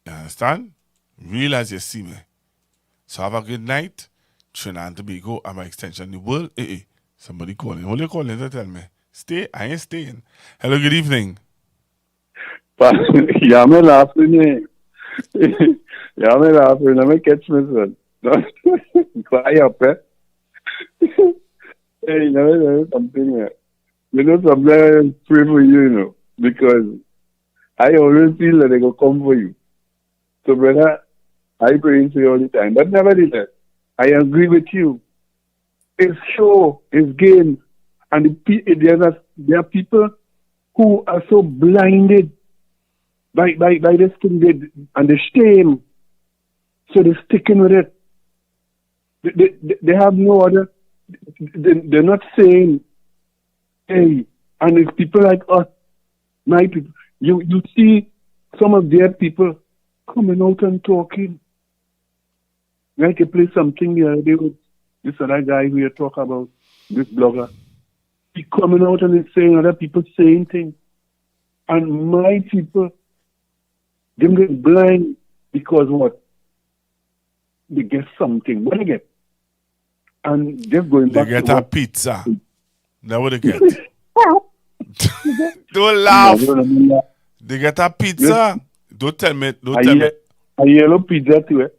You understand? Real as you see me. So have a good night. Trinidad and Tobago and my extension in the world. Somebody calling. What are you calling to tell me? Stay? I ain't staying. Hello, good evening. Yeah, me laughing. Yeah, me laughing. Let me catch me, son. Cry up, eh? Hey, you know something, eh? You know something, pray for you, because I always feel that they go come for you. So, brother, I pray for you all the time. But nevertheless, I agree with you. It's show, it's game. And there are people who are so blinded by this thing and the shame. So they're sticking with it. They have no other. They're not saying, hey, and it's people like us, my people. You see some of their people coming out and talking. Like you play something the other day with this other guy who you talk about, this blogger. He coming out and he's saying other people saying things. And my people, they get blind because what? They get something. What they get? And just going back to they get a pizza. That's what they get. Don't laugh. They get a pizza. Don't tell me. A yellow pizza too, eh?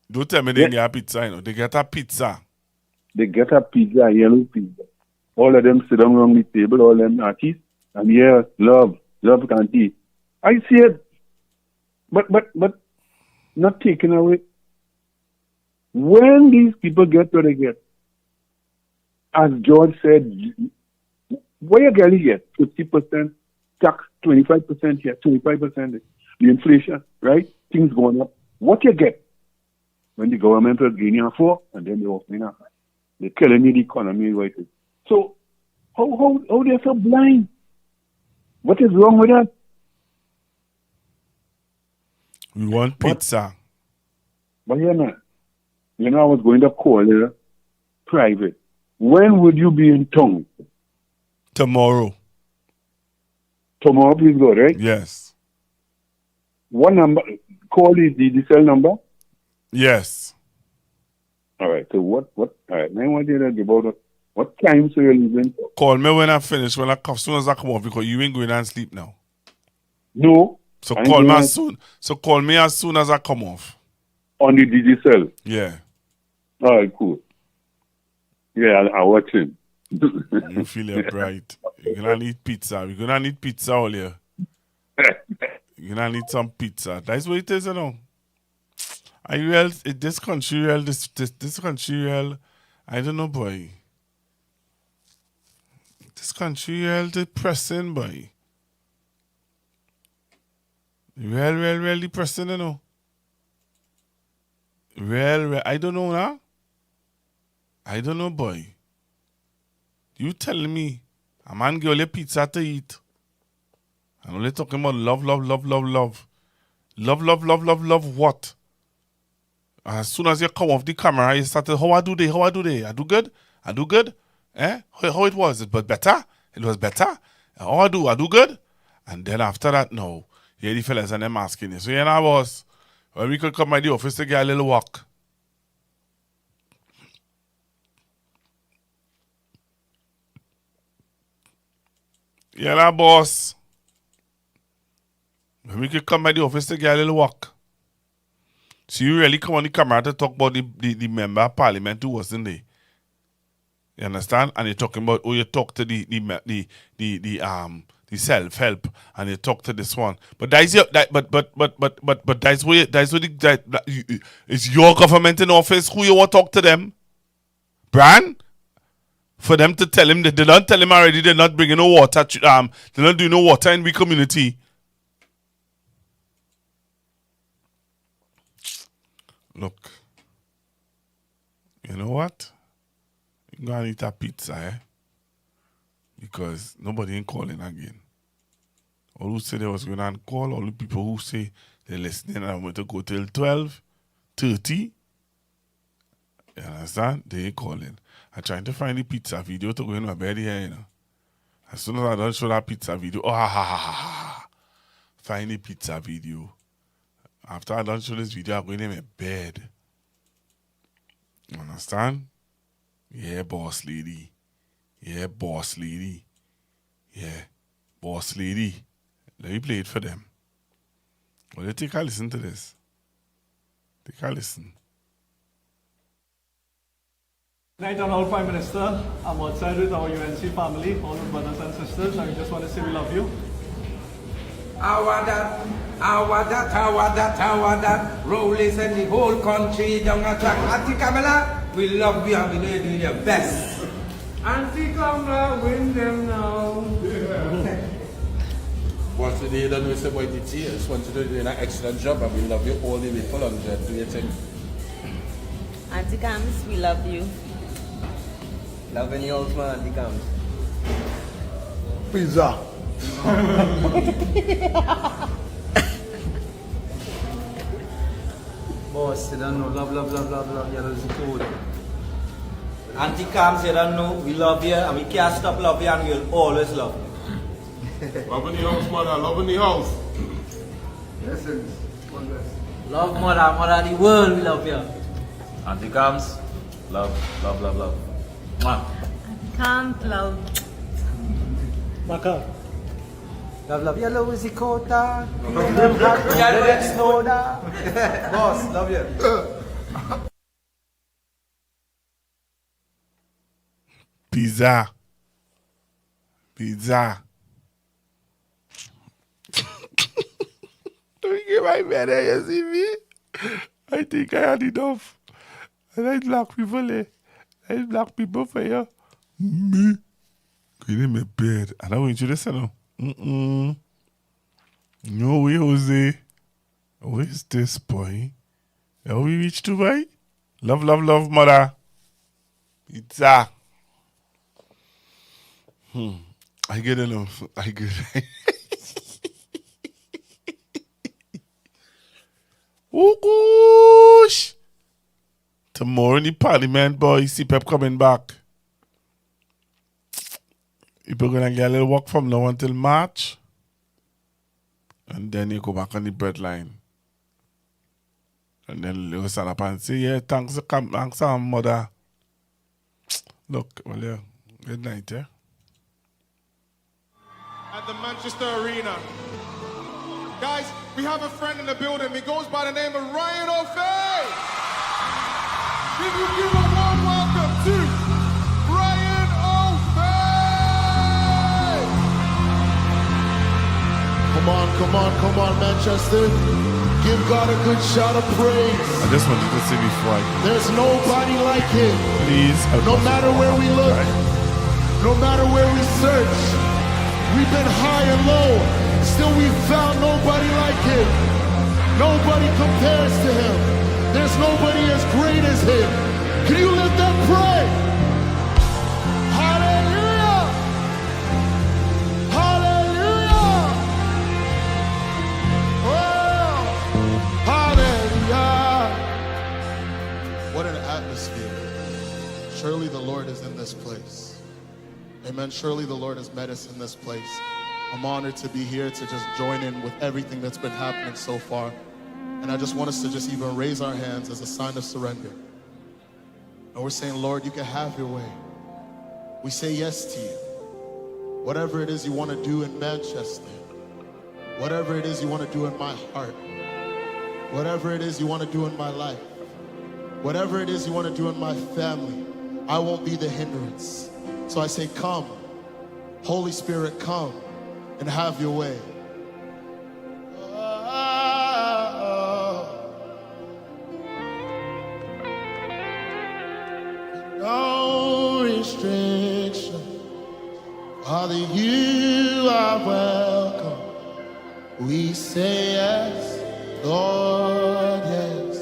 Don't tell me they get a pizza, They get a pizza. They get a pizza, a yellow pizza. All of them sit down around the table, all them artists, and love can't eat. I see it. but not taken away. When these people get what they get, as George said, what you really get? 50% tax, 25% here, 25% the inflation, right? Things going up. What you get when the government is gaining for and then they're opening up? They're killing the economy right. So how they're so blind? What is wrong with that? We want pizza. But you're not. You know, I was going to call you private. When would you be in town? Tomorrow. Tomorrow, please go, right? Yes. What number? Call the cell number? Yes. All right. So what? All right. Now I want you to give out what time so you're leaving? Call me when I finish. When I come, as soon as I come off, because you ain't going and sleep now. No. So call me as soon. So call me as soon as I come off. On the DG cell? Yeah. All right. Cool. Yeah, I'll watch him. You feel it bright. You're gonna need pizza. We're gonna need pizza all here. You're gonna need some pizza. That's what it is, you know. Are you real? This country real? This country real? I don't know, boy. This country real depressing, boy. Real depressing, you know. Real. I don't know now. I don't know, boy. You telling me a man give you pizza to eat? I'm only talking about love. Love what? As soon as you come off the camera, you started, how I do they? I do good? Eh? How it was? It was better? It was better? How I do good? And then after that, no. Here the fellas and them asking you. So you know, boss, when we could come by the office to get a little walk. Yeah, boss. When we could come by the office to get a little walk. So you really come on the camera to talk about the member of parliament who wasn't there. You understand? And you're talking about, you talk to the self-help and you talk to this one. But that's your that's where it's your government in office. Who you want to talk to them? Bran? For them to tell him that they don't tell him already they're not bringing no water, they're not doing no water in we community. Look, you know what? You're gonna eat a pizza, because nobody ain't calling again. All who say they was going to call, all the people who say they're listening and I'm going to go till 12:30. You understand? They ain't calling. I'm trying to find the pizza video to go in my bed here, you know. As soon as I don't show that pizza video, find the pizza video. After I don't show this video, I'm going in my bed. You understand? Yeah, boss lady. Yeah, boss lady. Yeah, boss lady. Let me play it for them. Well, take a listen to this. Take a listen. Night, Honorable Prime Minister. I'm outside with our UNC family, all the brothers and sisters. I just want to say we love you. Our that, Rollies and the whole country, young attack. Auntie Kamala, we love you and we know you're doing your best. Auntie Kamala, win them now. Once today you don't know it's about the tears. Once you're doing an excellent job and we love you all the way for London. Do your thing. Auntie Cams, we love you. Loving you also, Auntie Cams. Pizza. Boss, you don't know. Love. Yellow is cool. Auntie Cams, you don't know. We love you and we can't stop love you and we'll always love you. Love in the house, mother. Love in the house. Listen. Love mother the world, we love you. Auntie Cams, love. Mwah. Can't love. Maka. Love. Yellow is the quota. Yellow is soda. Boss, love you. Pizza. Let me in my bed, you see me? I think I had enough. And I black people there. I black people for you. Me? Going in my bed. And I want you to listen now. No way, Jose. Where's this boy? How we reach to boy? Love, love, love, mother. Pizza. I get enough. I get Whoosh! Tomorrow in the parliament, boy, CPO coming back. People gonna get a little work from now until March. And then you go back on the breadline. And then you stand up and say, yeah, thanks, mother. Look, well, yeah, good night, yeah. At the Manchester Arena. Guys, we have a friend in the building. He goes by the name of Ryan O'Fay. Can you give a warm welcome to Ryan O'Fay? Come on, Manchester. Give God a good shout of praise. I just wanted to say before I go. There's nobody like him. Please. No matter where we look, no matter where we search, we've been high and low. Still we found nobody like him. Nobody compares to him. There's nobody as great as him. Can you lift that praise? Hallelujah! Hallelujah! Oh, hallelujah! What an atmosphere. Surely the Lord is in this place. Amen. Surely the Lord has met us in this place. I'm honored to be here to just join in with everything that's been happening so far. And I just want us to just even raise our hands as a sign of surrender. And we're saying, Lord, you can have your way. We say yes to you. Whatever it is you want to do in Manchester, whatever it is you want to do in my heart, whatever it is you want to do in my life, whatever it is you want to do in my family, I won't be the hindrance. So I say, come, Holy Spirit, come and have your way. No restriction, Father, you are welcome. We say yes, Lord, yes.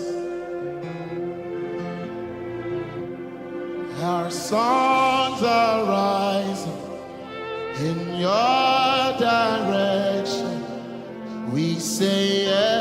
Our songs are rising in your direction. We say yes.